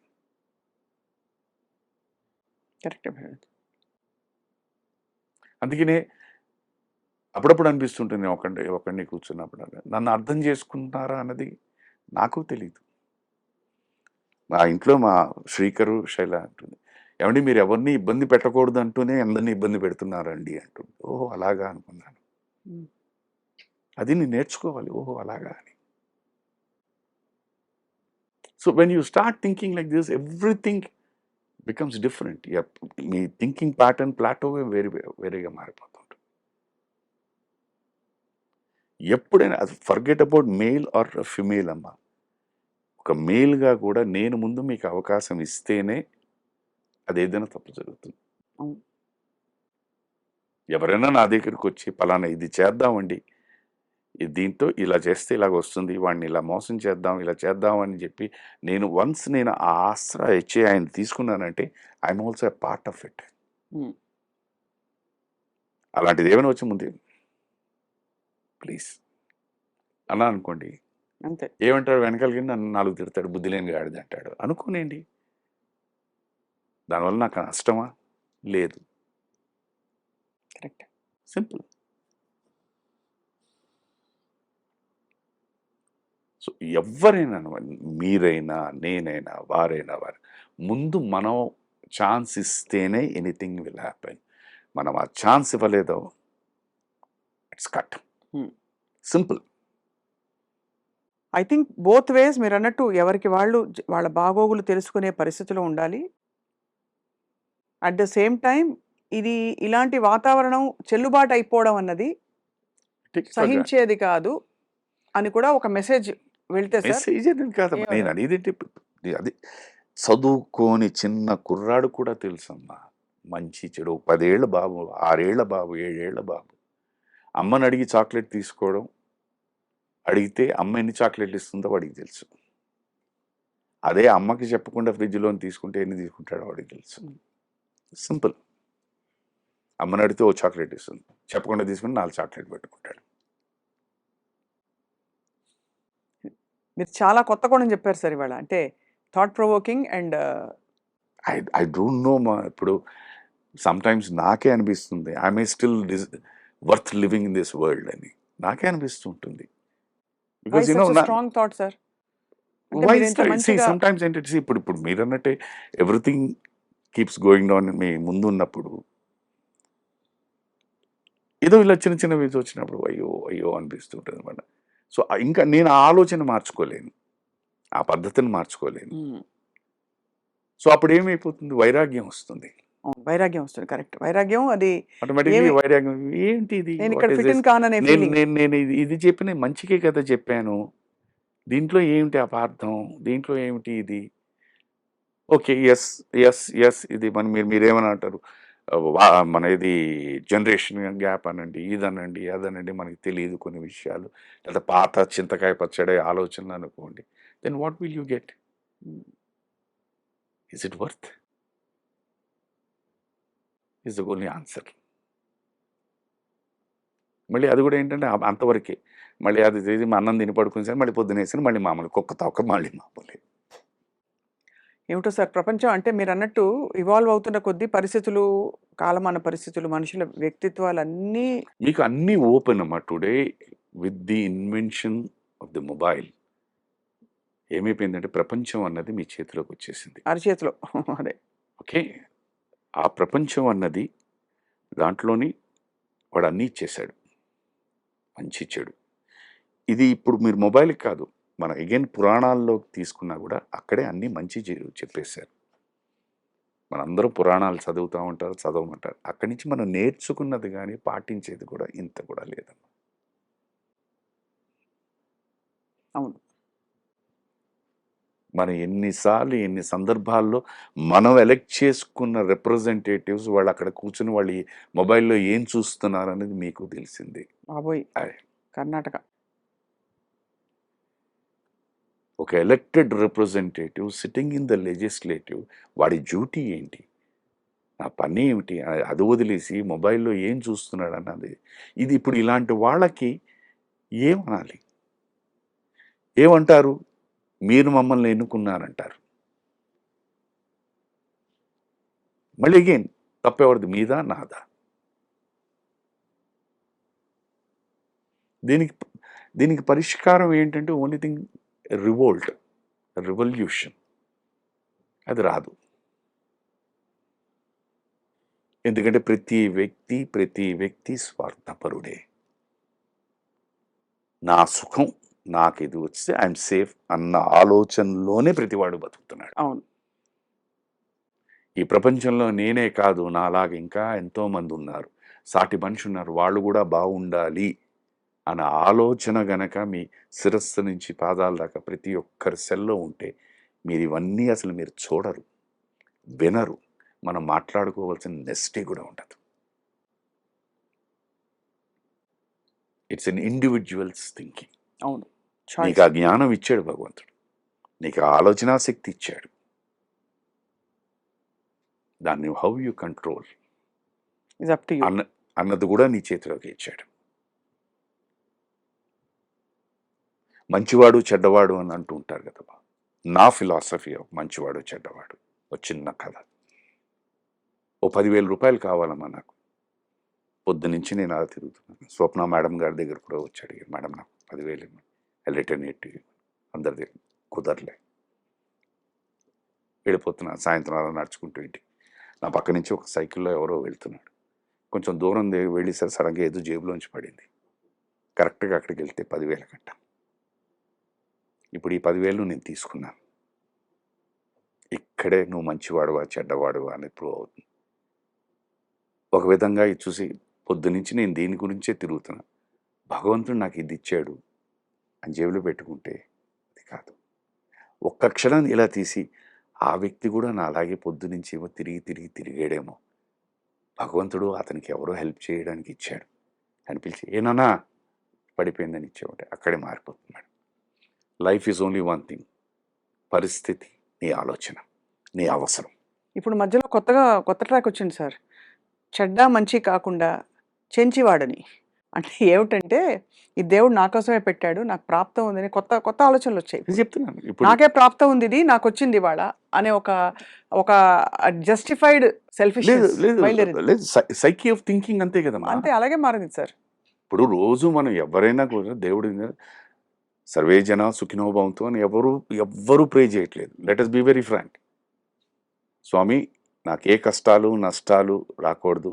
కరెక్ట్. అందుకనే అప్పుడప్పుడు అనిపిస్తుంటుంది, ఒకడిని కూర్చున్నప్పుడు నన్ను అర్థం చేసుకుంటున్నారా అన్నది నాకు తెలియదు. మా ఇంట్లో మా శ్రీకరు శైల అంటుంది, ఏమండి మీరు ఎవరిని ఇబ్బంది పెట్టకూడదు అంటూనే అందరినీ ఇబ్బంది పెడుతున్నారండి అంటుంది. ఓహో అలాగా అనుకున్నాను. అది నేను నేర్చుకోవాలి, ఓహో అలాగా అని. So when you start thinking like this, everything becomes different. మీ థింకింగ్ ప్యాటర్న్ ప్లాటోవే వేరేగా మారిపోతుంది. ఎప్పుడైనా అది forget about male or female అమ్మా. ఒక మేల్గా కూడా నేను ముందు మీకు అవకాశం ఇస్తేనే అది ఏదైనా తప్పు జరుగుతుంది. ఎవరైనా నా దగ్గరికి వచ్చి పలానా ఇది చేద్దామండి, దీంతో ఇలా చేస్తే ఇలాగ వస్తుంది, వాడిని ఇలా మోసం చేద్దాం, ఇలా చేద్దాం అని చెప్పి నేను ఆ ఆస్త్ర ఇచ్చే ఆయన తీసుకున్నానంటే I'm also a part of it. అలాంటిది ఏమైనా వచ్చి ముందు ప్లీజ్ అలా అనుకోండి, అంతే. ఏమంటాడు వెనకాలకి నన్ను 4 తిడతాడు, బుద్ధి లేని గాడిద అంటాడు అనుకోనండి. దానివల్ల నాకు నష్టమా? లేదు. కరెక్ట్. సింపుల్. సో ఎవరైనా మీరైనా నేనైనా వారైనా ముందు మనం ఛాన్స్ ఇస్తేనే ఎనీథింగ్ విల్ హ్యాపెన్. మనం ఆ ఛాన్స్ ఇవ్వలేదో it's cut. Simple. I think both ways మీరు అన్నట్టు ఎవరికి వాళ్ళు వాళ్ళ బాగోగులు తెలుసుకునే పరిస్థితిలో ఉండాలి. అట్ ద సేమ్ టైం ఇది ఇలాంటి వాతావరణం చెల్లుబాటు అయిపోవడం అన్నది సహించేది కాదు అని కూడా ఒక మెసేజ్ వెళ్తే సార్. మెసేజ్ అనేది కాదమ్మా, నేను అనేది అది చదువుకోని చిన్న కుర్రాడు కూడా తెలుసమ్మా మంచి చెడు. 10 ఏళ్ల బాబు, 6 ఏళ్ల బాబు, 7 ఏళ్ల బాబు అమ్మని అడిగి చాక్లెట్ తీసుకోవడం, అడిగితే అమ్మ ఎన్ని చాక్లెట్లు ఇస్తుందో వాడికి తెలుసు. అదే అమ్మకి చెప్పకుండా ఫ్రిడ్జ్లో తీసుకుంటే ఎన్ని తీసుకుంటాడో వాడికి తెలుసు. సింపుల్. అమ్మని అడిగితే ఓ చాక్లెట్ ఇస్తుంది, చెప్పకుండా తీసుకుని 4 చాక్లెట్ పెట్టుకుంటాడు. మీరు చాలా కొత్త కోణం చెప్పారు సార్ ఇవాళ. అంటే thought provoking and I don't no మా. ఇప్పుడు సమ్టైమ్స్ నాకే అనిపిస్తుంది I may still worth living in this world అని నాకే అనిపిస్తుంటుంది. Because strong thought sir. Sometimes ఏంటంటే ఇప్పుడు మీరు అన్నట్టే ఎవ్రీథింగ్ కీప్స్ గోయింగ్ డౌన్ మీ ముందు ఉన్నప్పుడు ఏదో ఇలా చిన్న చిన్న వీజ్ వచ్చినప్పుడు అయ్యో అయ్యో అనిపిస్తుంటుంది అనమాట. సో ఇంకా నేను ఆ ఆలోచన మార్చుకోలేను, ఆ పద్ధతిని మార్చుకోలేను. సో అప్పుడు ఏమైపోతుంది, వైరాగ్యం వస్తుంది. వైరాగ్యం వస్తుంది. కరెక్ట్. వైరాగ్యం అది ఆటోమేటిక్లీ వైరాగ్యం. ఏంటి ఇది, నేను ఇది చెప్పిన మంచికే కదా చెప్పాను, దీంట్లో ఏమిటి అపార్థం, దీంట్లో ఏమిటి ఇది. ఓకే, ఎస్ ఎస్ ఎస్ ఇది మీరేమని అంటారు, మన ఇది జనరేషన్ గ్యాప్ అనండి, ఇదనండి అదనండి, మనకి తెలియదు కొన్ని విషయాలు, లేదా పాత చింతకాయ పచ్చడి ఆలోచనలు అనుకోండి. Then what will you get? Is it worth? Is the only answer. మళ్ళీ అది కూడా ఏంటంటే అంతవరకే. మళ్ళీ అది చేసి మా అన్నం తిని పడుకుని సార్ మళ్ళీ పొద్దునేసి మళ్ళీ మామూలు కుక్క తొక్క మళ్ళీ మామూలు. ఏమిటో సార్ ప్రపంచం అంటే మీరు అన్నట్టు ఇవాల్వ్ అవుతున్న కొద్దీ పరిస్థితులు, కాలమాన పరిస్థితులు, మనుషుల వ్యక్తిత్వాలు అన్నీ మీకు అన్నీ ఓపెన్ అమ్మా. Today with the invention of the mobile ఏమైపోయిందంటే ప్రపంచం అన్నది మీ చేతిలోకి వచ్చేసింది. అరచేతిలో. అదే. ఓకే. ఆ ప్రపంచం అన్నది దాంట్లోని వాడు అన్నీ ఇచ్చేశాడు. మంచి చెడు. ఇది ఇప్పుడు మీరు మొబైల్‌కి కాదు. మన అగైన్ పురాణాల్లోకి తీసుకున్నా కూడా అక్కడే అన్నీ మంచి చెడు చెప్పేశారు. మనందరం పురాణాలు చదువుతా ఉంటారు, చదవమంటారు. అక్కడి నుంచి మనం నేర్చుకున్నది గానీ పాటించేది కూడా ఇంత కూడా లేదమ్మా. అవును. మనం ఎన్ని సందర్భాల్లో మనం ఎలక్ట్ చేసుకున్న రిప్రజెంటేటివ్స్ వాళ్ళు అక్కడ కూర్చుని వాళ్ళు ఈ మొబైల్‌లో ఏం చూస్తున్నారనేది మీకు తెలిసింది. బాబోయ్! అదే. కర్ణాటక. ఒక elected representative sitting in the legislative వాడి డ్యూటీ ఏంటి? నా పని ఏమిటి? అది వదిలేసి మొబైల్‌లో ఏం చూస్తున్నాడన్నది. ఇది ఇప్పుడు ఇలాంటి వాళ్ళకి ఏమనాలి? ఏమంటారు? మీరు మమ్మల్ని ఎన్నుకున్నారంటారు. మళ్ళీ అగైన్ తప్పెవరిది? మీదా? నాదా? దీనికి దీనికి పరిష్కారం ఏంటంటే ఓన్లీ థింగ్ రివోల్ట్, రివల్యూషన్. అది రాదు. ఎందుకంటే ప్రతి వ్యక్తి స్వార్థపరుడే. నా సుఖం నాకు ఇది వస్తే ఐఎమ్ సేఫ్ అన్న ఆలోచనలోనే ప్రతివాడు బతుకుతున్నాడు. అవును. ఈ ప్రపంచంలో నేనే కాదు నాలాగా ఇంకా ఎంతో మంది ఉన్నారు, సాటి మనిషి ఉన్నారు, వాళ్ళు కూడా బాగుండాలి అన్న ఆలోచన గనక మీ శిరస్సు నుంచి పాదాల దాకా ప్రతి ఒక్కరి సెల్లో ఉంటే మీరు ఇవన్నీ అసలు మీరు చూడరు, వినరు, మనం మాట్లాడుకోవాల్సిన నెస్టీ కూడా ఉండదు. It's an individuals thinking. అవును. నీకు ఆ జ్ఞానం ఇచ్చాడు భగవంతుడు, నీకు ఆ ఆలోచనా శక్తి ఇచ్చాడు. దాన్ని how you control is up to you. అన్నది కూడా నీ చేతిలోకి ఇచ్చాడు. మంచివాడు చెడ్డవాడు అని అంటూ ఉంటారు కదా. నా ఫిలాసఫీ మంచివాడు చెడ్డవాడు ఒక చిన్న కథ. ఓ 10,000 రూపాయలు కావాలమ్మా నాకు. పొద్దునుంచి నేను అలా తిరుగుతున్నాను. స్వప్న మేడం గారి దగ్గర కూడా వచ్చి అడిగాను, మేడం నాకు 10,000 ఇవ్వండి, రిటర్నేట్ అందరి దగ్గర కుదరలే. వెళ్ళిపోతున్నాను సాయంత్రం అలా నడుచుకుంటూ ఇంటికి. నా పక్క నుంచి ఒక సైకిల్లో ఎవరో వెళ్తున్నాడు. కొంచెం దూరం వెళ్ళేసరి సడన్గా ఏదో జేబులోంచి పడింది. కరెక్ట్గా అక్కడికి వెళ్తే 10,000 కట్ట. ఇప్పుడు ఈ 10,000 నేను తీసుకున్నాను. ఇక్కడే నువ్వు మంచివాడువా చెడ్డవాడువా అనేది ప్రూవ్ అవుతుంది. ఒక విధంగా ఇది చూసి పొద్దునుంచి నేను దీని గురించే తిరుగుతున్నా. భగవంతుడు నాకు ఇది ఇచ్చాడు అని జేబులో పెట్టుకుంటే అది కాదు. ఒక్క క్షణం ఇలా తీసి ఆ వ్యక్తి కూడా నా అలాగే పొద్దునుంచి ఏమో తిరిగాడేమో, భగవంతుడు అతనికి ఎవరో హెల్ప్ చేయడానికి ఇచ్చాడు అని పిలిచి ఏనన్నా పడిపోయిందని ఇచ్చేవాడు. అక్కడే మారిపోతున్నాడు. Life is only one thing, పరిస్థితి, నీ ఆలోచన, నీ అవసరం. ఇప్పుడు మధ్యలో కొత్త ట్రాక్ వచ్చింది సార్. చెడ్డ మంచి కాకుండా చెంచివాడని. అంటే ఏమిటంటే ఈ దేవుడు నా కోసమే పెట్టాడు, నాకు ప్రాప్తం ఉందని కొత్త ఆలోచనలు వచ్చాయి. నేను చెప్తున్నాను ఇప్పుడు నాకే ప్రాప్తం ఉంది, ఇది నాకు వచ్చింది ఇవాళ అనే ఒక జస్టిఫైడ్ సెల్ఫిష్ లేదు సైకీ ఆఫ్ థింకింగ్ అంతే కదమ్మా. అంతే, అలాగే మారింది సార్. ఇప్పుడు రోజు మనం ఎవరైనా కూడా దేవుడి సర్వే జన సుఖినో భవంతు అని ఎవ్వరూ ప్రే చేయట్లేదు. Let us be very frank. స్వామి నాకు ఏ కష్టాలు నష్టాలు రాకూడదు,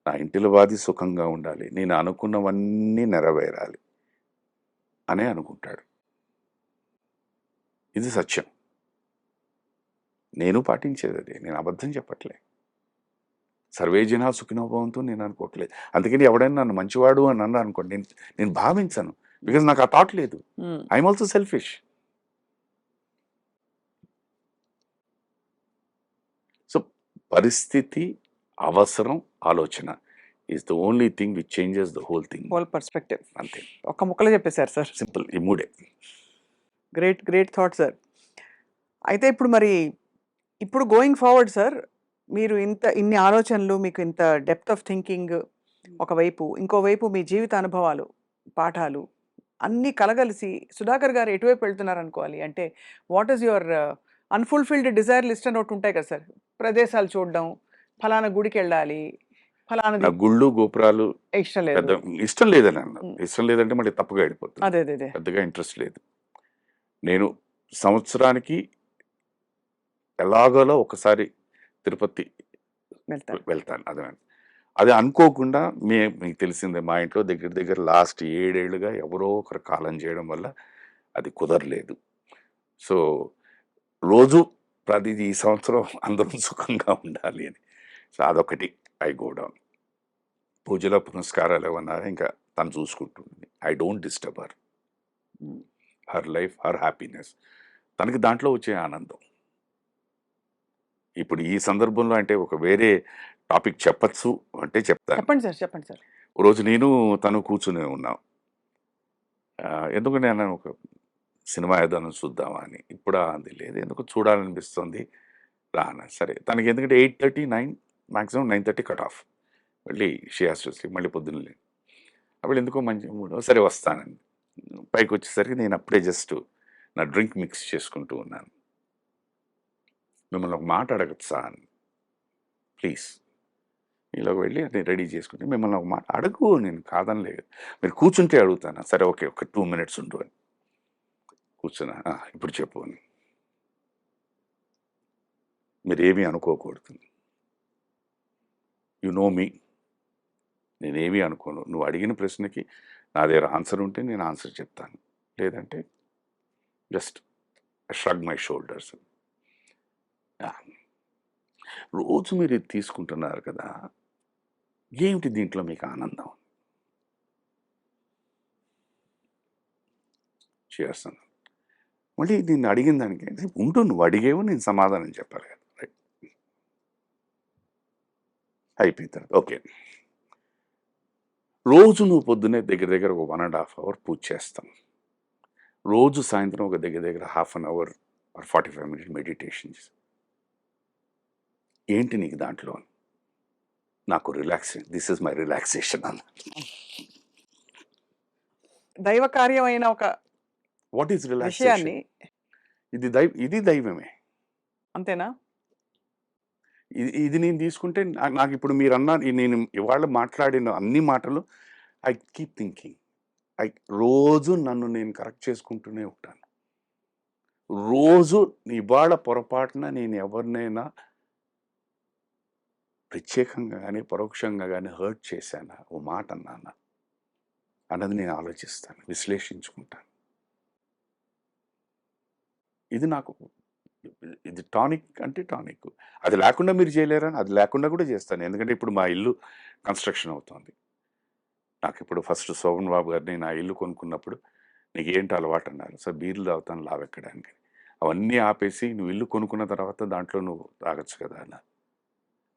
నా ఇంటిలో వాది సుఖంగా ఉండాలి, నేను అనుకున్నవన్నీ నెరవేరాలి అనే అనుకుంటాడు. ఇది సత్యం. నేను పాటించేది అదే, నేను అబద్ధం చెప్పట్లే. సర్వే జన సుఖినో భవంతు నేను అనుకోవట్లేదు. అందుకని ఎవడైనా నన్ను మంచివాడు అని అన్నా అనుకోండి, నేను భావించను. బికాజ్ నాకు ఆ థాట్ లేదు. I'm also selfish. సో పరిస్థితి, అవసరం, ఆలోచన is the only thing which changes the whole thing. Whole perspective. అంతే. ఒక్క ముక్కలో చెప్పేశారు సార్. సింపుల్. ఈ మూడే. Great thought sir. అయితే ఇప్పుడు గోయింగ్ ఫార్వర్డ్ సార్, మీరు ఇన్ని ఆలోచనలు, మీకు ఇంత డెప్త్ ఆఫ్ థింకింగ్ ఒకవైపు, ఇంకోవైపు మీ జీవిత అనుభవాలు, పాఠాలు అన్నీ కలగలిసి సుధాకర్ గారు ఎటువైపు వెళ్తున్నారు అనుకోవాలి. అంటే what is your unfulfilled desire list అని ఒకటి ఉంటాయి కదా సార్. ప్రదేశాలు చూడడం, ఫలానా గుడికి వెళ్ళాలి, ఫలానా గుళ్ళు గోపురాలు ఇష్టం లేదు. ఇష్టం లేదని అన్నారు. ఇష్టం లేదంటే మళ్ళీ తప్పుగా వెళ్ళిపోతుంది. అదే పెద్దగా ఇంట్రెస్ట్ లేదు. నేను సంవత్సరానికి ఎలాగోలా ఒకసారి తిరుపతి వెళ్తారు. వెళ్తాను. అది అనుకోకుండా మీకు తెలిసిందే మా ఇంట్లో దగ్గర దగ్గర లాస్ట్ 7 ఏళ్లుగా ఎవరో ఒకరు కాలం చేయడం వల్ల అది కుదరలేదు. సో రోజు ప్రతిది ఈ సంవత్సరం అందరం సుఖంగా ఉండాలి అని. సో అదొకటి ఐ గో డౌన్. పూజలో పునస్కారాలు ఏమన్నా ఇంకా తను చూసుకుంటుంది. I don't disturb her. Hmm. Her life, her happiness. తనకి దాంట్లో వచ్చే ఆనందం. ఇప్పుడు ఈ సందర్భంలో అంటే ఒక వేరే టాపిక్ చెప్పచ్చు అంటే చెప్తాను. చెప్పండి సార్. చెప్పండి సార్. ఓ రోజు నేను తను కూర్చుని ఉన్నాం. ఎందుకంటే నేను ఒక సినిమా ఏదైనా చూద్దామా అని. ఇప్పుడా అంది. లేదు ఎందుకో చూడాలనిపిస్తుంది రా అన్నాను. సరే తనకి ఎందుకంటే 8:30, 9 మాక్సిమం 9:30 కట్ ఆఫ్. మళ్ళీ షీ హాస్ టు స్లీప్. మళ్ళీ పొద్దున్న లేదు. అప్పుడు ఎందుకో మంచి మూడ్. సరే వస్తానండి. పైకి వచ్చేసరికి నేను అప్పుడే జస్ట్ నా డ్రింక్ మిక్స్ చేసుకుంటూ ఉన్నాను. మిమ్మల్ని ఒక మాట అడగచ్చా అని. ప్లీజ్ ఈలోకి వెళ్ళి అది రెడీ చేసుకుని మిమ్మల్ని ఒక మాట అడుగు, నేను కాదనలేదు. మీరు కూర్చుంటే అడుగుతాను. సరే ఓకే, ఒక 2 మినిట్స్ ఉండు అని కూర్చున్నా. ఇప్పుడు చెప్పు అని. మీరేమీ అనుకోకూడదు. యు నో మీ. నేనేమీ అనుకోను. నువ్వు అడిగిన ప్రశ్నకి నా దగ్గర ఆన్సర్ ఉంటే నేను ఆన్సర్ చెప్తాను. లేదంటే జస్ట్ షగ్ మై షోల్డర్స్. రోజు మీరు ఇది తీసుకుంటున్నారు కదా, ఏమిటి దీంట్లో మీకు ఆనందం? చేస్తాను. మళ్ళీ దీన్ని అడిగిన దానికి ఉంటూ నువ్వు అడిగేవు, నేను సమాధానం చెప్పాలి కదా. రైట్, అయిపోయిన తర్వాత ఓకే. రోజు నువ్వు పొద్దున్నే దగ్గర దగ్గర ఒక 1.5 hour పూజ చేస్తాం. రోజు సాయంత్రం ఒక దగ్గర దగ్గర 1/2 hour or 45 minutes మెడిటేషన్. ఏంటి నీకు దాంట్లో? నాకు relaxation. This is my relaxation అన్న. దైవ కార్యమైన ఒక వాట్ ఈస్ రిలాక్సేషన్? విషయాన్ని ఇది దైవమే. అంతేనా? ఇది నేను తీసుకుంటే నాకు ఇప్పుడు మీరు అన్న నేను ఇవాళ మాట్లాడిన అన్ని మాటలు ఐ కీప్ థింకింగ్. రోజు నన్ను నేను కరెక్ట్ చేసుకుంటూనే ఉంటాను. రోజు ఇవాళ పొరపాటున నేను ఎవరినైనా ప్రత్యేకంగా కానీ పరోక్షంగా కానీ హర్ట్ చేశానా, ఓ మాట అన్నానా అన్నది నేను ఆలోచిస్తాను, విశ్లేషించుకుంటాను. ఇది టానిక్ అంటే టానిక్. అది లేకుండా మీరు చేయలేరని, అది లేకుండా కూడా చేస్తాను. ఎందుకంటే ఇప్పుడు మా ఇల్లు కన్స్ట్రక్షన్ అవుతుంది. నాకు ఇప్పుడు ఫస్ట్ శోభన్ బాబు గారిని నా ఇల్లు కొనుక్కున్నప్పుడు నీకు ఏంటి అలవాటు అన్నారు. సార్ బీర్లు తాగుతాను లావెక్కడానికి. అవన్నీ ఆపేసి నువ్వు ఇల్లు కొనుక్కున్న తర్వాత దాంట్లో నువ్వు తాగొచ్చు కదా అన్న.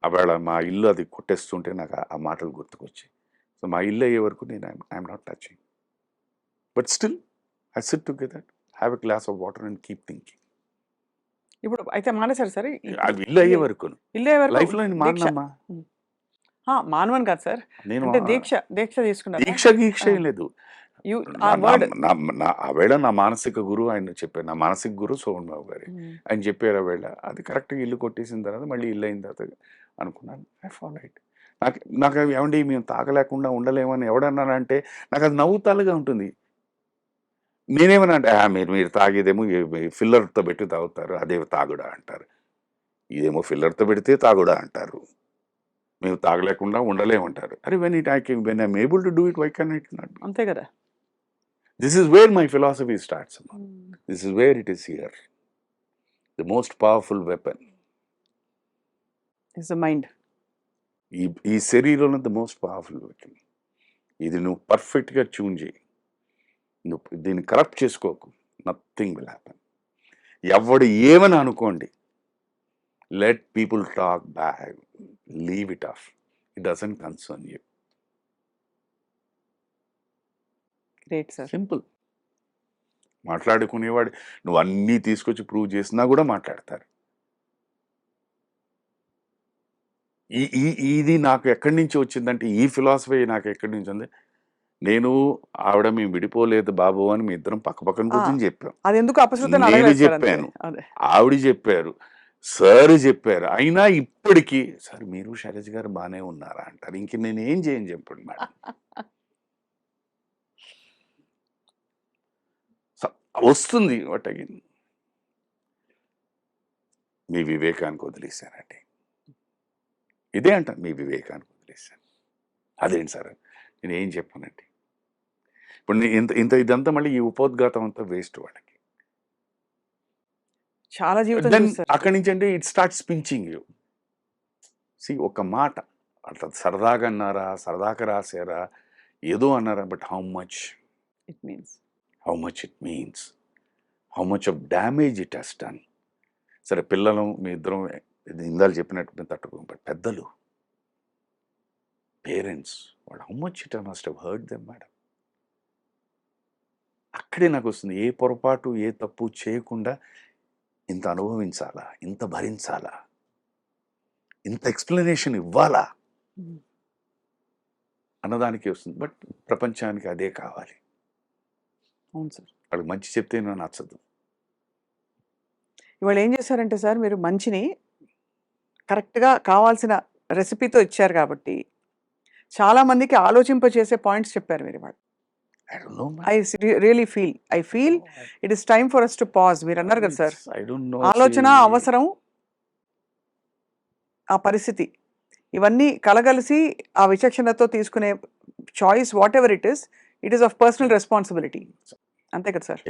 అవేళ మా ఇల్లు అది కొట్టేస్తుంటే నాకు ఆ మాటలు గుర్తుకొచ్చి, సో మా ఇల్లు అయ్యే వరకు నేను I'm not touching. But still I SIT together, have a glass of water and keep thinking. ఇప్పుడు అయితే మానేశారు సార్? అది ఇల్లు అయ్యే వరకు ఇల్లే వరకు లైఫ్లో నేను దీక్ష. మానమ్మా. మానవని కాదు సార్, నేను అంటే దీక్ష తీసుకున్నారు. దీక్ష ఏం లేదు. ఆవేళ నా మానసిక గురువు ఆయన చెప్పారు. నా మానసిక గురువు శోభన్ బాబు గారు ఆయన చెప్పారు. ఆవేళ అది కరెక్ట్గా ఇల్లు కొట్టేసిన తర్వాత మళ్ళీ ఇల్లు అయిన తర్వాత అనుకున్నాను ఐ ఫాలో ఇట్. నాకు ఏమండి మేము తాగలేకుండా ఉండలేమని ఎవడన్నానంటే నాకు అది నవ్వుతాలుగా ఉంటుంది. నేనేమన్నా అంటే మీరు తాగేదేమో ఫిల్లర్తో పెట్టి తాగుతారు, అదే తాగుడా అంటారు. ఇదేమో ఫిల్లర్తో పెడితే తాగుడా అంటారు, మేము తాగలేకుండా ఉండలేమంటారు. అరే when I'm able to do it, why can it not? అంతే కదా. This is where my philosophy starts. This is where it is here. The most powerful weapon is the mind. ఈ శరీరంలో ద మోస్ట్ పవర్ఫుల్ వెపన్. ఇది నువ్వు పర్ఫెక్ట్గా ట్యూన్ చేయి, నువ్వు దీన్ని కరప్ట్ చేసుకోకు, నథింగ్ విల్ హ్యాపన్. ఎవడు ఏమని అనుకోండి, let people talk bad, leave it off. It doesn't concern you. Great sir. Simple. మాట్లాడుకునేవాడు నువ్వు అన్నీ తీసుకొచ్చి ప్రూవ్ చేసినా కూడా మాట్లాడతారు. ఇది నాకు ఎక్కడి నుంచి వచ్చిందంటే, ఈ ఫిలాసఫీ నాకు ఎక్కడి నుంచి ఉంది. నేను ఆవిడ మేము విడిపోలేదు బాబు అని మీ ఇద్దరం పక్కపక్కన కూర్చొని చెప్పాం. నేను చెప్పాను, ఆవిడ చెప్పారు, సార్ చెప్పారు. అయినా ఇప్పటికీ సార్ మీరు శైలజ గారు బాగానే ఉన్నారా అంటారు. ఇంక నేను ఏం చేయను చెప్పండి మేడం. వస్తుంది బట్ అగైన్ మీ వివేకానికి వదిలేశానండి. ఇదే అంట, మీ వివేకానికి వదిలేశాను. అదేంటి సార్, నేను ఏం చెప్పానండి? ఇప్పుడు ఇంత ఇంత ఇదంతా మళ్ళీ ఈ ఉపోద్ఘాతం అంతా వేస్ట్ వాళ్ళకి. చాలా జీవితం దెన్ చూస్తారు. అక్కడి నుంచి అంటే ఇట్ స్టార్ట్స్ పించింగ్ యూ. ఒక మాట అట్లా సరదాగా అన్నారా, సరదాగా రాశారా, ఏదో అన్నారా, but how much it means it means, how much of damage it has done. సరే పిల్లలు మీ ఇద్దరం ఇందాలు చెప్పినట్టు మేము తట్టుకోం, బట్ పెద్దలు, పేరెంట్స్, వాళ్ళు how much it must have hurt them madam. అక్కడే నాకు వస్తుంది, ఏ పొరపాటు ఏ తప్పు చేయకుండా ఇంత అనుభవించాలా, ఇంత భరించాలా, ఇంత ఎక్స్ప్లెనేషన్ ఇవ్వాలా అన్నదానికి వస్తుంది. బట్ ప్రపంచానికి అదే కావాలి. అవును సార్. వాళ్ళకి మంచి చెప్తే నాకు నచ్చదు. ఇవాళ ఏం చేశారంటే సార్, మీరు మంచిని కరెక్ట్గా కావాల్సిన రెసిపీతో ఇచ్చారు కాబట్టి చాలా మందికి ఆలోచింపచేసే పాయింట్స్ చెప్పారు మీరు ఇవాళ. I don't know, man. Really feel it is time for us to pause. మీరు అన్నారు కదా సార్, I don't know. ఆలోచన, See, అవసరం, ఆ పరిస్థితి, ఇవన్నీ కలగలిసి ఆ విచక్షణతో తీసుకునే choice what ever it is of personal responsibility. అంతే కదా sir?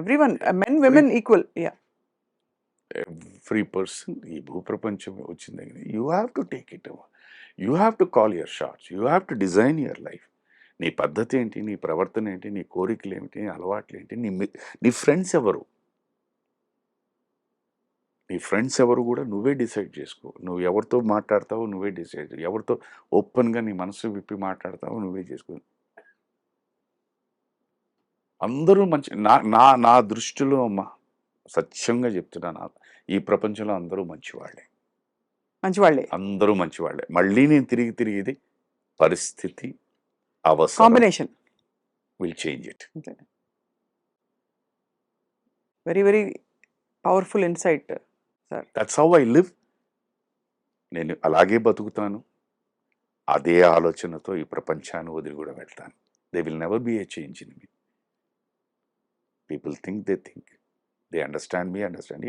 everyone, men women equal. every person, ఈ భూప్రపంచం వచ్చింది, you have to take it, you have to call your shots, you have to design your life. నీ పద్ధతి ఏంటి, నీ ప్రవర్తన ఏంటి, నీ కోరికలు ఏమిటి, నీ అలవాట్లు ఏంటి, నీ ఫ్రెండ్స్ ఎవరు, నీ ఫ్రెండ్స్ ఎవరు కూడా నువ్వే డిసైడ్ చేసుకో. నువ్వు ఎవరితో మాట్లాడతావో నువ్వే డిసైడ్, ఎవరితో ఓపెన్గా నీ మనసు విప్పి మాట్లాడతావో నువ్వే చేసుకో. అందరూ మంచి, నా దృష్టిలో అమ్మ, సత్యంగా చెప్తున్నాను, ఈ ప్రపంచంలో అందరూ మంచివాళ్ళే. అందరూ మంచివాళ్ళే. మళ్ళీ నేను తిరిగి ఇది పరిస్థితి, అవసరం, combination will change it. Very very powerful insight sir. That's how I live. నేను అలాగే బతుకుతాను, అదే ఆలోచనతో ఈ ప్రపంచాన్ని వదిలి కూడా వెళ్తాను. They will never be a change in me. People think they understand.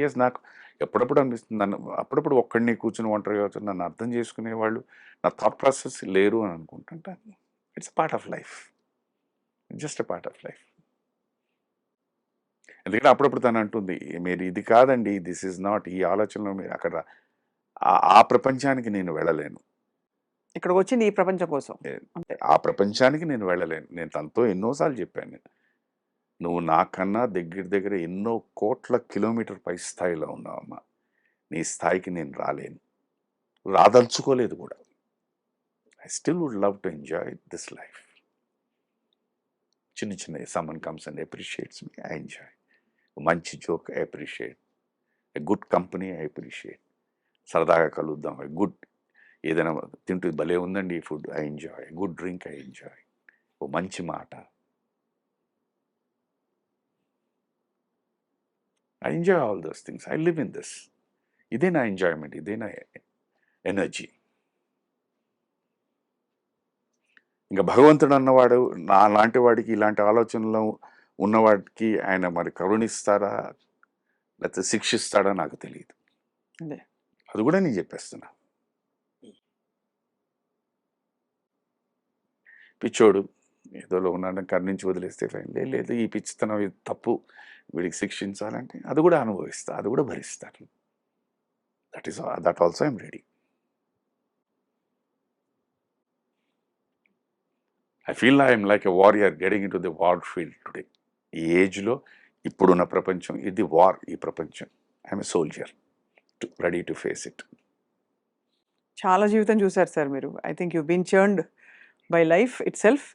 Yes, నాకు ఎప్పుడప్పుడు అనిపిస్తుంది, నన్ను అప్పుడప్పుడు ఒక్కడిని కూర్చుని ఒంటరిగా కూర్చొని నన్ను అర్థం చేసుకునే వాళ్ళు నా థాట్ ప్రాసెస్ లేరు అని అనుకుంటుంటాను. It's part of life, just a part of life. ఎందుకంటే అప్పుడప్పుడు తను అంటుంది, మీరు ఇది కాదండి, దిస్ ఈజ్ నాట్, ఈ ఆలోచనలో మీరు అక్కడ ఆ ప్రపంచానికి నేను వెళ్ళలేను, ఇక్కడికి వచ్చింది ఈ ప్రపంచం కోసం. ఆ ప్రపంచానికి నేను వెళ్ళలేను. నేను తనతో ఎన్నోసార్లు చెప్పాను, నువ్వు నాకన్నా దగ్గర ఎన్నో కోట్ల కిలోమీటర్ పై స్థాయిలో ఉన్నావమ్మా, నీ స్థాయికి నేను రాలేను, రాదలుచుకోలేదు కూడా. I still would love to enjoy this life. చిన్న someone comes and appreciates me, I enjoy. మంచి joke I appreciate, a good company I appreciate, సరదాగా కలుద్దాం, గుడ్ ఏదైనా తింటూ భలే ఉందండి ఈ food, I enjoy, good drink I enjoy, ఓ మంచి మాట, I enjoy all those things, I live in this. ఇదే నా ఎంజాయ్మెంట్, ఇదే నా ఎనర్జీ. ఇంకా భగవంతుడు అన్నవాడు నా లాంటి వాడికి, ఇలాంటి ఆలోచనలో ఉన్నవాడికి ఆయన మరి కరుణిస్తారా లేకపోతే శిక్షిస్తాడా నాకు తెలియదు. అది కూడా నేను చెప్పేస్తున్నా. పిచ్చోడు ఏదోలో ఉన్నాడని కరుణించి వదిలేస్తే ఫైన్, లేదు ఈ పిచ్చితనం ఇది తప్పు, వీడికి శిక్షించాలంటే అది కూడా అనుభవిస్తా, అది కూడా భరిస్తాను. That also I'm ready. I feel I'm like a warrior getting into the war field today. ఈ ఏజ్లో ఇప్పుడున్న ప్రపంచం ఇది వార్, ఈ ప్రపంచం. I'm a soldier ready to face it. చాలా జీవితం చూశారు సార్ మీరు. I think you been churned by life itself.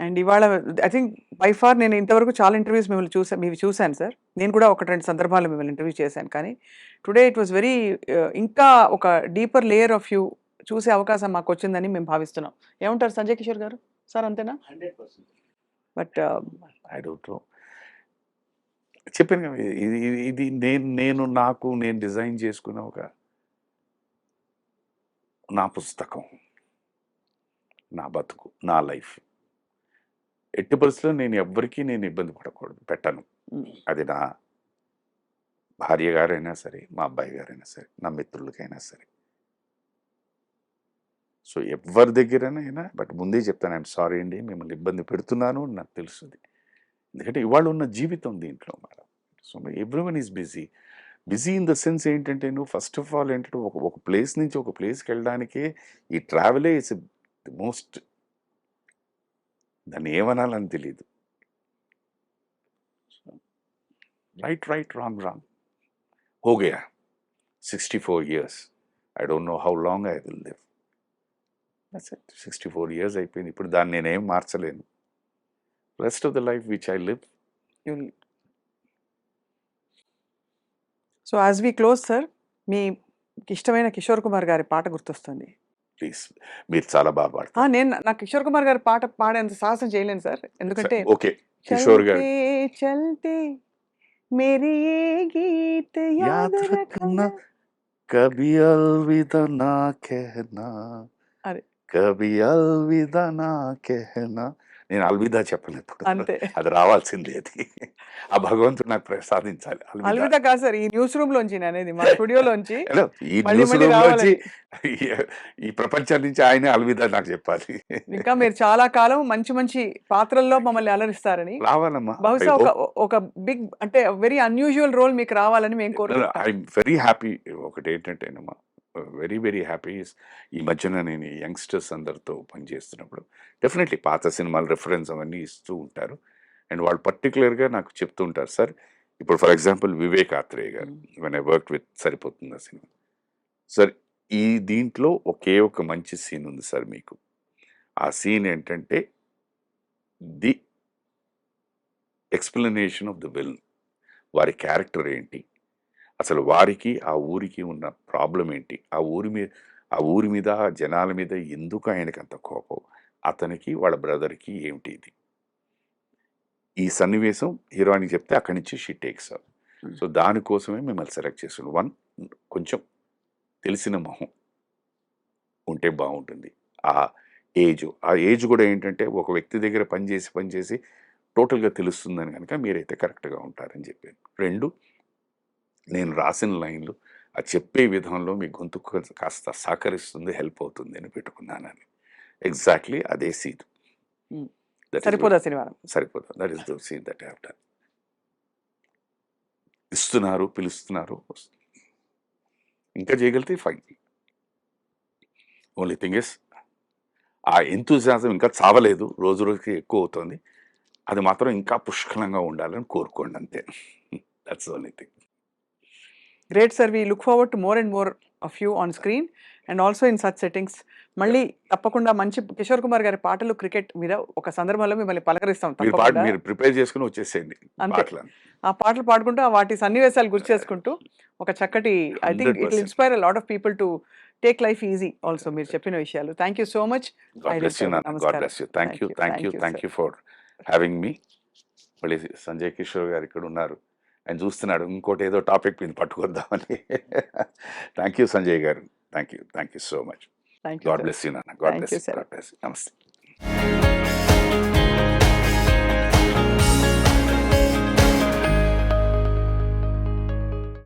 And ఇవాళ ఐ థింక్ బై ఫార్ నేను ఇంతవరకు చాలా ఇంటర్వ్యూస్ మీవి చూశాను సార్. నేను కూడా 1-2 సందర్భాల్లో మిమ్మల్ని ఇంటర్వ్యూ చేశాను. కానీ టుడే ఇట్ వాస్ వెరీ, ఇంకా ఒక డీపర్ లేయర్ ఆఫ్ యూ చూసే అవకాశం మాకు వచ్చిందని మేము భావిస్తున్నాం. ఏమంటారు సంజయ్ కిషోర్ గారు? సార్ అంతేనా? 100%. బట్ ఐ డోంట్ నో, చెప్పాను కదా, ఇది నేను డిజైన్ చేసుకున్న ఒక నా పుస్తకం, నా బతుకు, నా లైఫ్. ఎట్టి పరిస్థితుల్లో నేను ఎవ్వరికీ ఇబ్బంది పెట్టను. అది భార్య గారైనా సరే, మా అబ్బాయి గారైనా సరే, నా మిత్రులకైనా సరే. సో ఎవరి దగ్గరనైనా బట్ ముందే చెప్తాను, ఐఎమ్ సారీ అండి, మిమ్మల్ని ఇబ్బంది పెడుతున్నాను అని నాకు తెలుస్తుంది. ఎందుకంటే ఇవాళ ఉన్న జీవితం దీంట్లో madam. So everyone is busy. Busy in the sense ఏంటంటే, నువ్వు ఫస్ట్ ఆఫ్ ఆల్ ఏంటంటే ఒక ప్లేస్ నుంచి ఒక ప్లేస్కి వెళ్ళడానికే ఈ ట్రావెలే ఇట్స్ మోస్ట్, దాన్ని ఏమనాలని తెలియదు. రైట్ రైట్, రాంగ్ రాంగ్, हो गया 64 years. I don't know how long I will live. That's it. 64 years అయిపోయింది. ఇప్పుడు దాన్ని నేనేం మార్చలేను. Rest of the life which I live, You'll... so as we close sir, మీ ఇష్టమైన కిషోర్ కుమార్ గారి పాట గుర్తొస్తుంది. ప్లీజ్. మీరు చాలా బాగా పాడతారు. నాకు కిషోర్ కుమార్ గారి పాట పాడేంత సాహసం చేయలేను సార్, ఎందుకంటే ఓకే, కిషోర్ గారు. చల్తే मेरी ये गीत याद रखना, कभी अलविदा ना कहना, अरे कभी अलविदा ना कहना. నేను అల్విదా చెప్పలేదు, అంతే. అది రావాల్సిందే. అది ఆ భగవంతుడు నాకు ప్రసాదించాలి. అల్విదా కాదు సార్, ఈ న్యూస్ రూమ్ లోంచి అనేది, మా స్టూడియోలోంచి ఈ న్యూస్ రూమ్ లోంచి, ఈ ప్రపంచం నుంచి ఆయన అల్విదా నాకు చెప్పాలి. ఇంకా మీరు చాలా కాలం మంచి మంచి పాత్రల్లో మమ్మల్ని అలరిస్తారని, రావాలమ్మా. బహుశా ఒక బిగ్ అంటే వెరీ అన్యూజువల్ రోల్ మీకు రావాలని మేము కోరుకుంటున్నాం. I'm very happy. ఒకటి ఏంటంటేనమ్మా, వెరీ వెరీ హ్యాపీ. ఈ మధ్యన నేను యంగ్స్టర్స్ అందరితో పనిచేస్తున్నప్పుడు డెఫినెట్లీ పాత సినిమాలు రెఫరెన్స్ అవన్నీ ఇస్తూ ఉంటారు. అండ్ వాళ్ళు పర్టికులర్గా నాకు చెప్తూ ఉంటారు, సార్ ఇప్పుడు ఫర్ ఎగ్జాంపుల్ వివేక్ ఆత్రేయ గారు, వెన్ ఐ వర్క్ విత్ సరిపోతుంది ఆ సినిమా, సార్ ఈ దీంట్లో ఒకే ఒక మంచి సీన్ ఉంది సార్ మీకు. ఆ సీన్ ఏంటంటే the explanation of the villain, వారి క్యారెక్టర్ ఏంటి, అసలు వారికి ఆ ఊరికి ఉన్న ప్రాబ్లం ఏంటి, ఆ ఊరి మీద ఆ జనాల మీద ఎందుకు ఆయనకి అంత కోపం, అతనికి వాళ్ళ బ్రదర్కి ఏమిటి ఇది. ఈ సన్నివేశం హీరోయిన్కి చెప్తే అక్కడి నుంచి షీ టేక్స్ అప్. సో దానికోసమే మిమ్మల్ని సెలెక్ట్ చేస్తున్నాం. వన్, కొంచెం తెలిసిన మొహం ఉంటే బాగుంటుంది. ఆ ఏజ్ కూడా ఏంటంటే ఒక వ్యక్తి దగ్గర పనిచేసి టోటల్గా తెలుస్తుందని కనుక మీరైతే కరెక్ట్గా ఉంటారని చెప్పాను. రెండు, నేను రాసిన లైన్లు ఆ చెప్పే విధంలో మీ గొంతు కాస్త సహకరిస్తుంది, హెల్ప్ అవుతుంది అని పెట్టుకున్నానని. ఎగ్జాక్ట్లీ అదే సీన్. సరిపోదా సినిమా? సరిపోదా. That is the scene that I have done. ఇస్తున్నారు, పిలుస్తున్నారు, ఇంకా చేయగలిగితే ఫైన్. ఓన్లీ థింగ్ ఇస్ ఆ ఎంతూజియాజం ఇంకా చావలేదు, రోజు రోజుకి ఎక్కువ అవుతుంది. అది మాత్రం ఇంకా పుష్కలంగా ఉండాలని కోరుకోండి, అంతే. That's only thing. Great sir, we look forward to more and more of you on screen and also in such settings. మళ్ళీ తప్పకుండా మంచి కిషోర్ కుమార్ గారి పాటలు, క్రికెట్ మీద ఒక సందర్భంలో మిమ్మల్ని పలకరిస్తాం. మీరు ప్రిపేర్ చేసుకుని వచ్చేసేయండి. ఆ పాటలు పాడుకుంటూ వాటి సన్నివేశాలు గుర్తు చేసుకుంటూ ఒక చక్కటి, I think it will inspire a lot of people to take life easy also. మీరు చెప్పిన విషయాలు. Thank you so much. Thank you for having me. మళ్ళీ సంజయ్ కిషోర్ గారు ఇక్కడ ఉన్నారు, ఆయన చూస్తున్నాడు, ఇంకోటి ఏదో టాపిక్ మీద పట్టుకొద్దామని. Thank you Sanjay garu. Thank you so much. God bless you నాన్న. God bless you. నమస్తే.